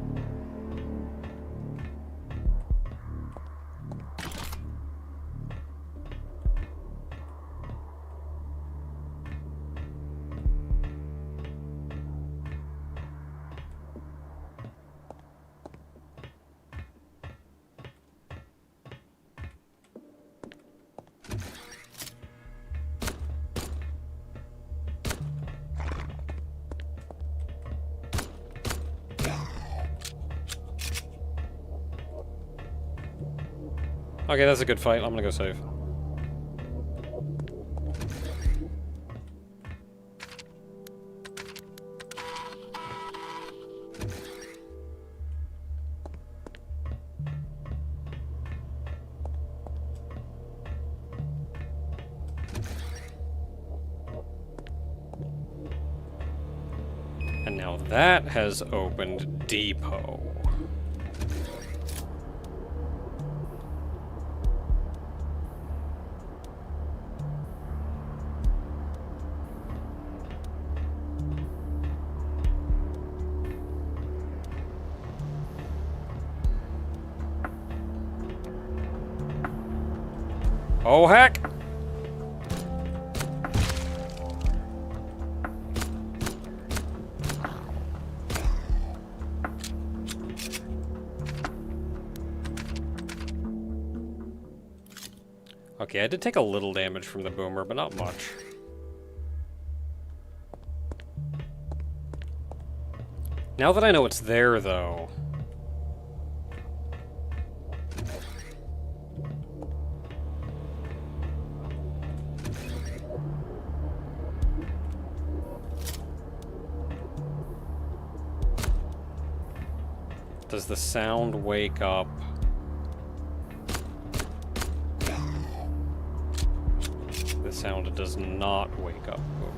Okay, that's a good fight. I'm gonna go save. And now that has opened Depot. Oh, heck! Okay, I did take a little damage from the boomer, but not much. Now that I know it's there, though... Does the sound wake up? The sound does not wake up Boomer.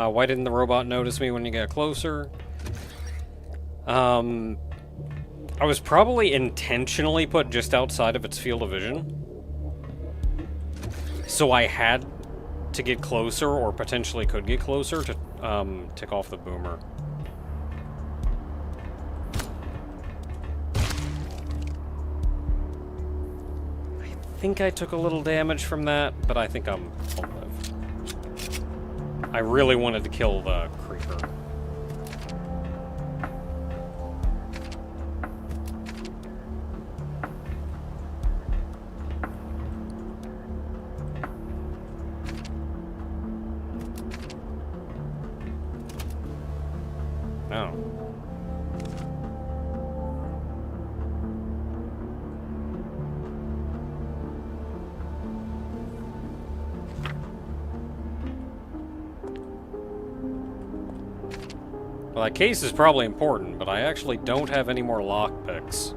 Why didn't the robot notice me when you got closer? I was probably intentionally put just outside of its field of vision. So I had to get closer, or potentially could get closer, to tick off the boomer. I think I took a little damage from that, but I think I'll live. I really wanted to kill the creeper. Well, that case is probably important, but I actually don't have any more lockpicks.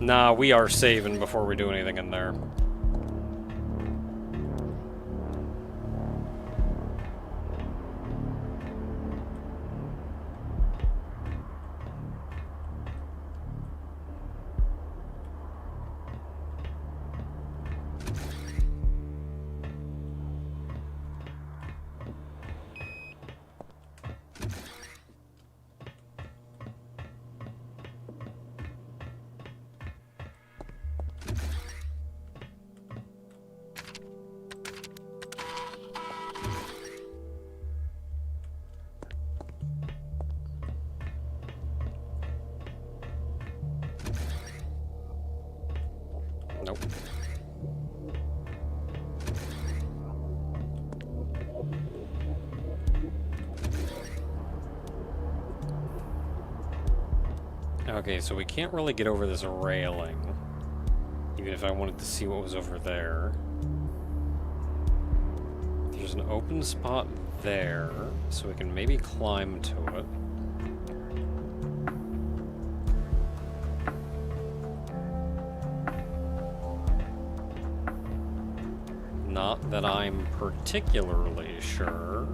Nah, we are saving before we do anything in there. Nope. Okay, so we can't really get over this railing, even if I wanted to see what was over there. There's an open spot there, so we can maybe climb to it. Not that I'm particularly sure.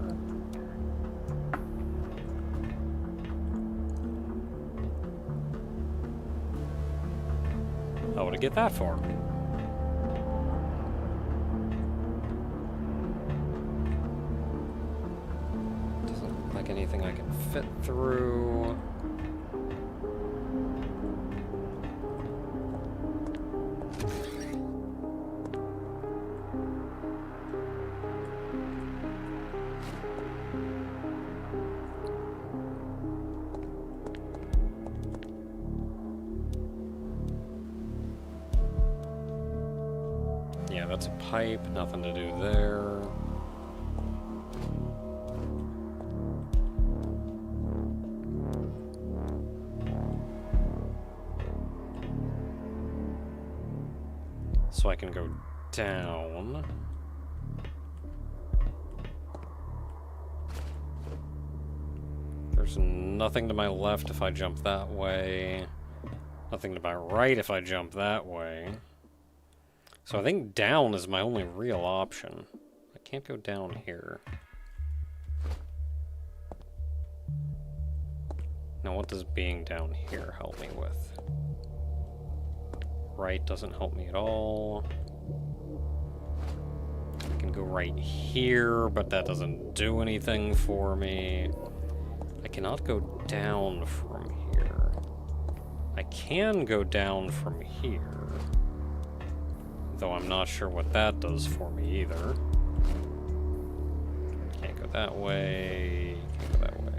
How would it get that far? Doesn't look like anything I can fit through. Yeah, that's a pipe, nothing to do there. So I can go down. There's nothing to my left if I jump that way. Nothing to my right if I jump that way. So I think down is my only real option. I can't go down here. Now what does being down here help me with? Right doesn't help me at all. I can go right here, but that doesn't do anything for me. I cannot go down from here. I can go down from here, though I'm not sure what that does for me either. Can't go that way, can't go that way.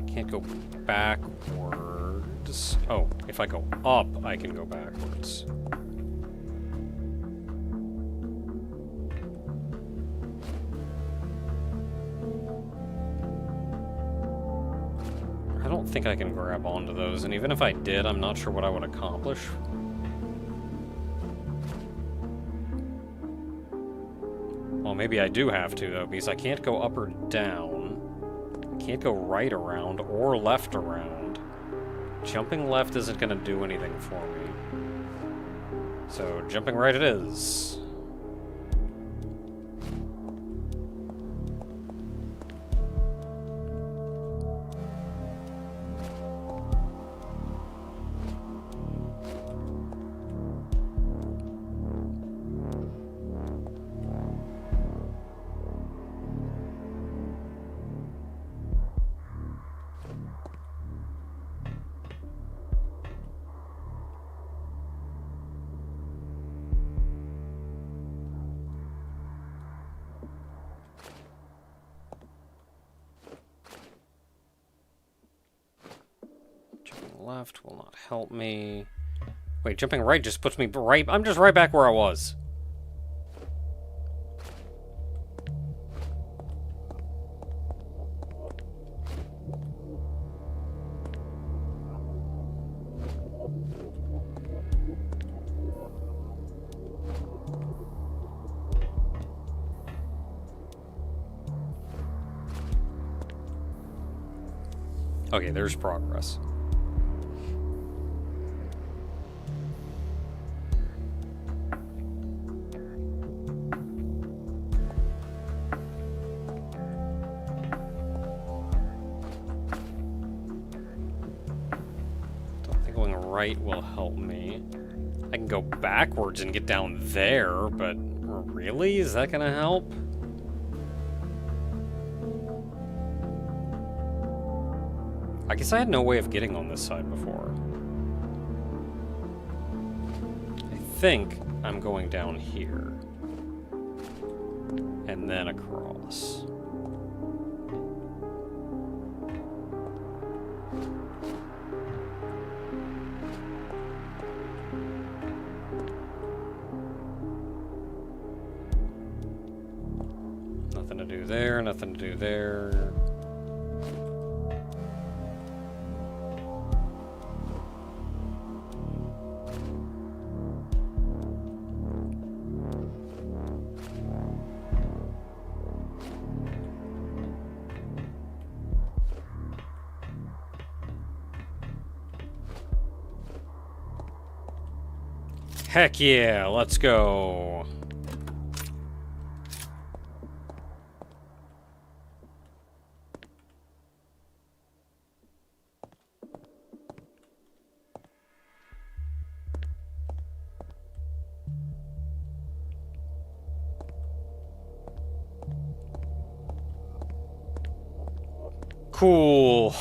Can't go backwards. Oh, if I go up, I can go backwards. I don't think I can grab onto those, and even if I did, I'm not sure what I would accomplish. Well, maybe I do have to, though, because I can't go up or down. Can't go right around or left around. Jumping left isn't going to do anything for me. So, jumping right it is. Left will not help me. Wait, jumping right just puts me right... I'm just right back where I was. Okay, there's progress. Right will help me. I can go backwards and get down there, but really? Is that gonna help? I guess I had no way of getting on this side before. I think I'm going down here. And then across. Nothing to do there, nothing to do there. Heck yeah, let's go. Cool.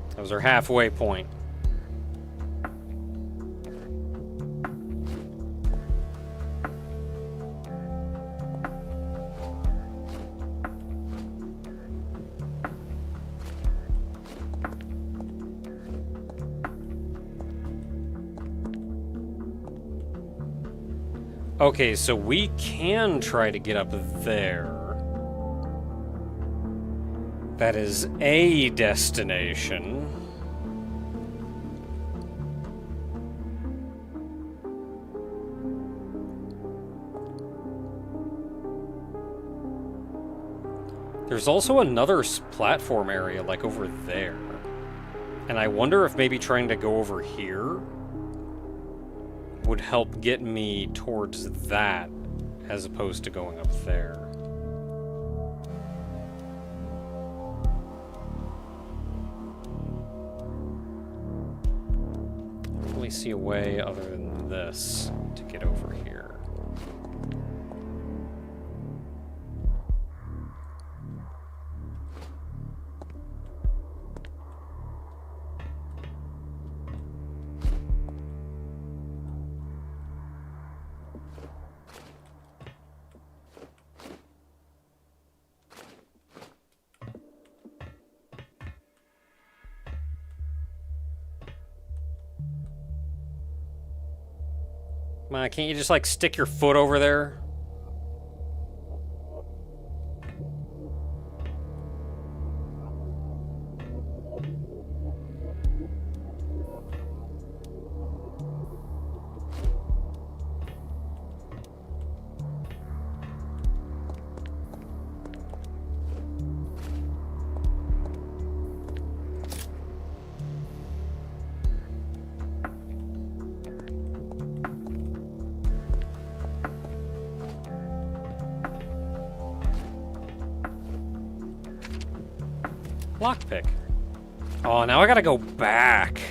That was our halfway point. Okay, so we can try to get up there. That is a destination. There's also another platform area, like, over there. And I wonder if maybe trying to go over here would help get me towards that, as opposed to going up there. I don't really see a way other than this to get over here. Come on, can't you just, like, stick your foot over there? Lockpick. Oh, now I gotta go back.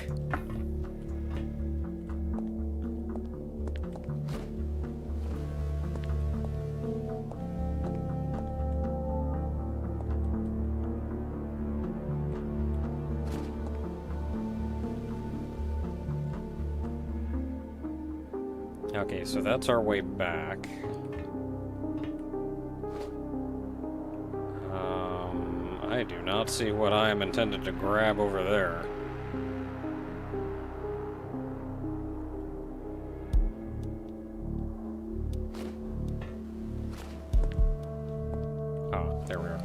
Okay, so that's our way back. I do not see what I am intended to grab over there. Oh, there we are.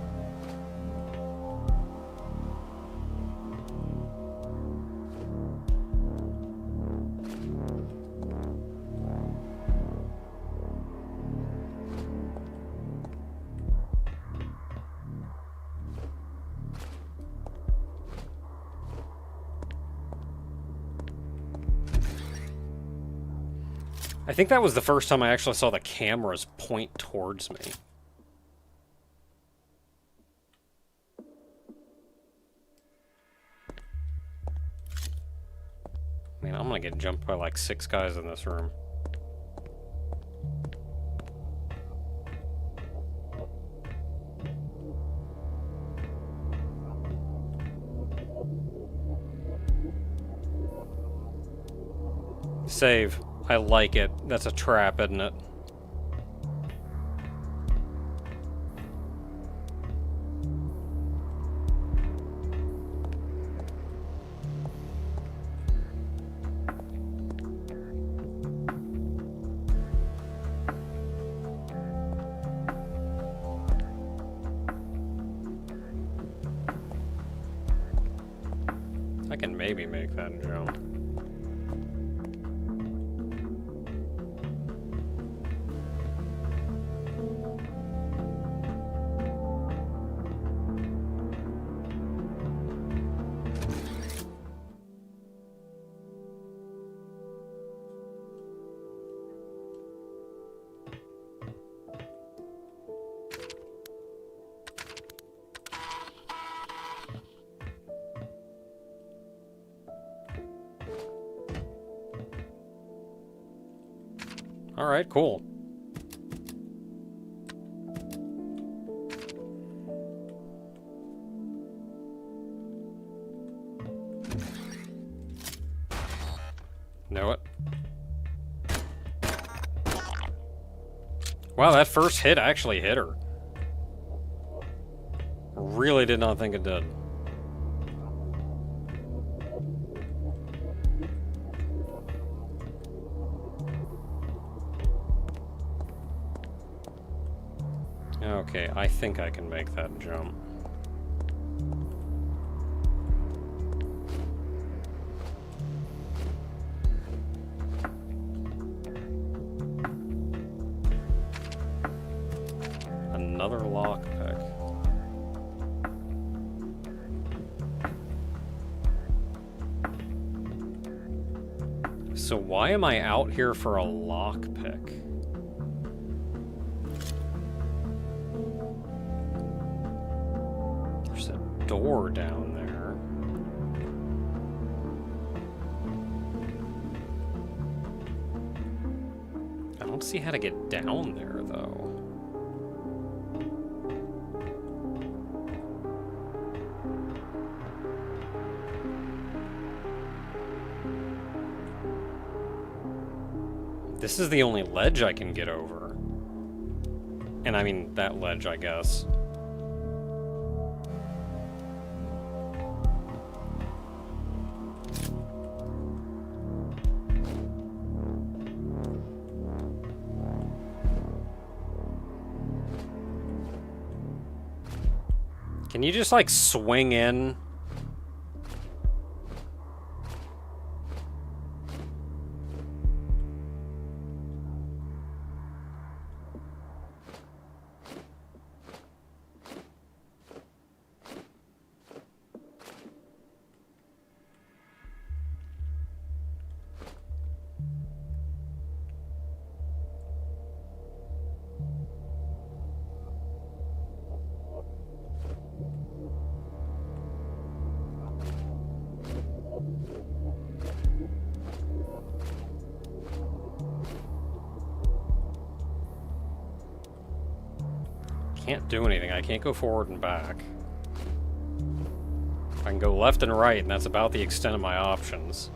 I think that was the first time I actually saw the cameras point towards me. I mean, I'm gonna get jumped by like 6 guys in this room. Save. I like it. That's a trap, isn't it? I can maybe make that jump. All right, cool. Know it. Wow, that first hit actually hit her. Really did not think it did. Okay, I think I can make that jump. another lockpick. So why am I out here for a lockpick? There's a door down there. I don't see how to get down there, though. This is the only ledge I can get over. And I mean, that ledge, I guess. Can you just, like, swing in? Can't do anything. I can't go forward and back. I can go left and right, and that's about the extent of my options.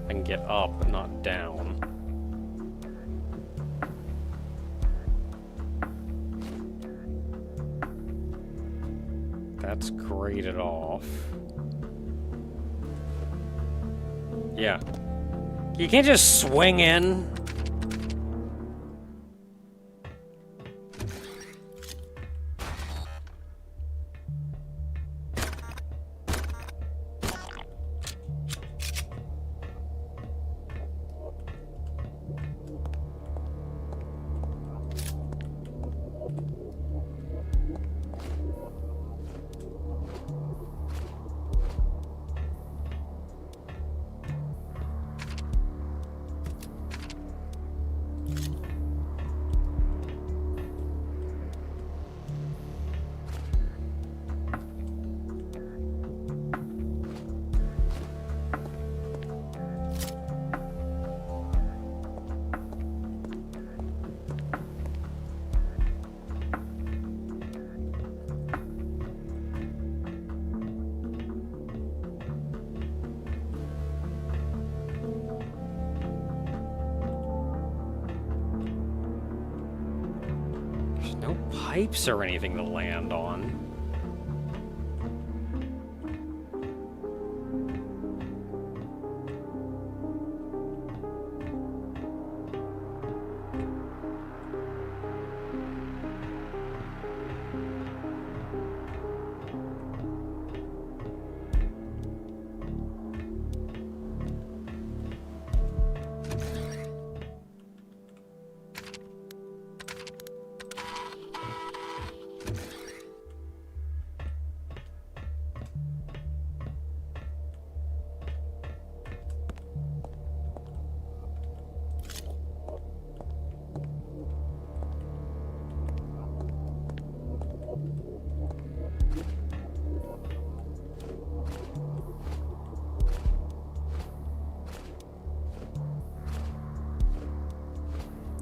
I can get up, but not down. That's grated off. Yeah. You can't just swing in. No pipes or anything to land on.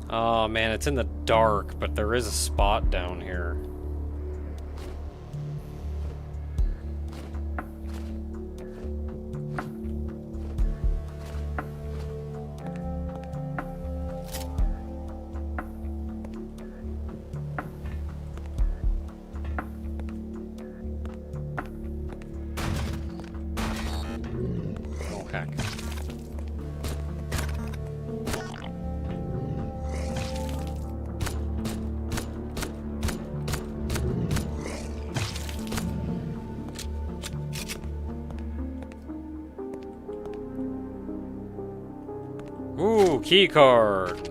Oh man, it's in the dark, but there is a spot down here. Oh heck. key card.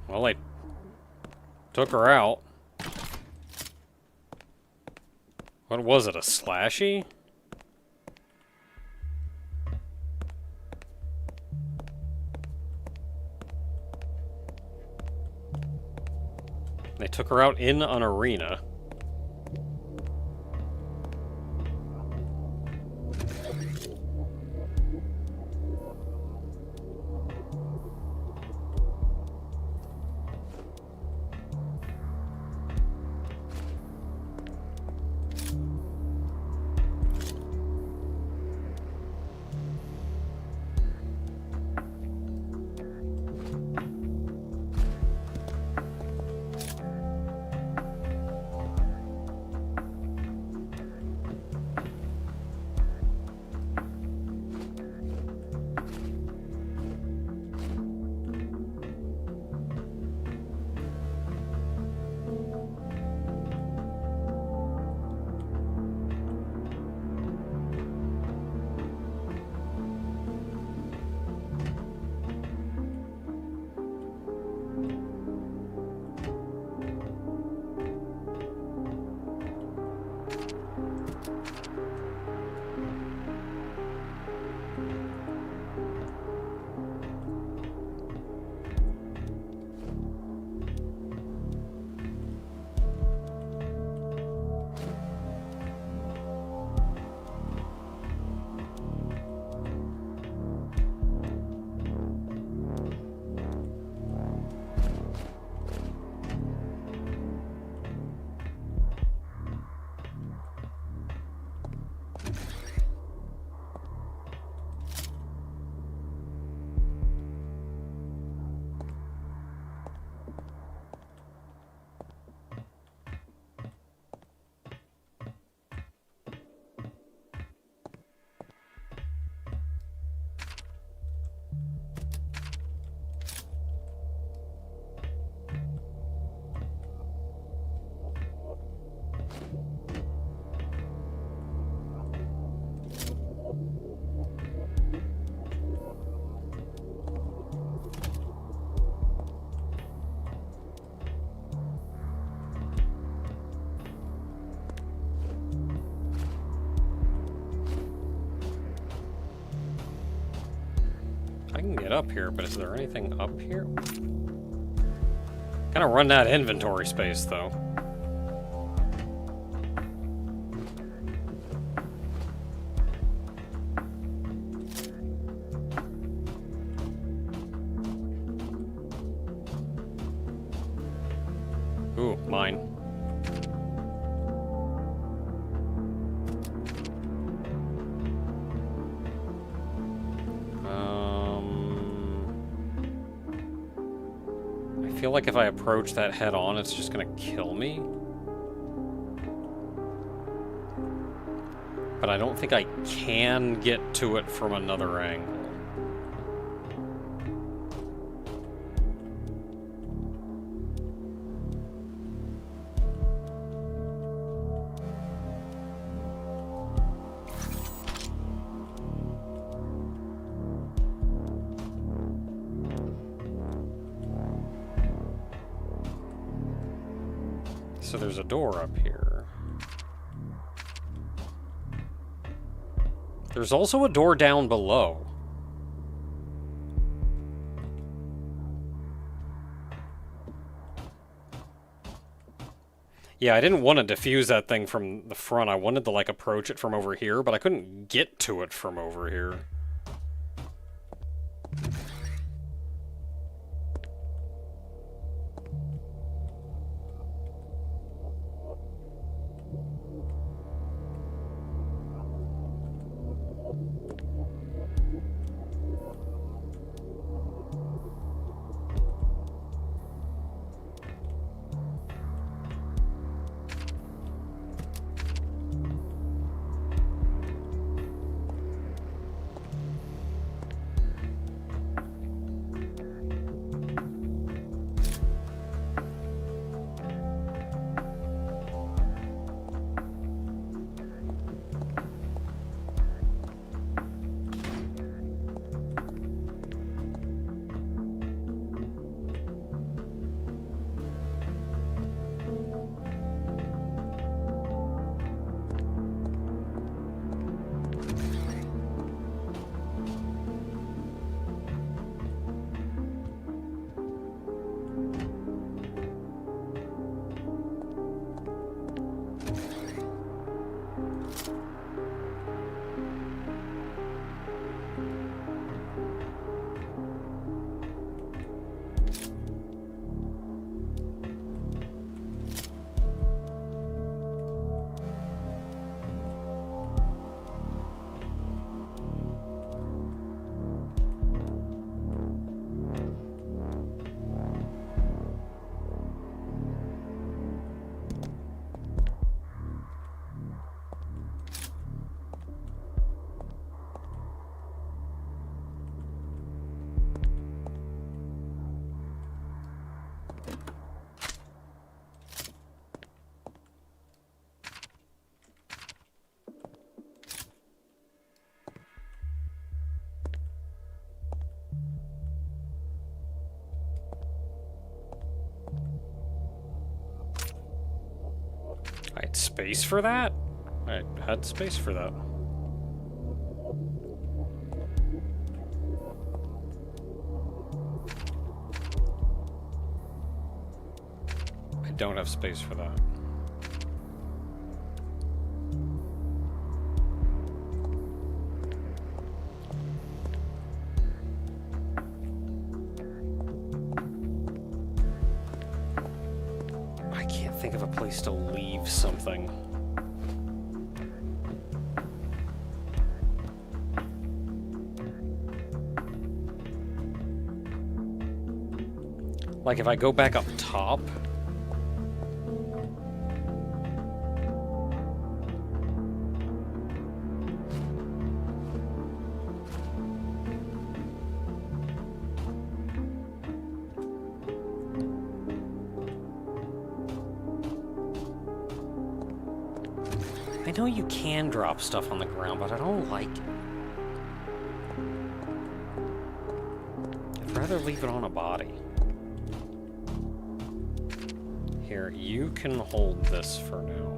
Well, they took her out. What was it, a slashy? They took her out in an arena. I can get up here, but is there anything up here? Kind of run out of inventory space, though. Ooh, mine. I feel like if I approach that head on, it's just gonna kill me. But I don't think I can get to it from another angle. So there's a door up here. There's also a door down below. Yeah, I didn't want to defuse that thing from the front. I wanted to, like, approach it from over here, but I couldn't get to it from over here. I had space for that? I had space for that. I don't have space for that. I can't think of a place to leave something. Like if I go back up top. I know you can drop stuff on the ground, but I don't like it. I'd rather leave it on a body. Here, you can hold this for now.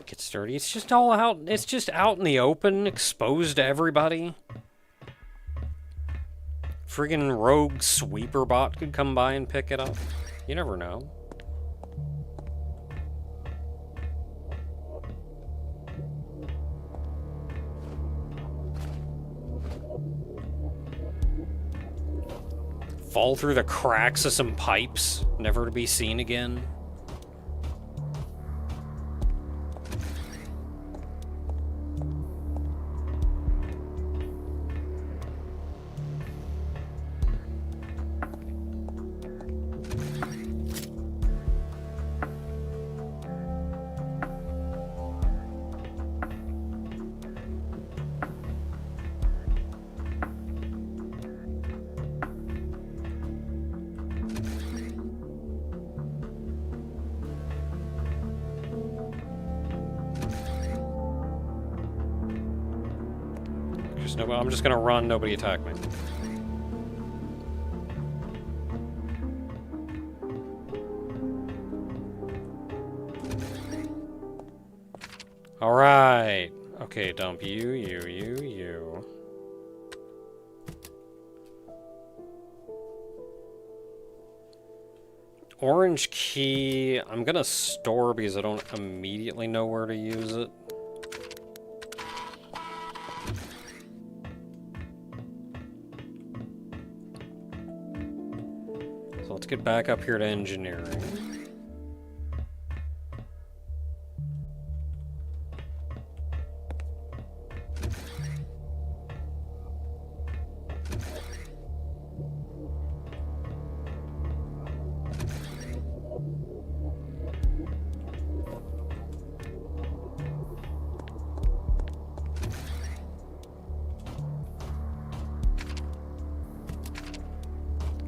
Gets dirty. It's just all out. It's just out in the open, exposed to everybody. Friggin' rogue sweeper bot could come by and pick it up. You never know. Fall through the cracks of some pipes, never to be seen again. I'm just gonna run, nobody attack me. Alright. Okay, dump you. Orange key, I'm gonna store because I don't immediately know where to use it. Let's get back up here to engineering.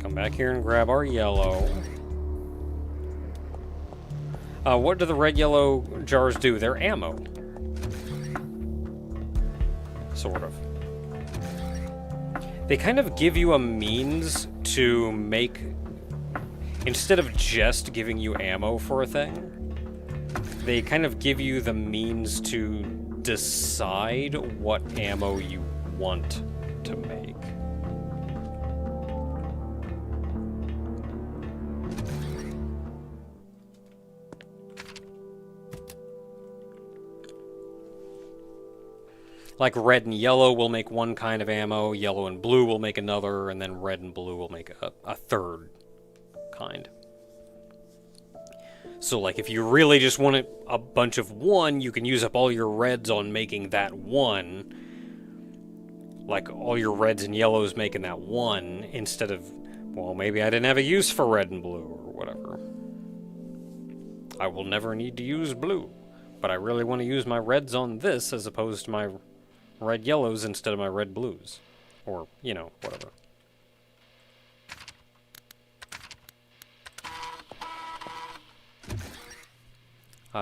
Come back here and grab our yellow. What do the red-yellow jars do? They're ammo. Sort of. They kind of give you a means to make... Instead of just giving you ammo for a thing, they kind of give you the means to decide what ammo you want to make. Like red and yellow will make one kind of ammo, yellow and blue will make another, and then red and blue will make a third kind. So like if you really just want a bunch of one, you can use up all your reds on making that one. Like all your reds and yellows making that one, instead of, well, maybe I didn't have a use for red and blue, or whatever. I will never need to use blue, but I really want to use my reds on this as opposed to my red yellows instead of my red blues. Or, you know, whatever.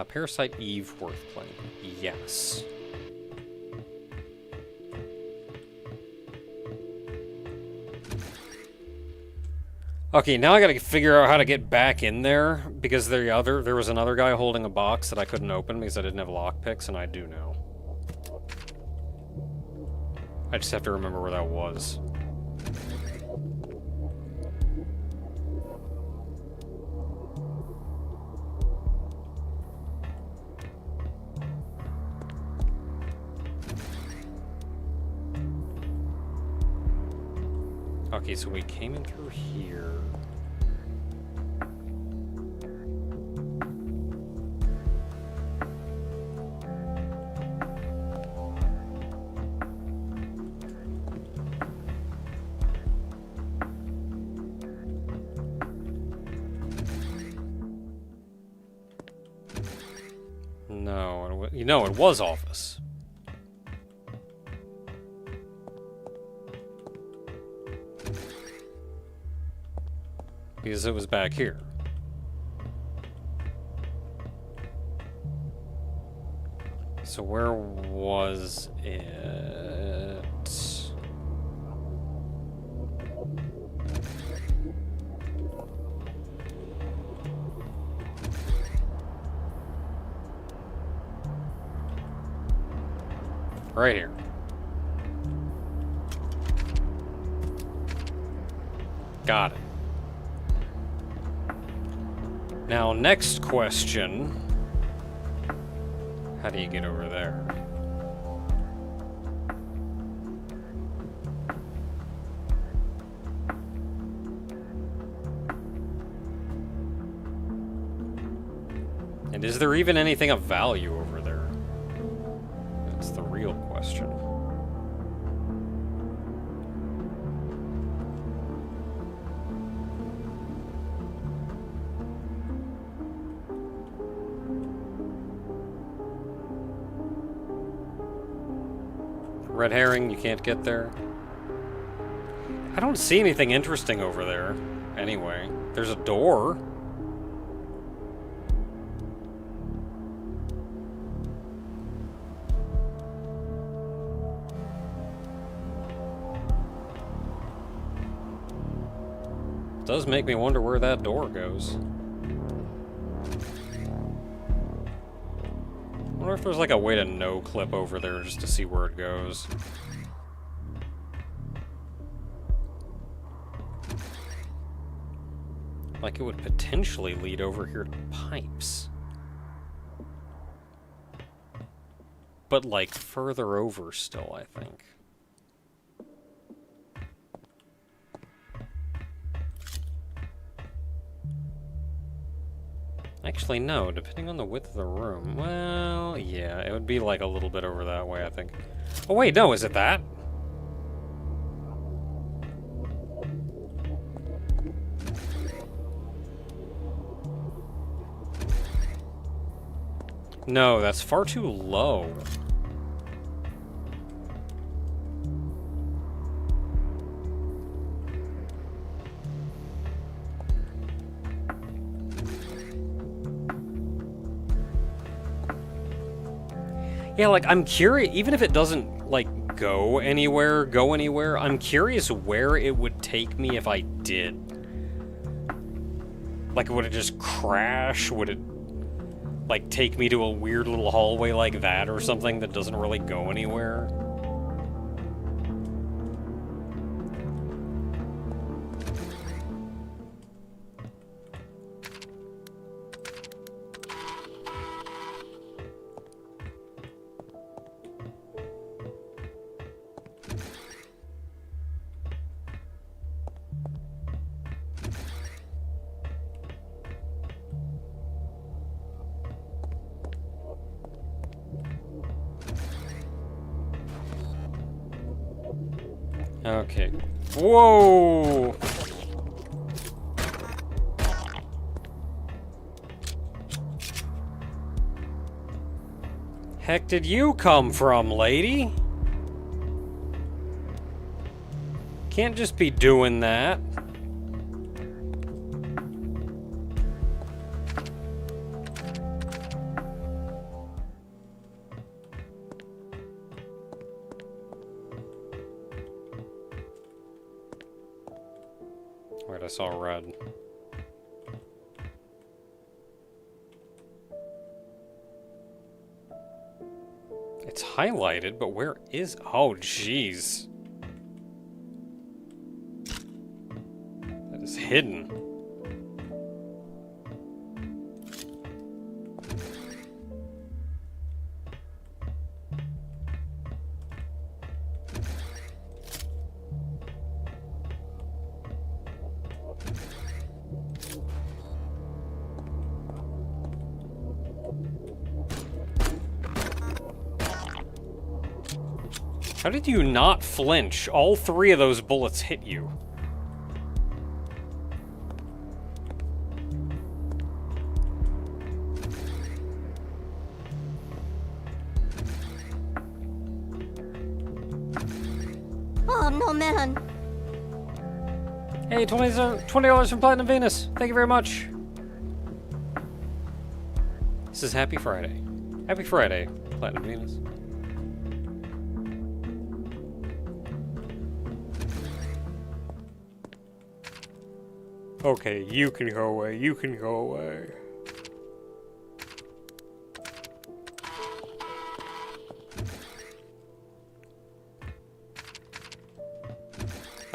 Parasite Eve worth playing? Yes. Okay, now I gotta figure out how to get back in there, because there was another guy holding a box that I couldn't open because I didn't have lockpicks, and I do now. I just have to remember where that was. Okay, so we came in through here. No, you know, it was office. Because it was back here. So where was it? Right here. Got it. Now, next question. How do you get over there? And is there even anything of value over there? That's the real question. Red herring, you can't get there. I don't see anything interesting over there. Anyway, there's a door. It does make me wonder where that door goes. I wonder if there's like a way to no-clip over there just to see where it goes. Like it would potentially lead over here to pipes. But like further over still, I think. Actually, no, depending on the width of the room. Well, yeah, it would be like a little bit over that way, I think. Oh wait, no, is it that? No, that's far too low. Yeah, like, I'm curious, even if it doesn't, like, go anywhere, I'm curious where it would take me if I did. Like, would it just crash? Would it, like, take me to a weird little hallway like that or something that doesn't really go anywhere? Okay. Whoa! Heck did you come from, lady? Can't just be doing that. Wait, I saw red. It's highlighted, but where is... Oh, jeez. That is hidden. How did you not flinch? All three of those bullets hit you. Oh, no, man. Hey, $20 from Platinum Venus. Thank you very much. This is Happy Friday. Happy Friday, Platinum Venus. Okay, you can go away, you can go away.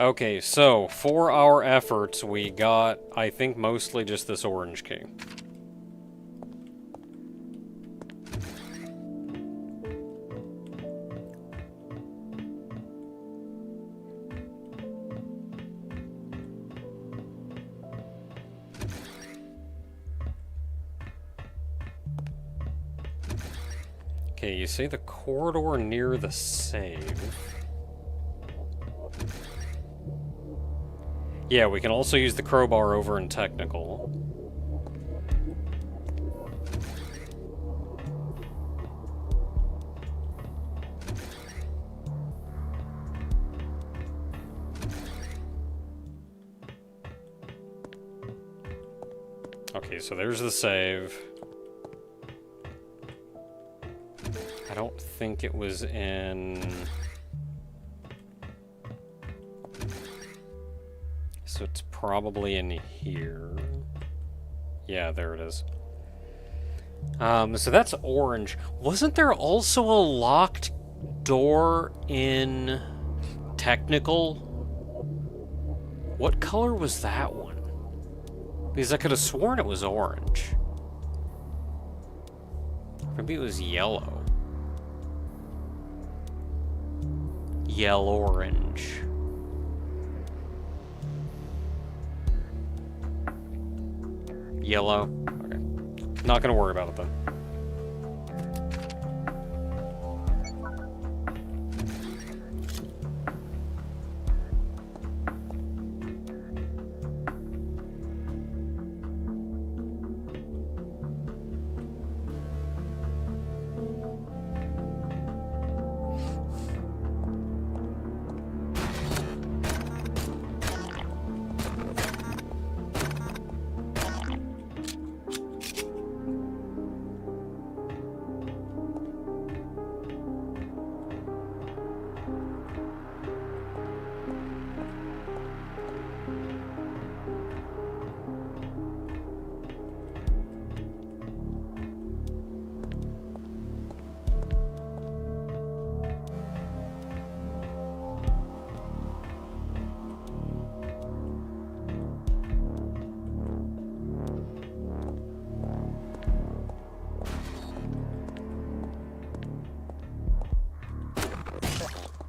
Okay, so, for our efforts, we got, I think, mostly just this orange key. Okay, you say the corridor near the save. Yeah, we can also use the crowbar over in technical. Okay, so there's the save. I don't think it was in... So it's probably in here. Yeah, there it is. So that's orange. Wasn't there also a locked door in technical? What color was that one? Because I could have sworn it was orange. Maybe it was yellow. Yellow-orange. Yellow? Okay. Not gonna worry about it then.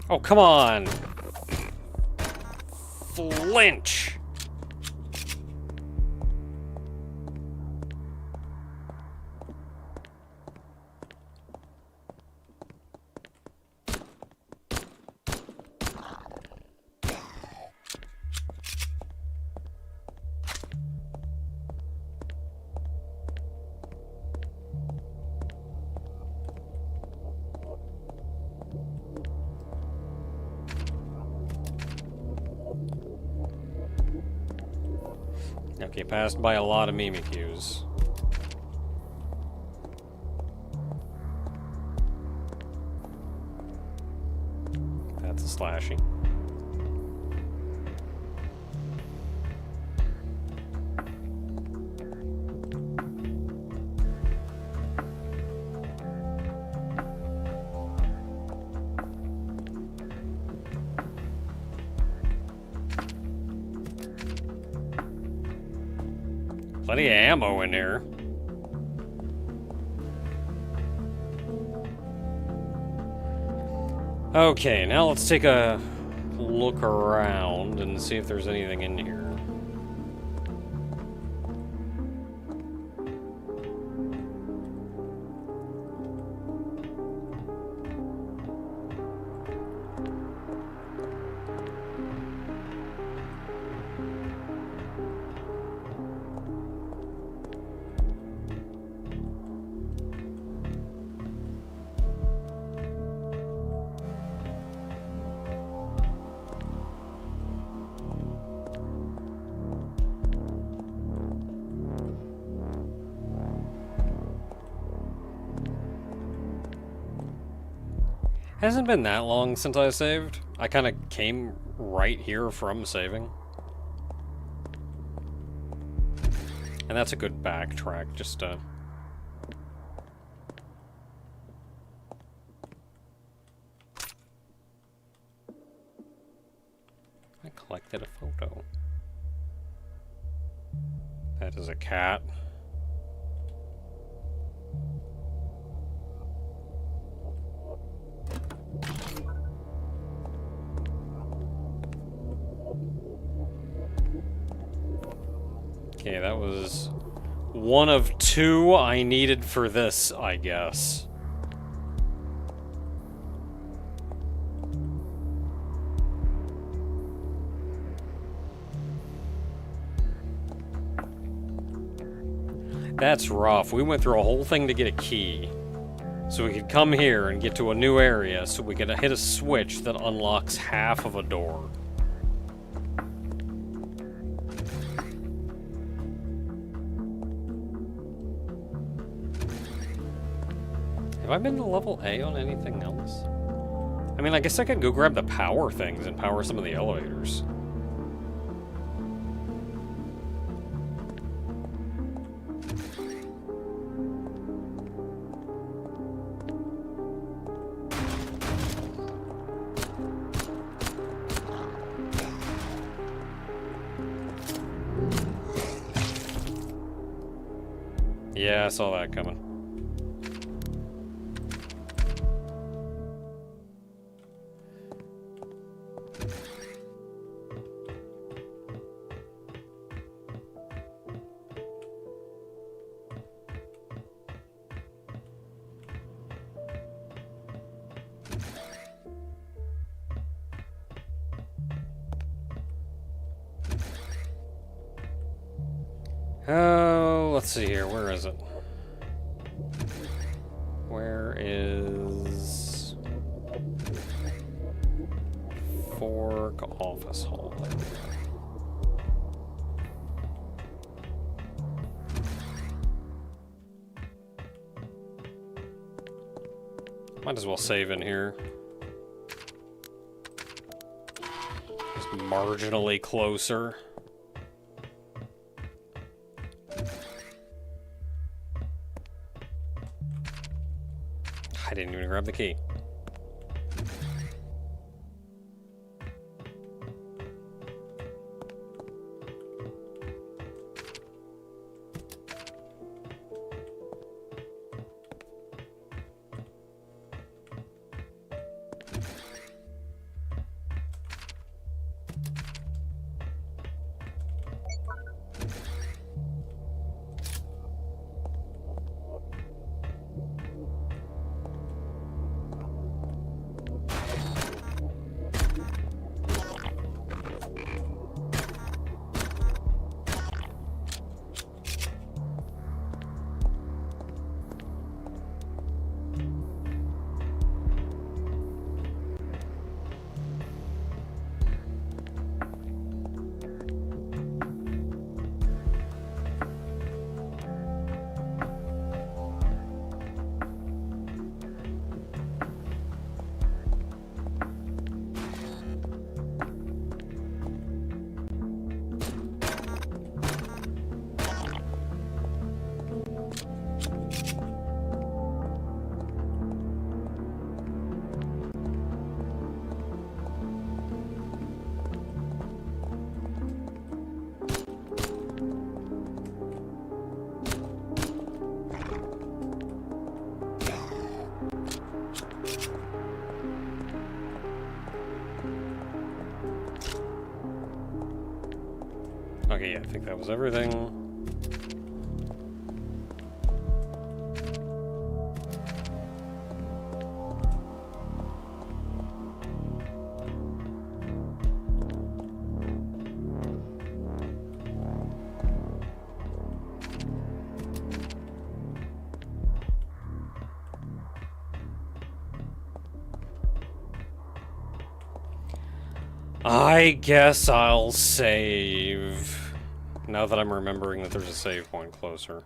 Oh, come on! Flinch! Okay, passed by a lot of Mimikyus. That's a slashy. Plenty of ammo in here. Okay, now let's take a look around and see if there's anything in here. Hasn't been that long since I saved. I kind of came right here from saving. And that's a good backtrack, just I collected a photo. That is a cat. Okay, that was one of two I needed for this, I guess. That's rough. We went through a whole thing to get a key. So we could come here and get to a new area so we could hit a switch that unlocks half of a door. Have I been to level A on anything else? I mean, I guess I could go grab the power things and power some of the elevators. Yeah, I saw that coming. Oh, let's see here. Where is it? Where is Fork Office Hall? Might as well save in here. Just marginally closer. I didn't even grab the key. Okay, yeah, I think that was everything. I guess I'll save. Now that I'm remembering that there's a save point closer.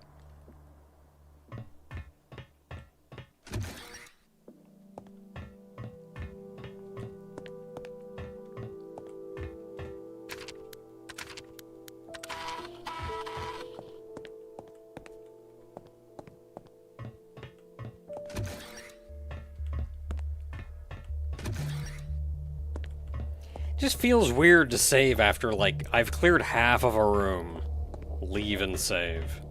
Just feels weird to save after, like, I've cleared half of a room. Leave and save.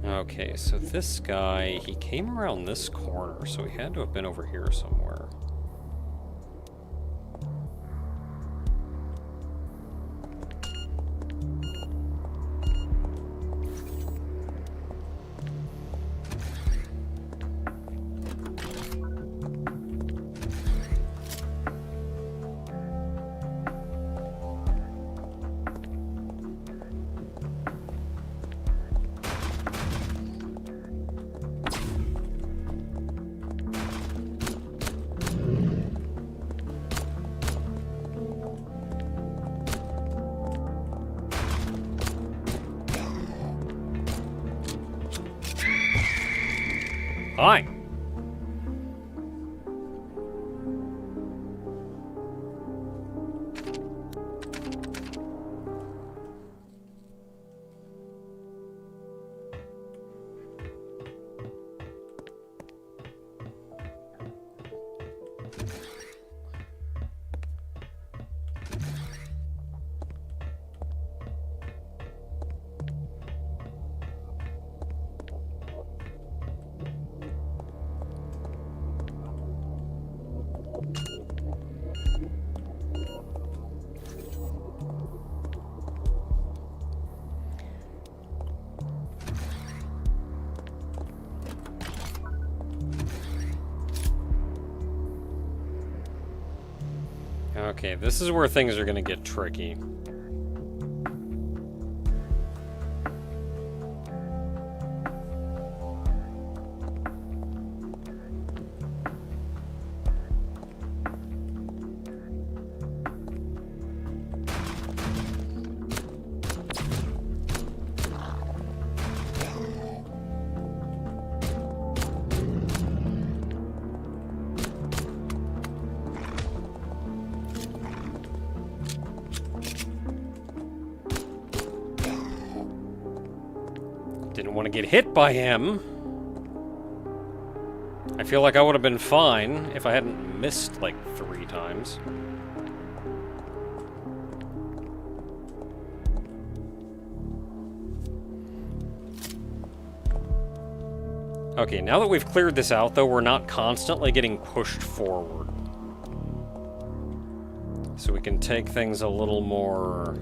Okay, so this guy, he came around this corner, so he had to have been over here somewhere. Hi! Okay, this is where things are gonna get tricky. Didn't want to get hit by him. I feel like I would have been fine if I hadn't missed like 3 times. Okay, now that we've cleared this out, though, we're not constantly getting pushed forward. So we can take things a little more...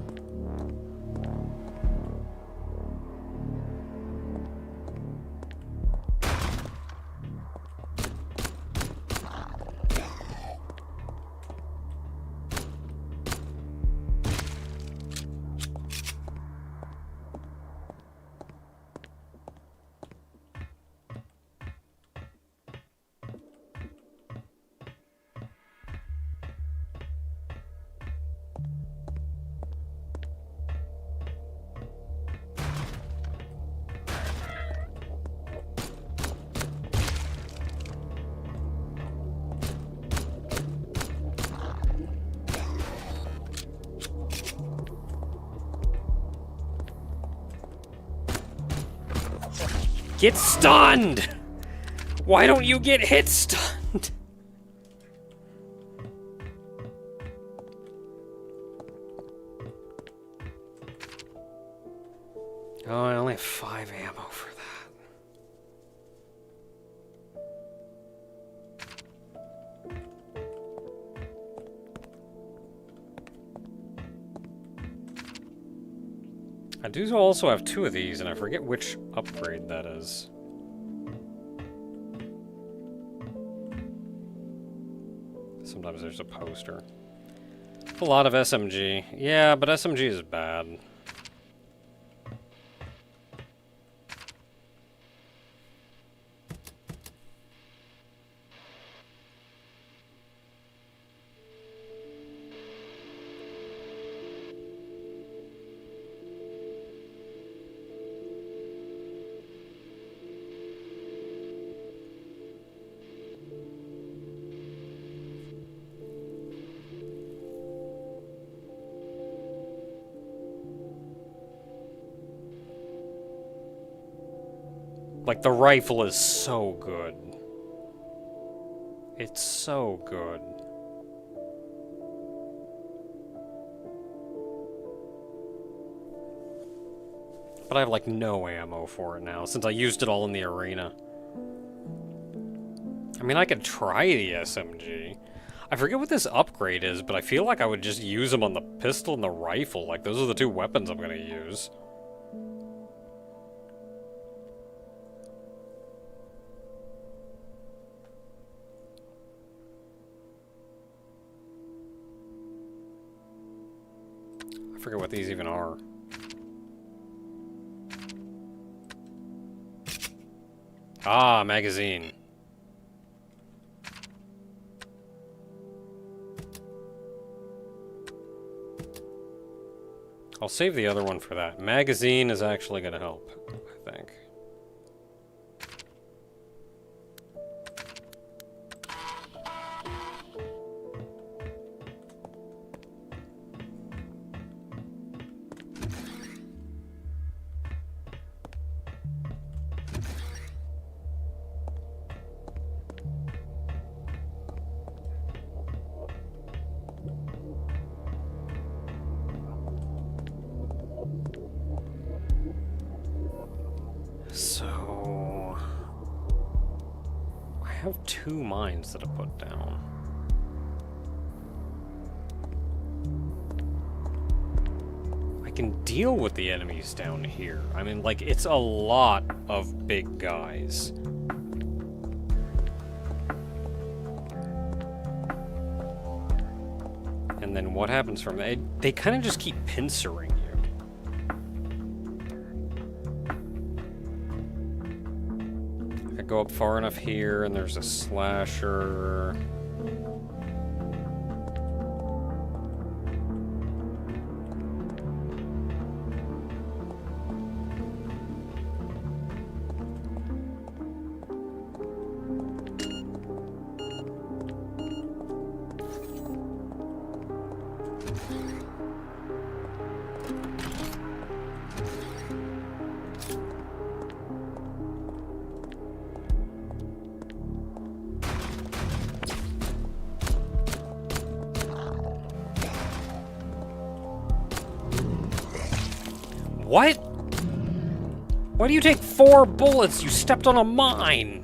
Get stunned! Why don't you get hit stunned? Oh, I only have 5 ammo for that. I do also have 2 of these, and I forget which upgrade that is. Sometimes there's a poster. A lot of SMG. Yeah, but SMG is bad. Like, the rifle is so good. It's so good. But I have, like, no ammo for it now, since I used it all in the arena. I mean, I could try the SMG. I forget what this upgrade is, but I feel like I would just use them on the pistol and the rifle. Like, those are the 2 weapons I'm gonna use. I forget what these even are. Ah, magazine. I'll save the other one for that. Magazine is actually going to help, I think. So... I have 2 mines that I put down. I can deal with the enemies down here. I mean, like, it's a lot of big guys. And then what happens from that? They kind of just keep pincering you. I go up far enough here, and there's a slasher. What? Why do you take 4 bullets? You stepped on a mine!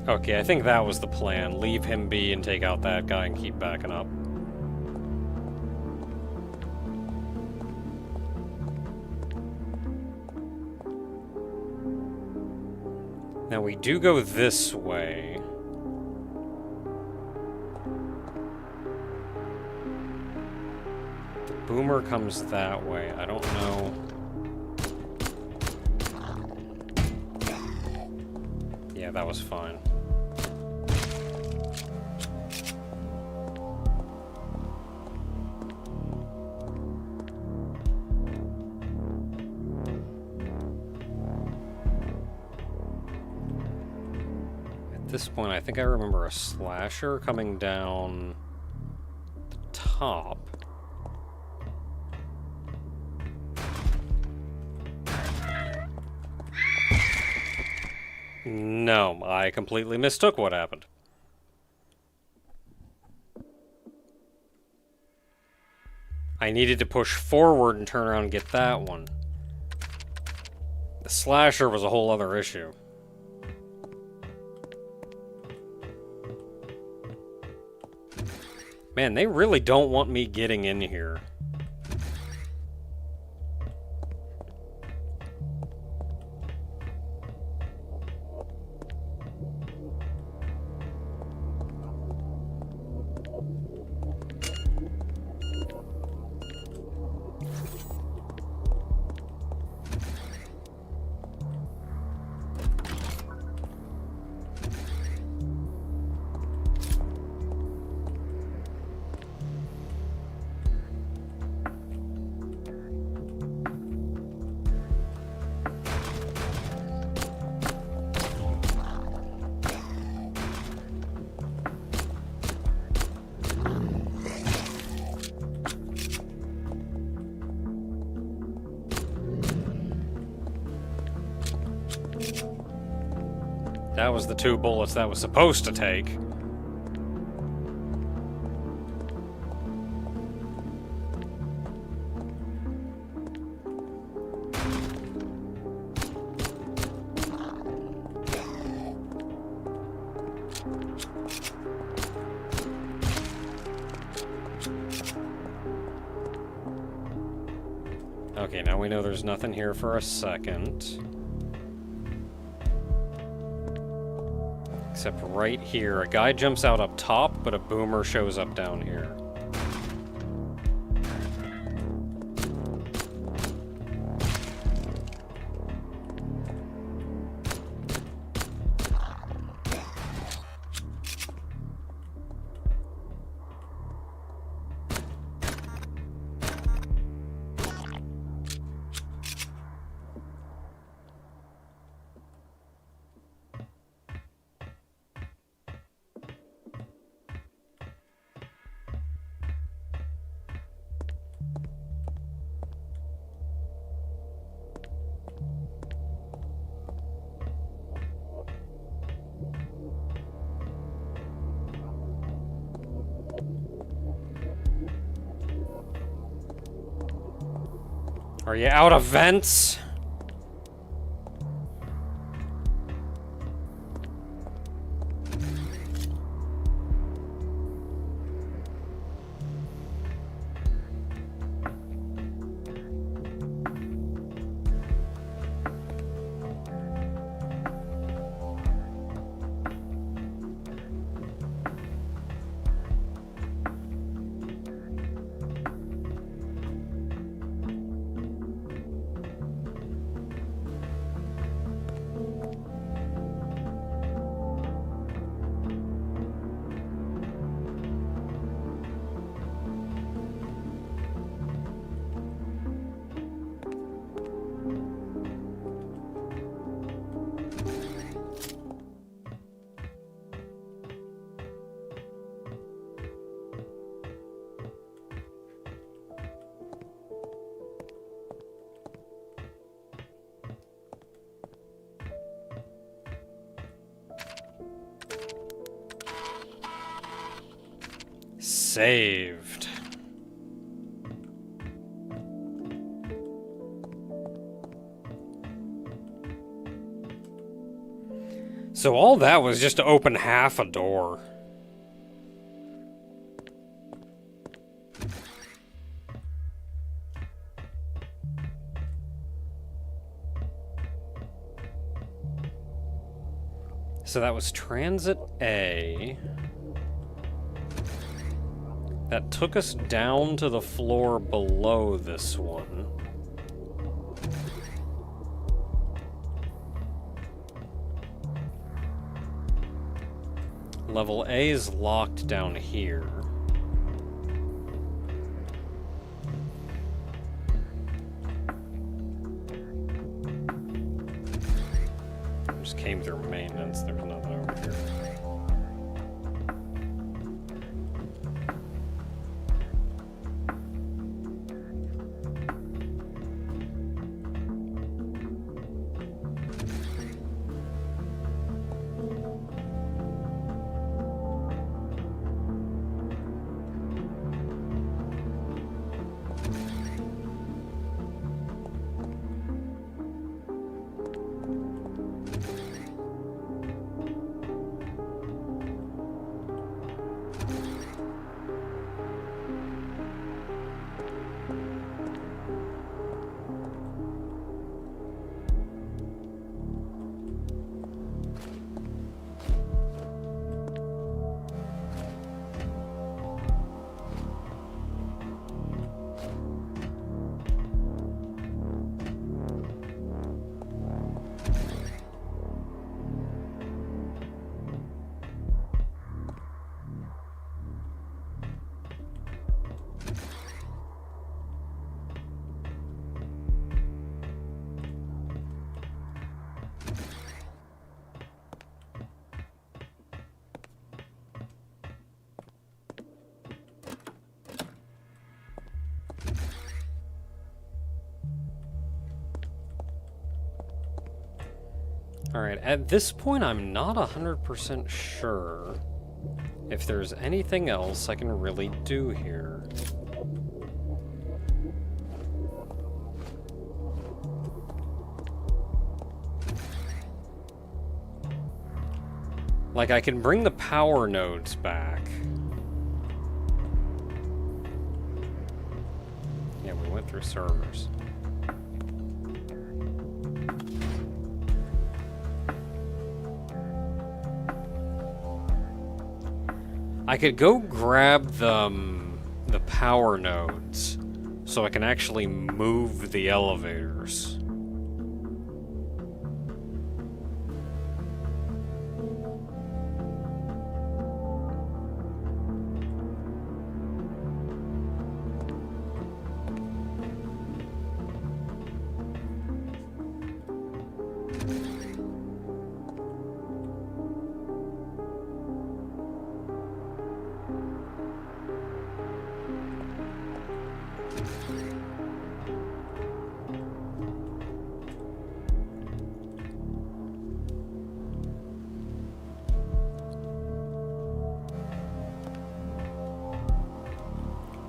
Okay, I think that was the plan. Leave him be and take out that guy and keep backing up. Now we do go this way. Boomer comes that way. I don't know. Yeah, that was fine. At this point, I think I remember a slasher coming down the top. No, I completely mistook what happened. I needed to push forward and turn around and get that one. The slasher was a whole other issue. Man, they really don't want me getting in here. That was the 2 bullets that was supposed to take. Okay, now we know there's nothing here for a second. Except right here, a guy jumps out up top, but a boomer shows up down here. Are you out of vents? Saved. So all that was just to open half a door. So that was Transit A. That took us down to the floor below this one. Level A is locked down here. Just came through maintenance, there's nothing over here. Alright, at this point I'm not 100% sure if there's anything else I can really do here. Like, I can bring the power nodes back. Yeah, we went through servers. I could go grab the power nodes so I can actually move the elevators.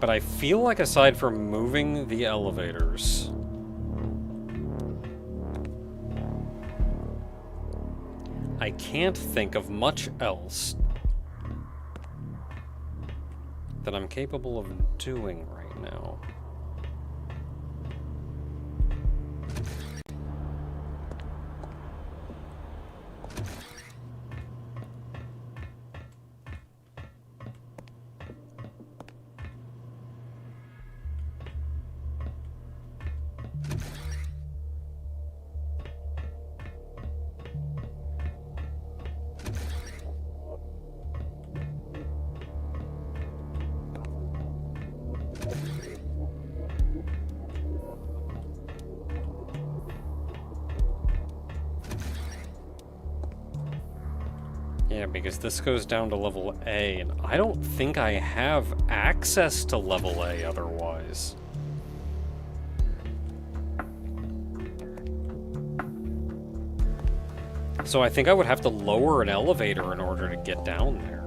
But I feel like aside from moving the elevators, I can't think of much else that I'm capable of doing right now. Yeah, because this goes down to level A, and I don't think I have access to level A otherwise. So I think I would have to lower an elevator in order to get down there.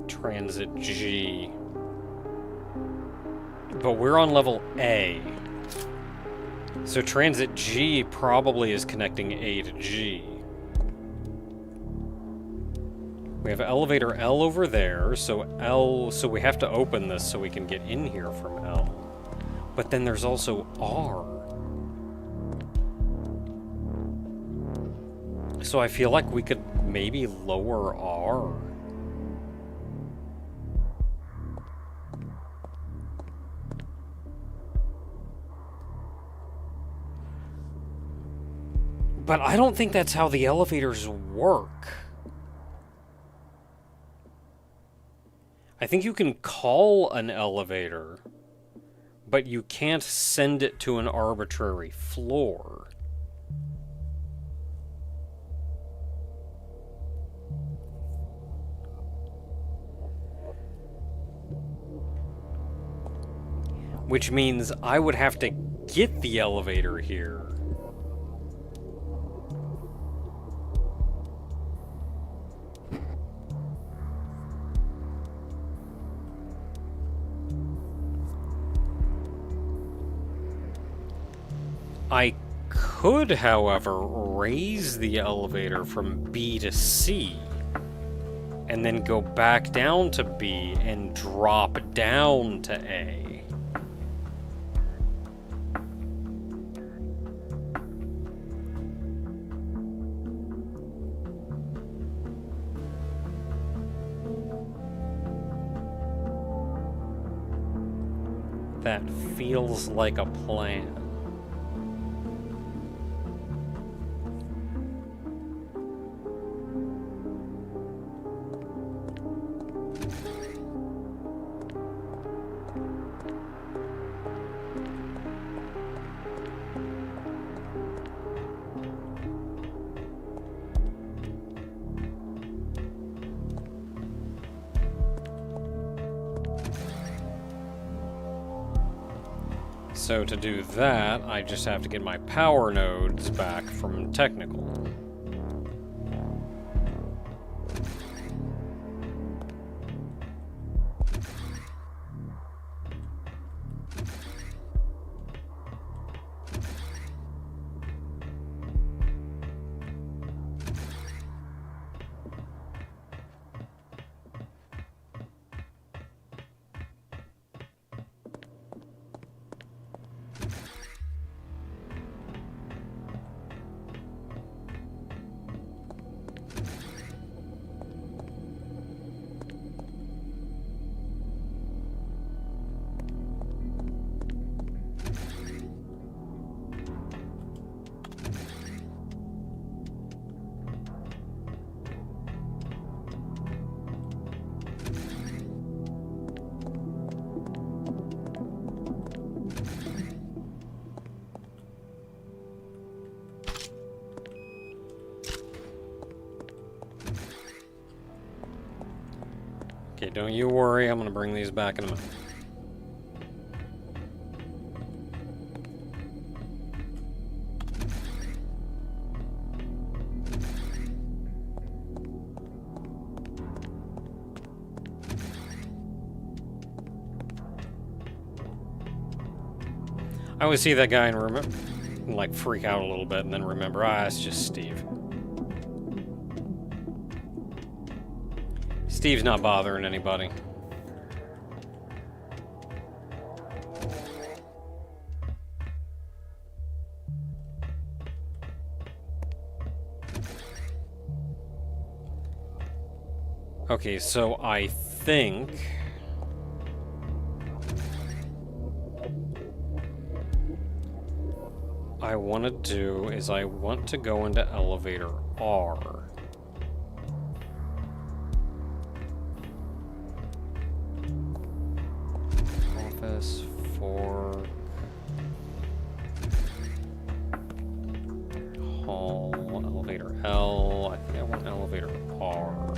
Transit G. But we're on level A. So transit G probably is connecting A to G. We have elevator L over there, so we have to open this so we can get in here from L. But then there's also R. So I feel like we could maybe lower R. But I don't think that's how the elevators work. I think you can call an elevator, but you can't send it to an arbitrary floor. Which means I would have to get the elevator here. I could, however, raise the elevator from B to C, and then go back down to B and drop down to A. That feels like a plan. So to do that, I just have to get my power nodes back from technical. Okay, don't you worry, I'm gonna bring these back in a minute. I always see that guy and like freak out a little bit and then remember, it's just Steve. Steve's not bothering anybody. Okay, so I think I want to do is I want to go into elevator R. Office for hall, elevator L. I think I want elevator R.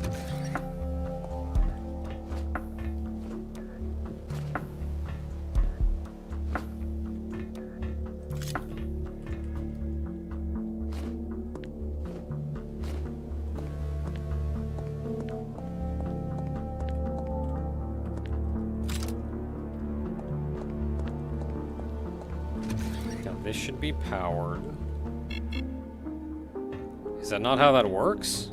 This should be powered. Is that not how that works?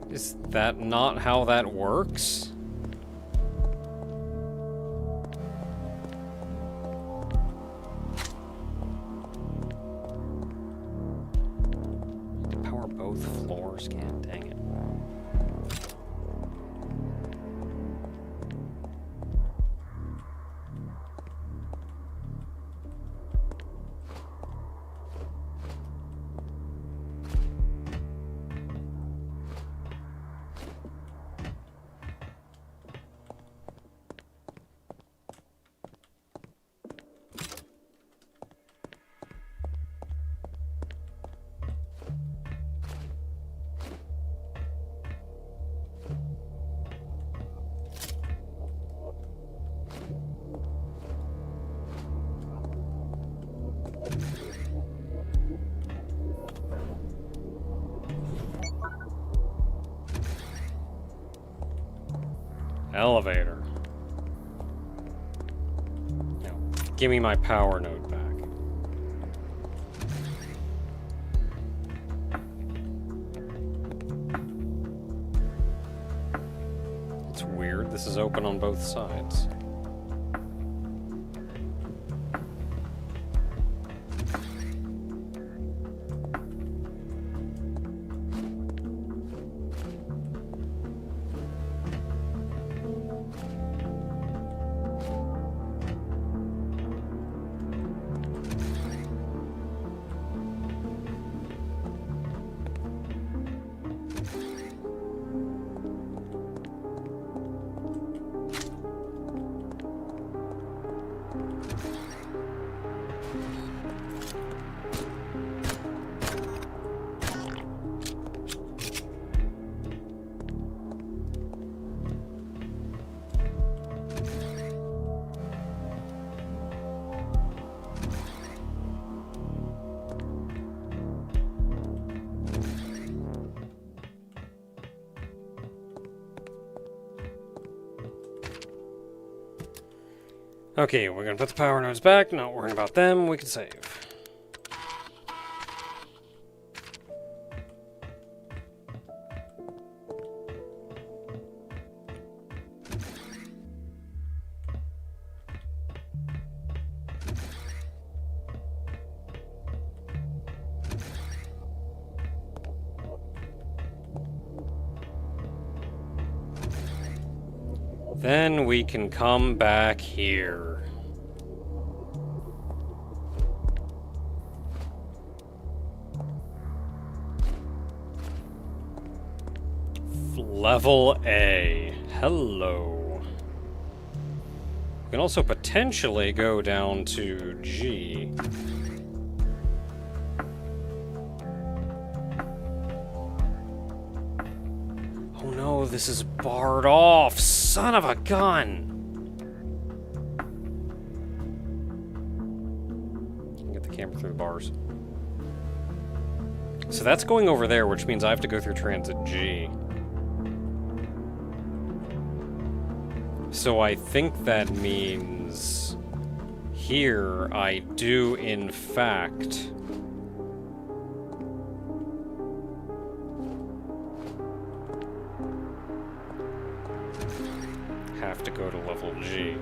Is that not how that works? Power both floors? God dang it. Elevator. No. Give me my power node back. It's weird. This is open on both sides. Okay, we're gonna put the power nodes back, not worrying about them, we can save. Then we can come back here. Level A. Hello. We can also potentially go down to G. Oh no, this is barred off. Son of a gun! Get the camera through the bars. So that's going over there, which means I have to go through transit G. So I think that means here I do, in fact, have to go to level G.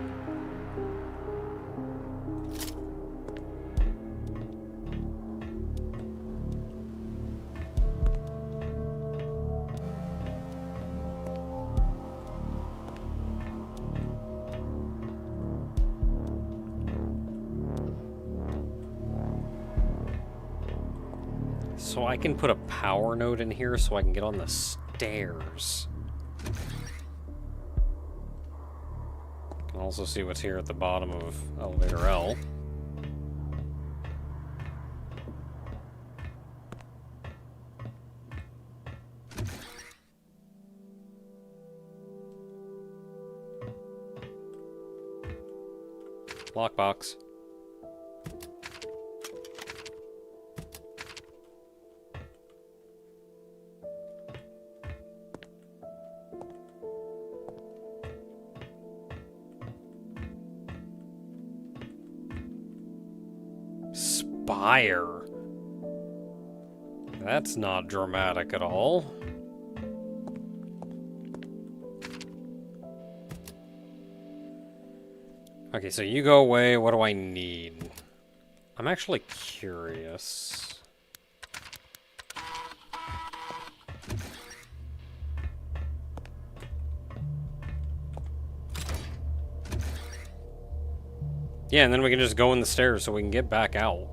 So I can put a power node in here so I can get on the stairs. Can also see what's here at the bottom of elevator L. Lockbox. spire. That's not dramatic at all. Okay, so you go away. What do I need? I'm actually curious. Yeah, and then we can just go in the stairs so we can get back out.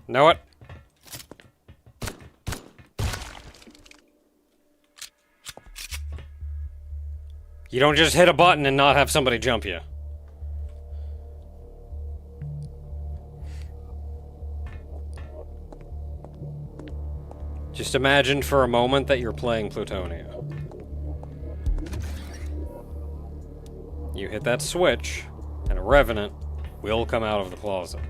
Know it? You don't just hit a button and not have somebody jump you. Just imagine for a moment that you're playing Plutonia. You hit that switch, and a Revenant will come out of the closet.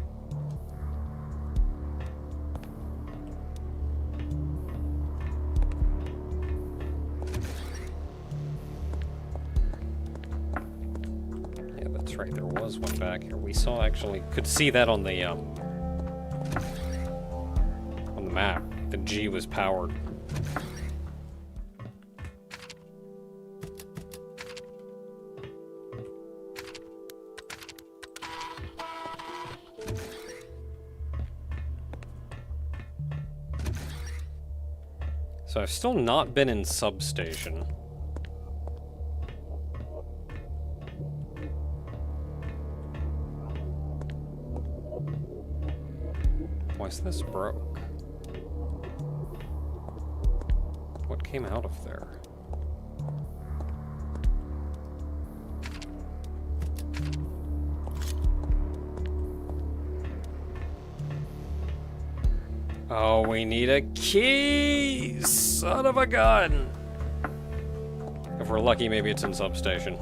Yeah, that's right, there was one back here. We saw, actually, could see that on the map. The G was powered. So I've still not been in Substation. Why's this broke? What came out of there? Oh, we need a key! Son of a gun! If we're lucky, maybe it's in Substation.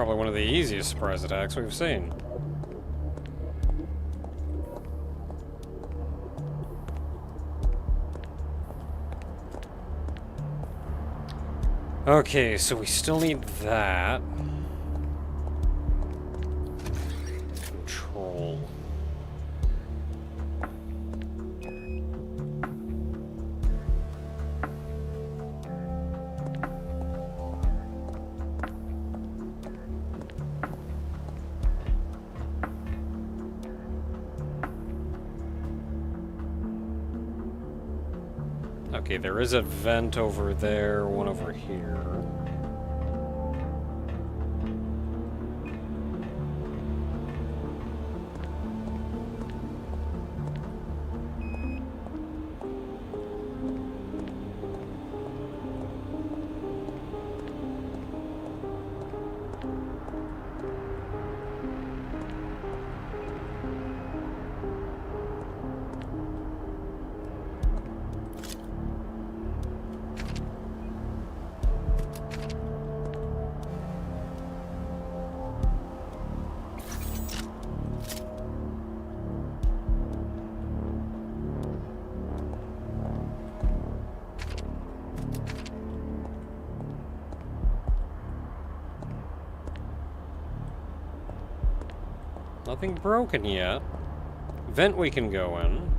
probably one of the easiest surprise attacks we've seen. Okay, so we still need that. Control. Okay, there is a vent over there, one over here. Nothing broken yet. Vent we can go in.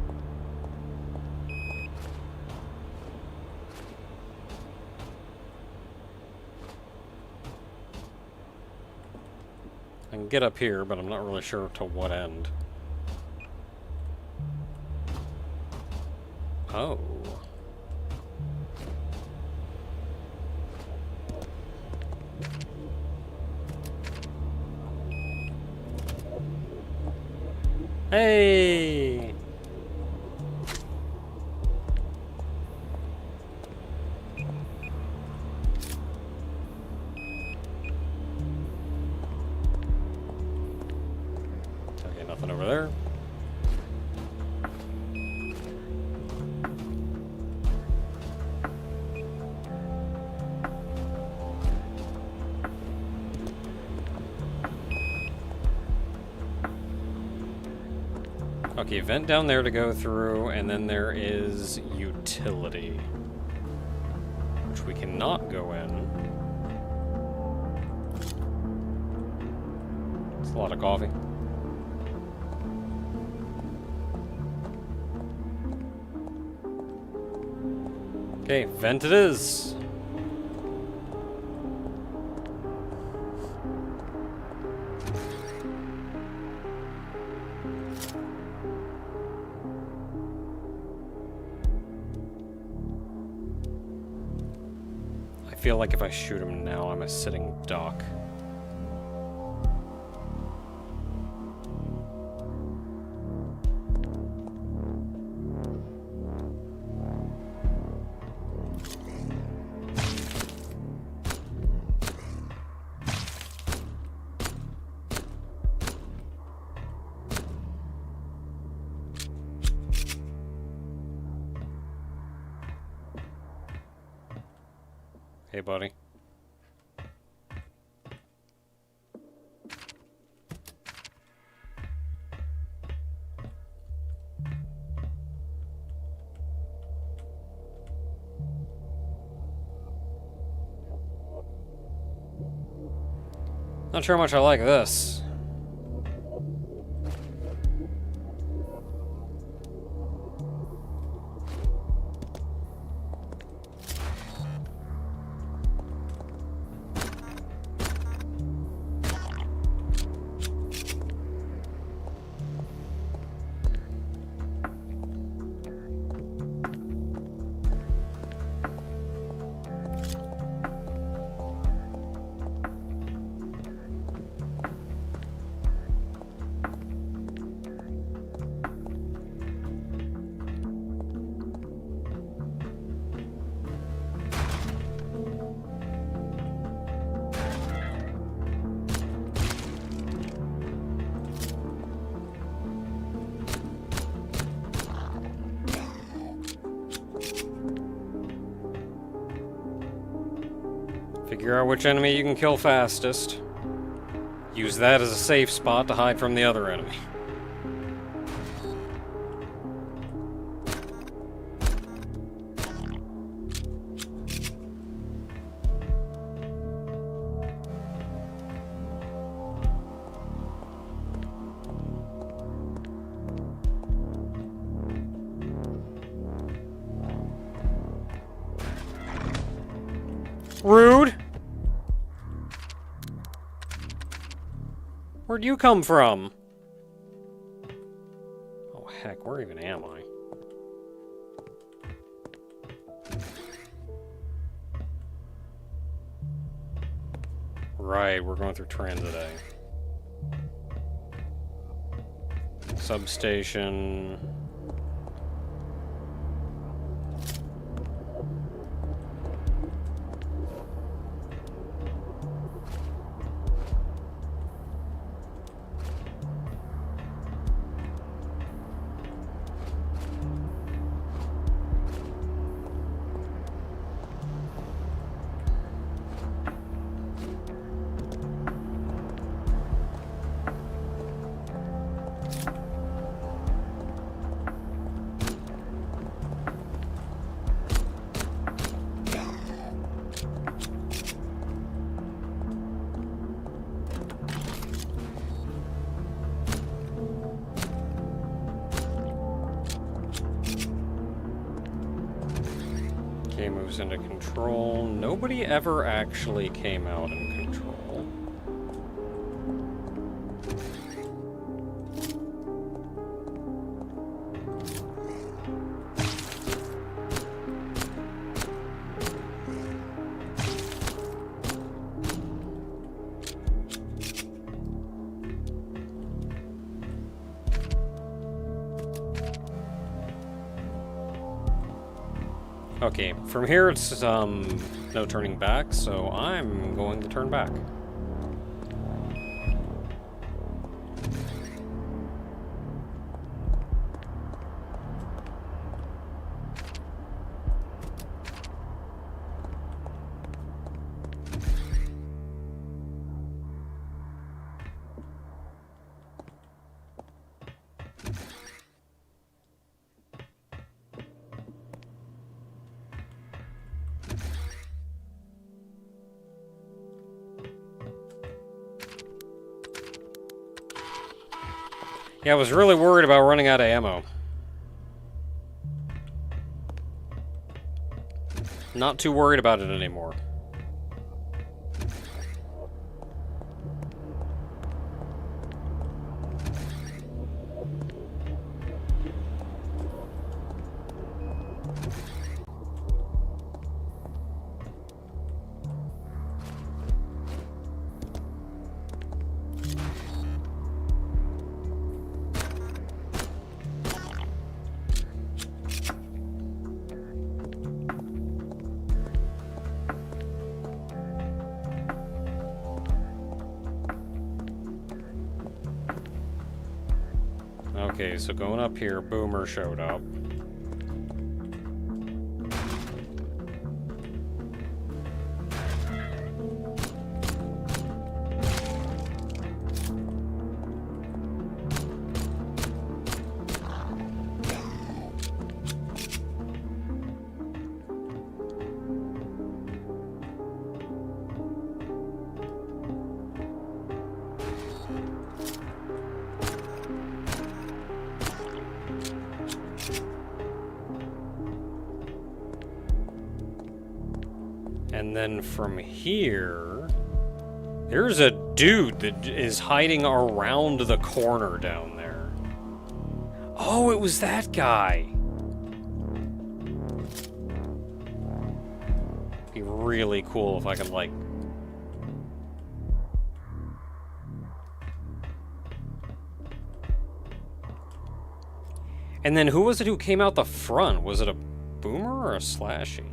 I can get up here, but I'm not really sure to what end. Oh. Hey! Okay, nothing over there. Okay, vent down there to go through, and then there is utility, which we cannot go in. It's a lot of coffee. Okay, vent it is. I feel like if I shoot him now, I'm a sitting duck. Hey, buddy. Not sure how much I like this. Figure out which enemy you can kill fastest. Use that as a safe spot to hide from the other enemy. Rude! Where'd you come from? Oh heck, where even am I? Right, we're going through Transit A. Substation. Okay, moves into control. Nobody ever actually came out in control. Okay, from here it's no turning back, so I'm going to turn back. Yeah, I was really worried about running out of ammo. Not too worried about it anymore. Okay, so going up here, Boomer showed up. And then from here, there's a dude that is hiding around the corner down there. Oh, it was that guy. Be really cool if I could, like... And then who was it who came out the front? Was it a Boomer or a Slashy?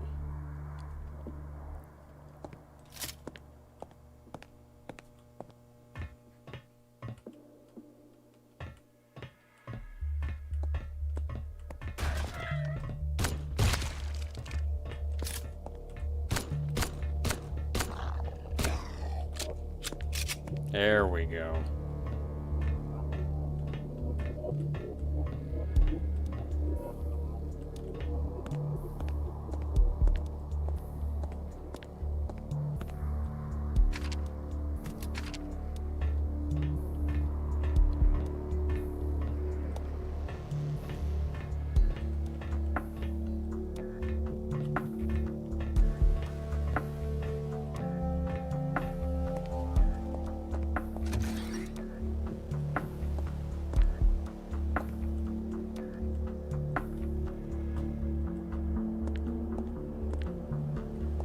There we go.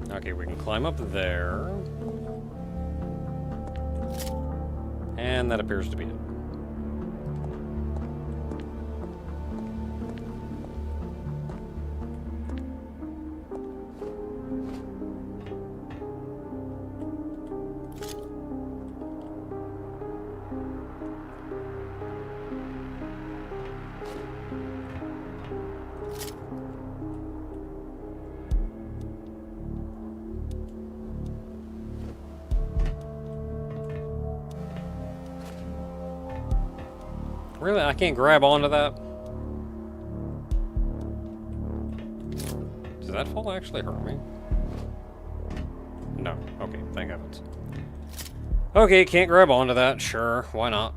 Okay, we can climb up there. And that appears to be it. Really? I can't grab onto that? Does that fall actually hurt me? No. Okay, thank heavens. Okay, can't grab onto that. Sure, why not?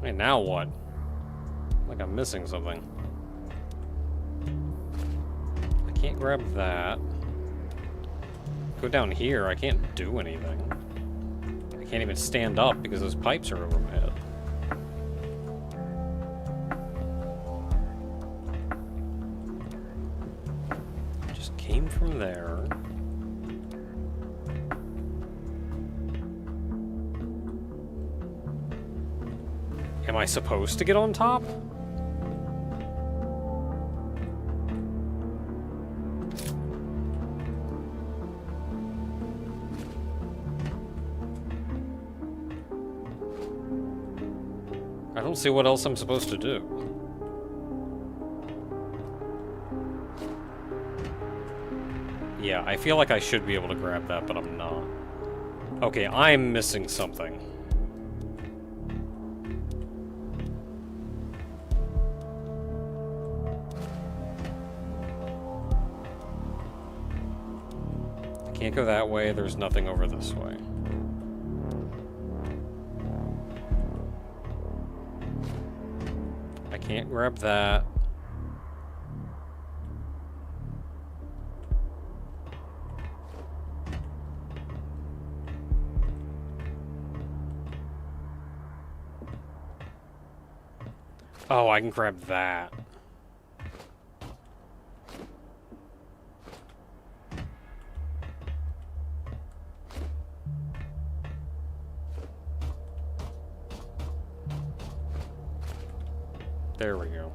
Hey, now what? Like I'm missing something. I can't grab that. Go down here, I can't do anything. I can't even stand up because those pipes are over my head. Just came from there. Am I supposed to get on top? I don't see what else I'm supposed to do. Yeah, I feel like I should be able to grab that, but I'm not. Okay, I'm missing something. Can't go that way, there's nothing over this way. I can't grab that. Oh, I can grab that. There we go.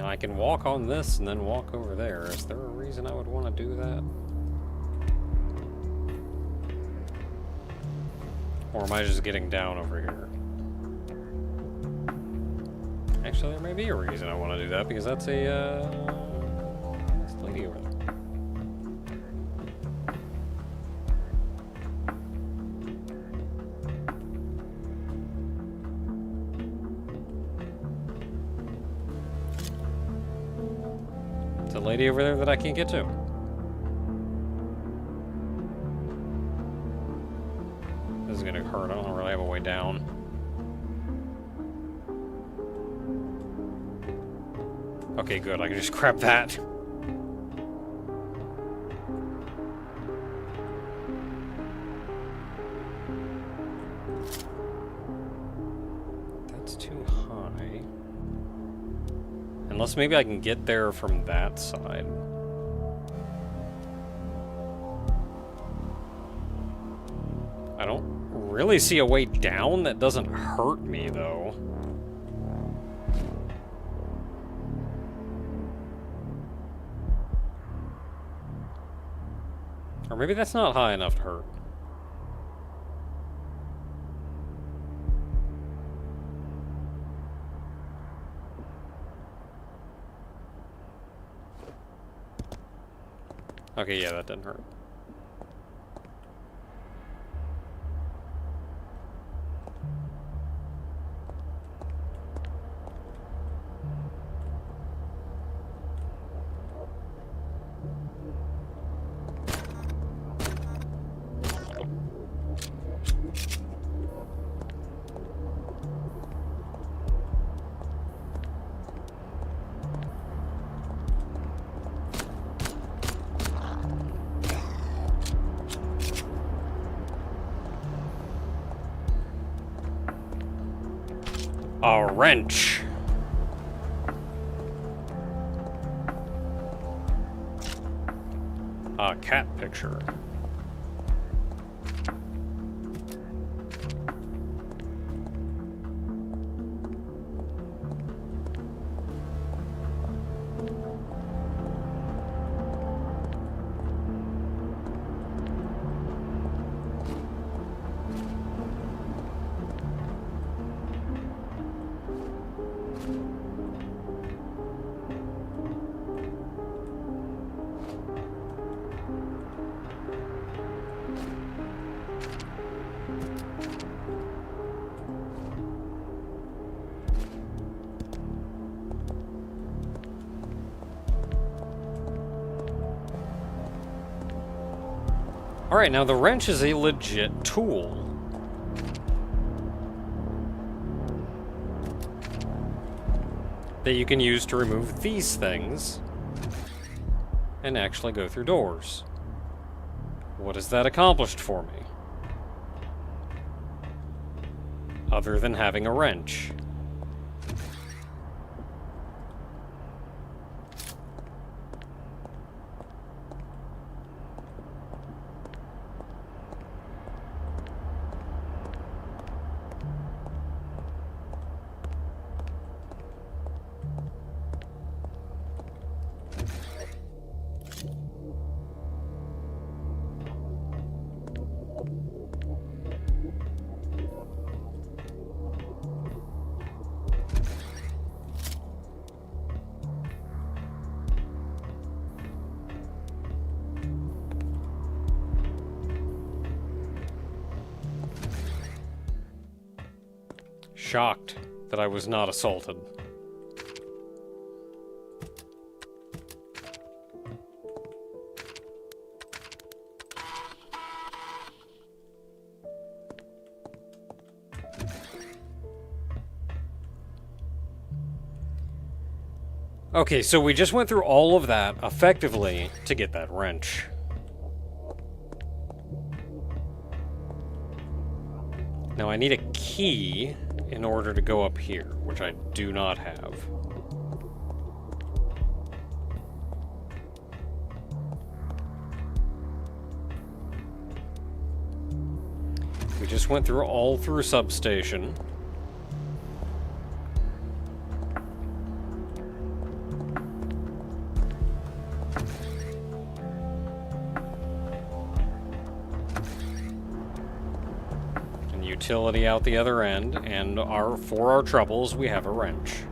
I can walk on this and then walk over there. Is there a reason I would want to do that? Or am I just getting down over here? Actually, there may be a reason I want to do that, because that's a, nice lady over there. It's a lady over there that I can't get to. This is gonna hurt. I don't really have a way down. Okay, good. I can just grab that. Unless maybe I can get there from that side. I don't really see a way down that doesn't hurt me, though. Or maybe that's not high enough to hurt. Okay, yeah, that didn't hurt. A wrench. A cat picture. Alright, now the wrench is a legit tool. That you can use to remove these things and actually go through doors. What has that accomplished for me? Other than having a wrench. Shocked that I was not assaulted. Okay, so we just went through all of that effectively to get that wrench. Now I need a key in order to go up here, which I do not have. We just went through all through substation. Utility out the other end, and for our troubles, we have a wrench.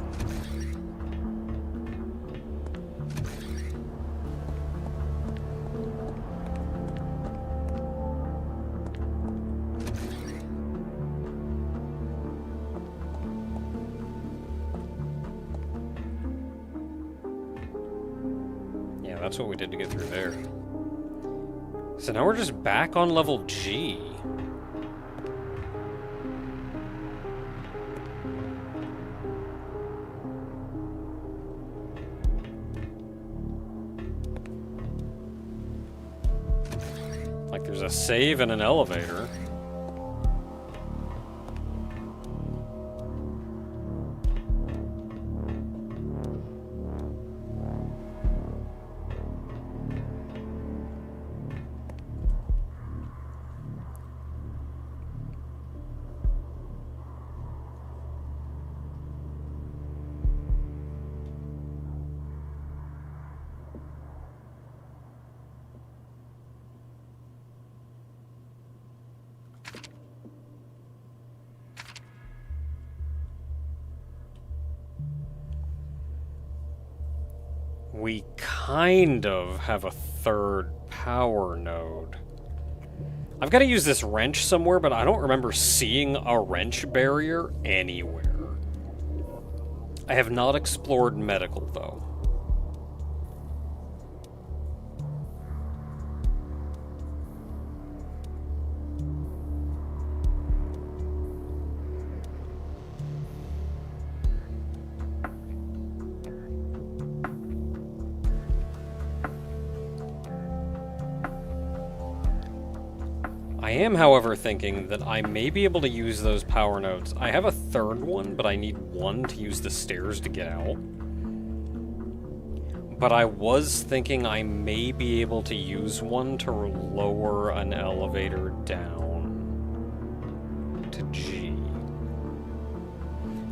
Yeah, that's what we did to get through there. So now we're just back on level G. There's a save and an elevator. we kind of have a third power node. I've got to use this wrench somewhere, but I don't remember seeing a wrench barrier anywhere. I have not explored medical, though. I am, however, thinking that I may be able to use those power nodes. I have a third one, but I need one to use the stairs to get out. But I was thinking I may be able to use one to lower an elevator down to G.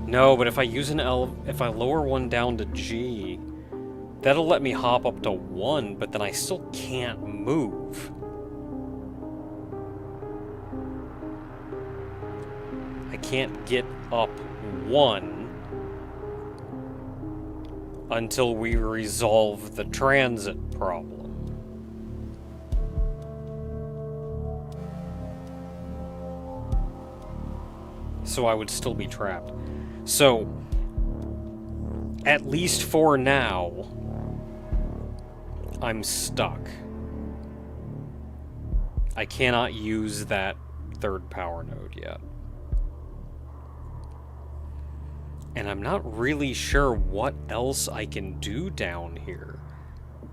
No, but if I use if I lower one down to G, that'll let me hop up to 1, but then I still can't move. I can't get up 1 until we resolve the transit problem. So I would still be trapped. So, at least for now, I'm stuck. I cannot use that third power node yet. And I'm not really sure what else I can do down here.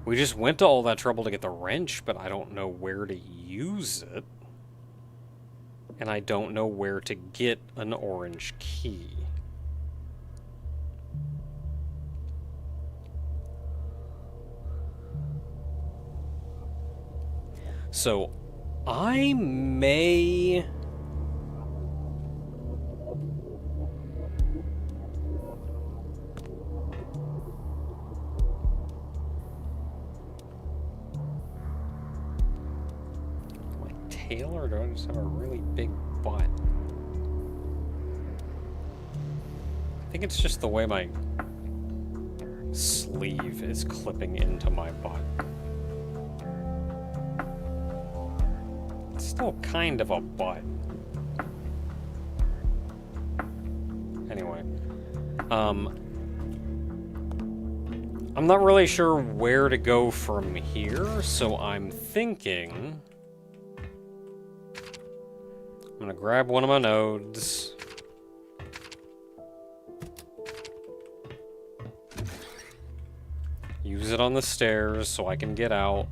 We just went to all that trouble to get the wrench, but I don't know where to use it. And I don't know where to get an orange key. So, I may... tail, or do I just have a really big butt? I think it's just the way my sleeve is clipping into my butt. It's still kind of a butt. Anyway. I'm not really sure where to go from here, so I'm thinking... I'm gonna grab one of my nodes. Use it on the stairs so I can get out.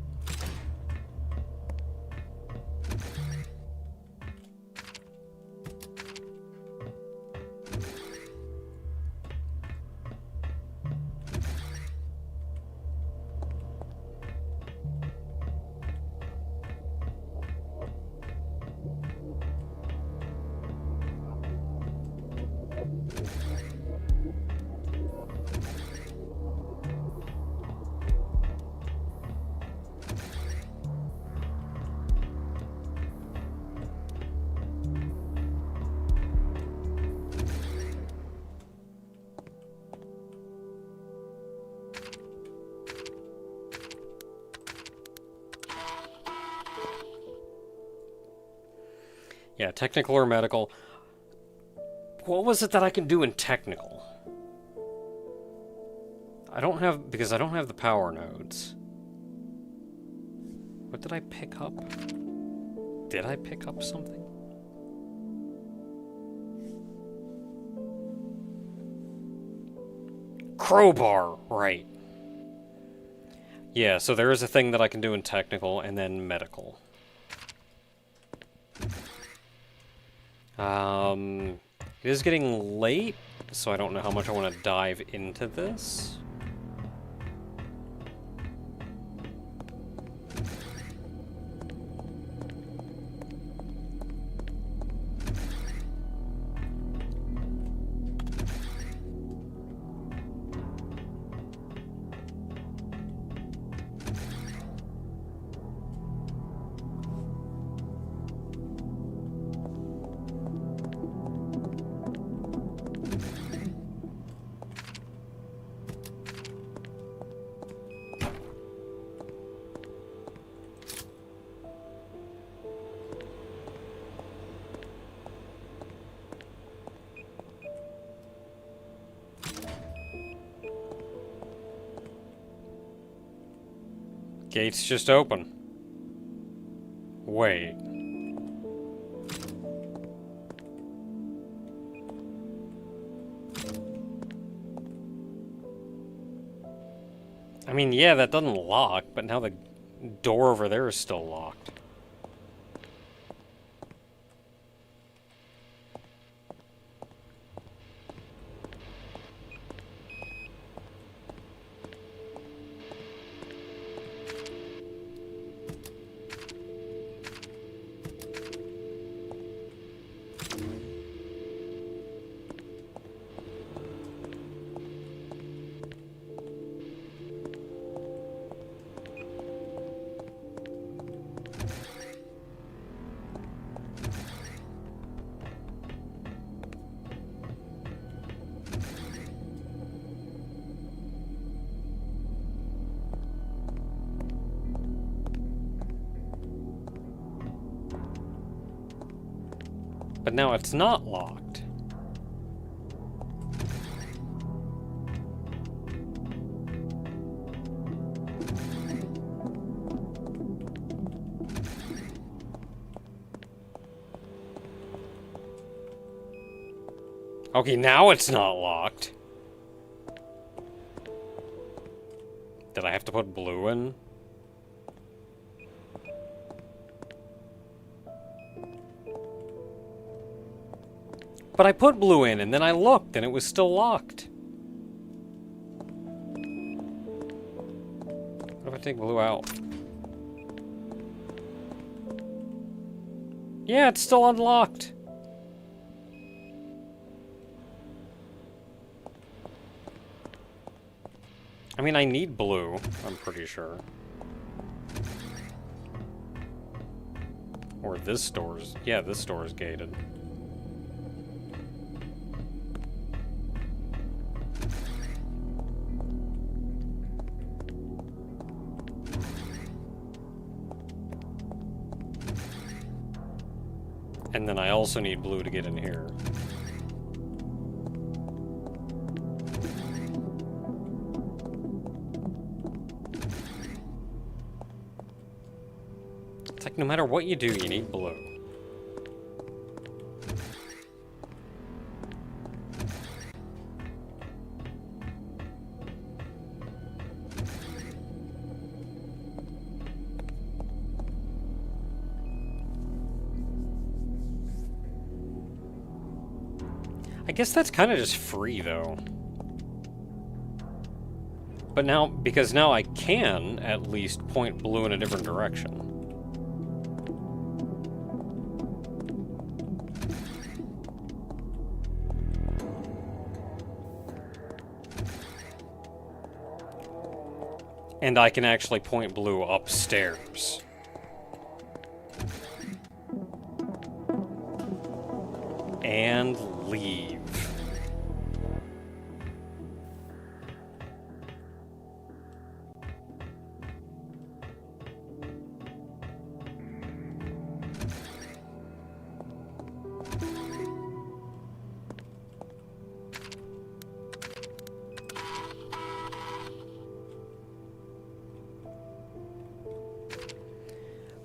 Yeah, technical or medical. What was it that I can do in technical? I don't have, because I don't have the power nodes. What did I pick up? Did I pick up something? Crowbar, right. Yeah, so there is a thing that I can do in technical and then medical. It is getting late, so I don't know how much I want to dive into this. Gate's just open. Wait. I mean, yeah, that doesn't lock, but now the door over there is still locked. But now it's not locked. Okay, now it's not locked. Did I have to put blue in? But I put blue in, and then I looked, and it was still locked. What if I take blue out? Yeah, it's still unlocked. I mean, I need blue, I'm pretty sure. Or this door's... yeah, this door is gated. And then I also need blue to get in here. It's like no matter what you do, you need blue. I guess that's kind of just free, though. But now, because now I can at least point blue in a different direction. And I can actually point blue upstairs. And leave.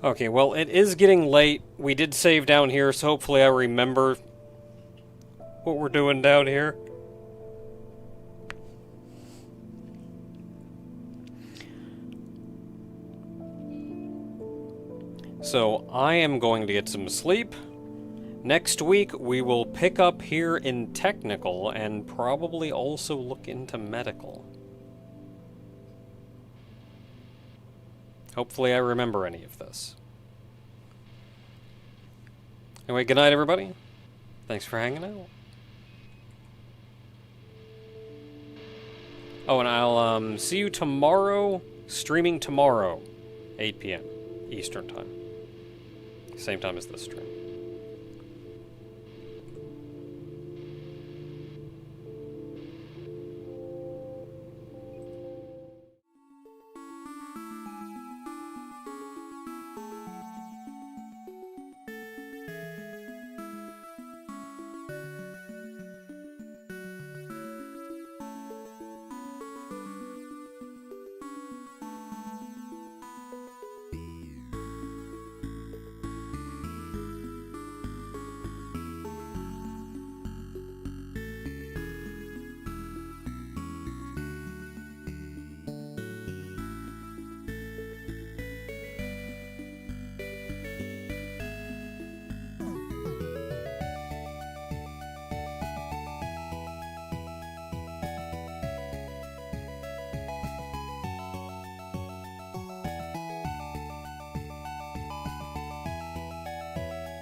Okay, well, it is getting late. We did save down here, so hopefully I remember what we're doing down here. So I am going to get some sleep. Next week we will pick up here in technical and probably also look into medical. Hopefully I remember any of this. Anyway, good night, everybody. Thanks for hanging out. Oh, and I'll see you tomorrow, streaming tomorrow, 8 p.m. Eastern Time. Same time as this stream.